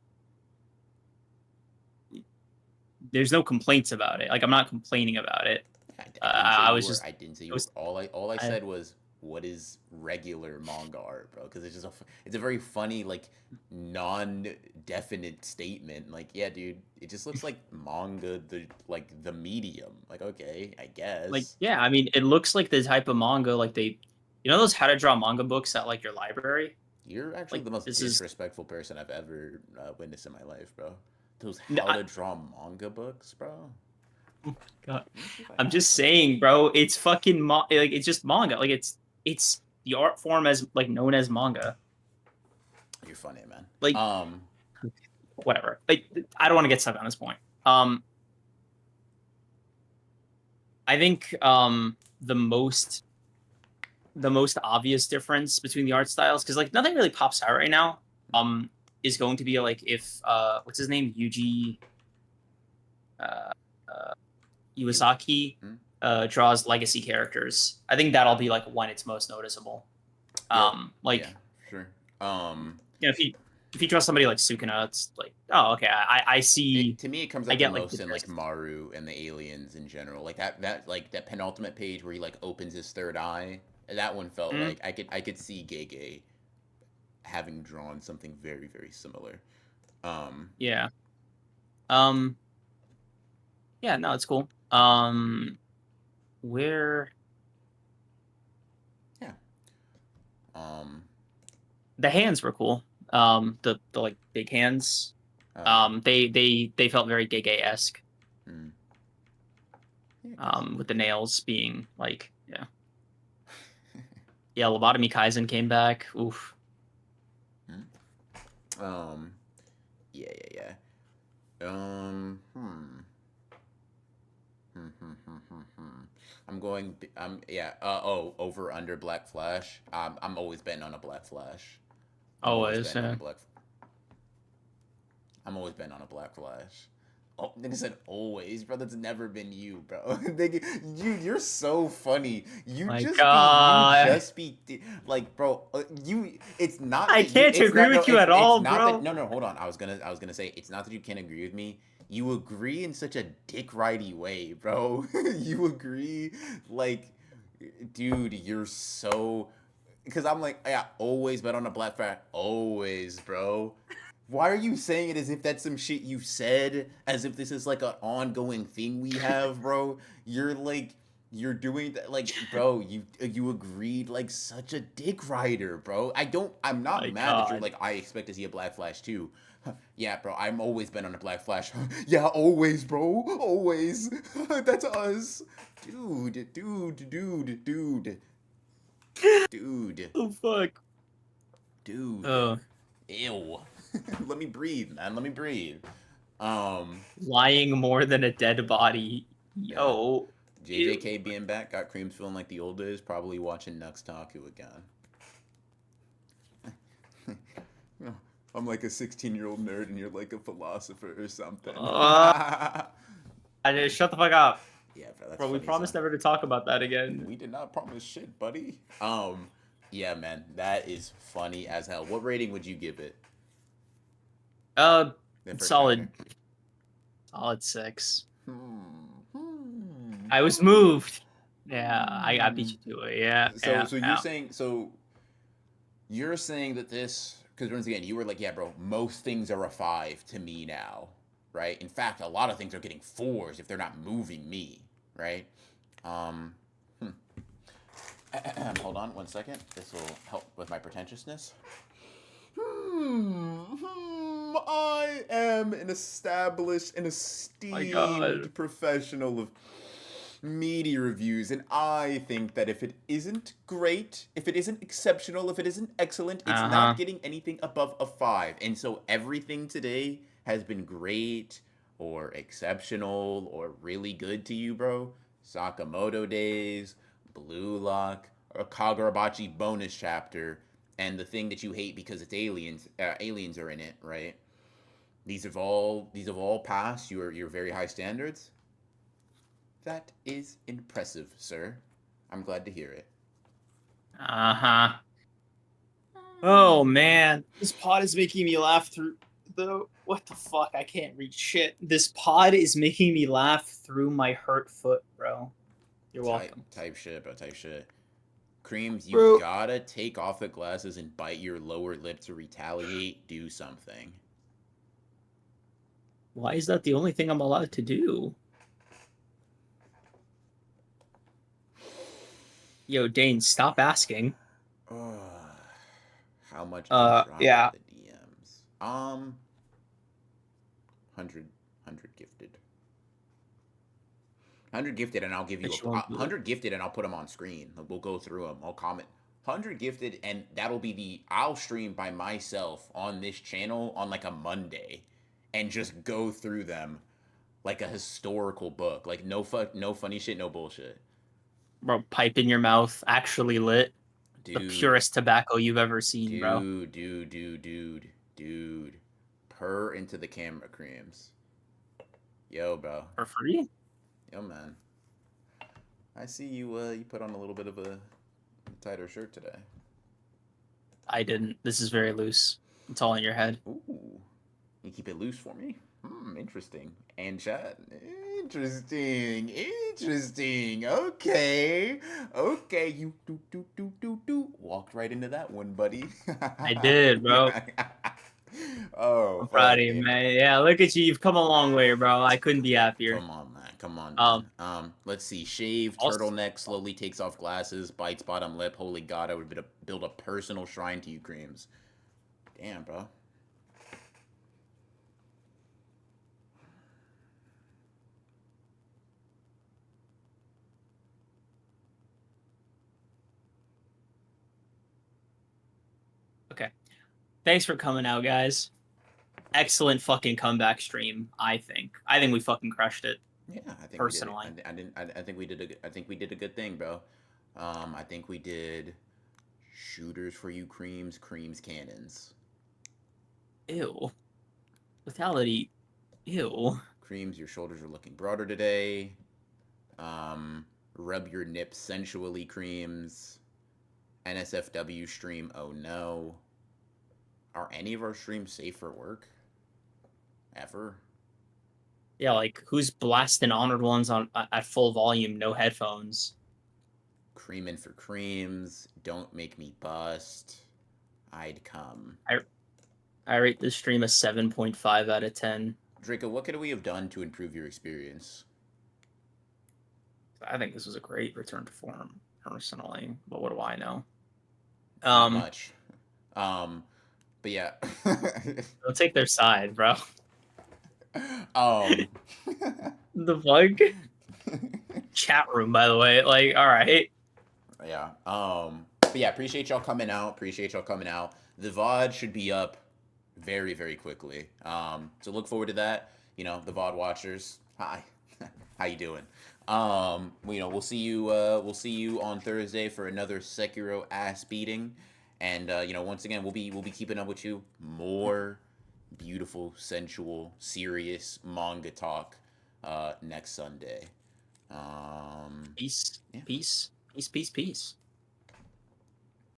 there's no complaints about it. Like I'm not complaining about it. I didn't say I you was were. just I didn't say it you were. was All I I said was, what is regular manga art, bro? Because it's just it's a very funny like non-definite statement. Like, yeah, dude, it just looks like manga, the medium. Like, okay, I like guess. yeah. I mean, it looks like the type of manga like you know those how to draw manga books at like your library. You're actually Like the most this is disrespectful person I've ever witnessed in my life, bro. Those no, how to draw manga books, bro. God. Let me see if I I'm have just one. saying, bro. It's fucking like it's just manga. Like it's the art form as like known as manga. You're funny, man. Like whatever. Like I don't want to get stuck on this point. I think the most obvious difference between the art styles, because like nothing really pops out right now, is going to be like if what's his name, Yuji uh, uh You, Iwasaki hmm? draws legacy characters. I think that'll be like when it's most noticeable. Yep. Yeah. Like Sure. you know if you draw somebody like Sukuna, it's like oh okay, I see. To me, it comes I up the get like the most in like gist. Maru and the aliens in general. Like that penultimate page where he like opens his third eye. That one felt Mm, like I could see Gege having drawn something very similar. Um, yeah. Um. Yeah. No, it's cool. Where yeah. Um, the hands were cool. The like big hands. yeah. They felt very Gege esque. Mm. Yeah, 'cause With the nails being like yeah. Yeah, lobotomy Kaizen came back. Oof. mm. Yeah. I'm going. Yeah. Over under Black Flash. I'm always betting on a Black Flash. I'm always Always, betting on a yeah. Black. I'm always betting on a Black Flash. Oh, nigga said always, bro. That's never been you, bro. Nigga, you're so funny. My God. Like, bro. It's not I that you. can't It's agree not. No. with you at It's all, not that. bro. No, no. Hold on. I was gonna say it's not that you can't agree with me. You agree in such a dick righty way, bro. You agree, like, dude. You're so. Because I'm like, yeah, always bet on a black fat. Always, bro. Why are you saying it as if that's some shit you said? As if this is like an ongoing thing we have, bro? You're like, you're doing that, like, bro. You agreed like such a dick rider, bro. I'm not My mad that you're God. like. I expect to see a Black Flash too. Yeah, bro. I'm always been on a Black Flash. Yeah, always, bro. Always. That's us, dude, Oh fuck. dude. Oh, Ew. Let me breathe, man. Let me breathe. Um, lying more than a dead body. yeah. Yo. Ew. JJK being back got Creams feeling like the old days, probably watching Nux Taku again. I'm like a 16-year-old nerd and you're like a philosopher or something. I just shut the fuck up. Yeah, bro, that's Bro, we funny, promised son. never to talk about that again. We did not promise shit, buddy. Yeah, man, that is funny as hell. What rating would you give it? Uh, Then for solid. chapter? Solid 6. Hmm. I was moved. Yeah, I Hmm. beat you to it. Yeah, So yeah, so you're yeah. saying so you're saying that this, because once again you were like, yeah, bro, most things are a 5 to me now, right? In fact, a lot of things are getting 4s if they're not moving me, right? Um, hmm. Hold on 1 second. This will help with my pretentiousness. I am an established and My esteemed God. professional of media reviews, and I think that if it isn't great, if it isn't exceptional, if it isn't excellent, it's not Uh-huh. getting anything above a 5. And so everything today has been great or exceptional or really good to you, bro. Sakamoto days, Blue Lock, or Kagurabachi bonus chapter, and the thing that you hate because it's aliens are in it, right? These have all passed your very high standards. That is impressive, sir. I'm glad to hear it. Uh-huh. Oh man, this pod is making me laugh through the what the fuck? I can't read shit. This pod is making me laugh through my hurt foot, bro. You're Type welcome. type shit, bro. Type shit. Creams, you Bro, gotta take off the glasses and bite your lower lip to retaliate. Do something. why is that the only thing I'm allowed to do? Yo, Dane, stop asking. How much are you dropping Yeah. the DMs? 100 gifted. 100 gifted, and I'll give you Bet you a won't do it. 100 gifted, and I'll put them on screen. We'll go through them. I'll comment 100 gifted, and that'll be I'll stream by myself on this channel on like a Monday, and just go through them like a historical book. Like no funny shit, no bullshit, Bro, pipe in your mouth, actually lit. The dude, purest tobacco you've ever seen, bro. dude. Purr into the camera, creams. Yo, bro. For free? Yo, man. I see you. You put on a little bit of a tighter shirt today. I didn't. This is very loose. It's all in your head. Ooh, you keep it loose for me. Interesting. And chat. Interesting. Okay. You do. Walked right into that one, buddy. I did, bro. Oh I'm proud fuck. of you, man. Yeah, look at you. You've come a long way, bro. I couldn't be happier. Come on, man. Come on, man. Um, Let's see. Shave, also, turtleneck, slowly takes off glasses, bites bottom lip. Holy God, I would build a personal shrine to you, creams. Damn, bro. okay. Thanks for coming out, guys. Excellent fucking comeback stream, I think. I think we fucking crushed it. Yeah, I think Personally. we did it. I didn't. I think we did I think we did a good thing, bro. I think we did shooters for you, creams, cannons. Ew. Lethality. Ew. Creams, your shoulders are looking broader today. Rub your nips sensually, Creams. NSFW stream, oh no. Are any of our streams safe for work? Ever? Yeah, like who's blasting Honored Ones on at full volume, no headphones? Creamin' for Creams. Don't make me bust. I'd come. I rate this stream a 7.5 out of 10. Draco, what could we have done to improve your experience? I think this was a great return to form, personally. But what do I know? Not much. But yeah. They'll take their side, bro. The bug chat room, by the way. Like, all right. Yeah. But yeah, appreciate y'all coming out. The VOD should be up very, very quickly. So look forward to that. You know, the VOD watchers. Hi. How you doing? We'll see you on Thursday for another Sekiro ass beating. And once again, we'll be keeping up with you. More beautiful, sensual, serious manga talk next Sunday. Peace. Yeah. Peace. Peace. Peace. Peace.